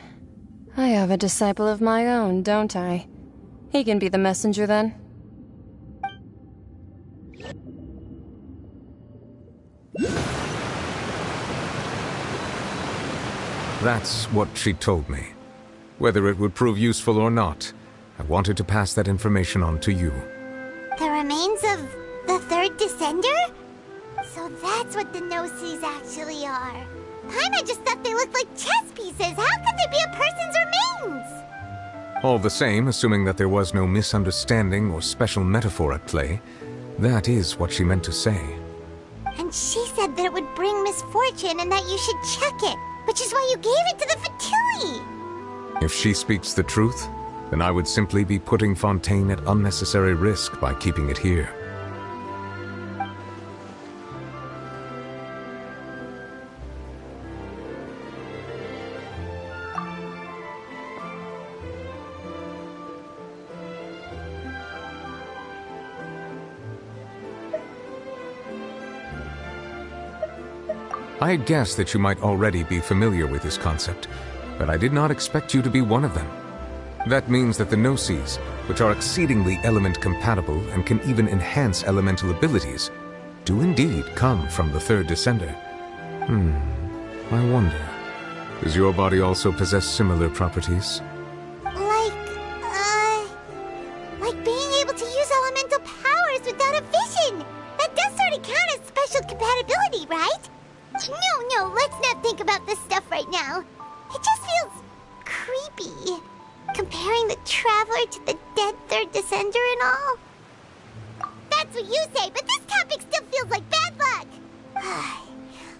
S10: I have a disciple of my own, don't I? He can be the messenger then.
S7: That's what she told me. Whether it would prove useful or not, I wanted to pass that information on to you.
S2: The remains of the third Descender? So that's what the Gnosis actually are. Paimon just thought they looked like chess pieces. How could they be a person's remains?
S7: All the same, assuming that there was no misunderstanding or special metaphor at play, that is what she meant to say.
S2: And she said that it would bring misfortune and that you should check it, which is why you gave it to the Fatui.
S7: If she speaks the truth, then I would simply be putting Fontaine at unnecessary risk by keeping it here. I had guessed that you might already be familiar with this concept, but I did not expect you to be one of them. That means that the Gnosis, which are exceedingly element-compatible and can even enhance elemental abilities, do indeed come from the third Descender. I wonder, does your body also possess similar properties?
S2: Like being able to use elemental powers without a vision. That does sort of count as special compatibility, right? No, let's not think about this stuff right now. It just feels creepy. Comparing the Traveler to the dead third Descender and all. That's what you say, but this topic still feels like bad luck.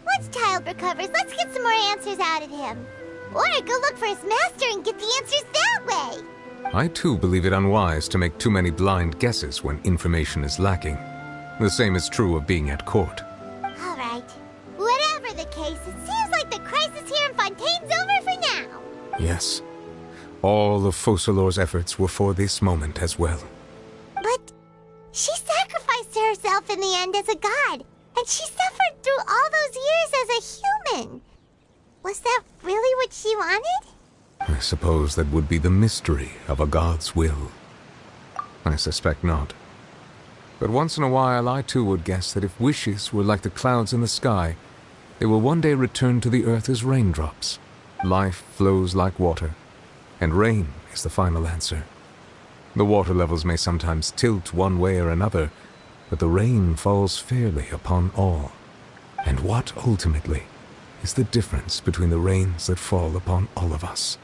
S2: Once Child recovers, let's get some more answers out of him. Or go look for his master and get the answers that way.
S7: I too believe it unwise to make too many blind guesses when information is lacking. The same is true of being at court.
S2: All right. Whatever the case, it seems like the crisis here in Fontaine's over for now.
S7: Yes. All of Focalor's efforts were for this moment as well.
S2: But she sacrificed herself in the end as a god, and she suffered through all those years as a human. Was that really what she wanted?
S7: I suppose that would be the mystery of a god's will. I suspect not. But once in a while I too would guess that if wishes were like the clouds in the sky, they will one day return to the earth as raindrops. Life flows like water, and rain is the final answer. The water levels may sometimes tilt one way or another, but the rain falls fairly upon all. And what ultimately is the difference between the rains that fall upon all of us.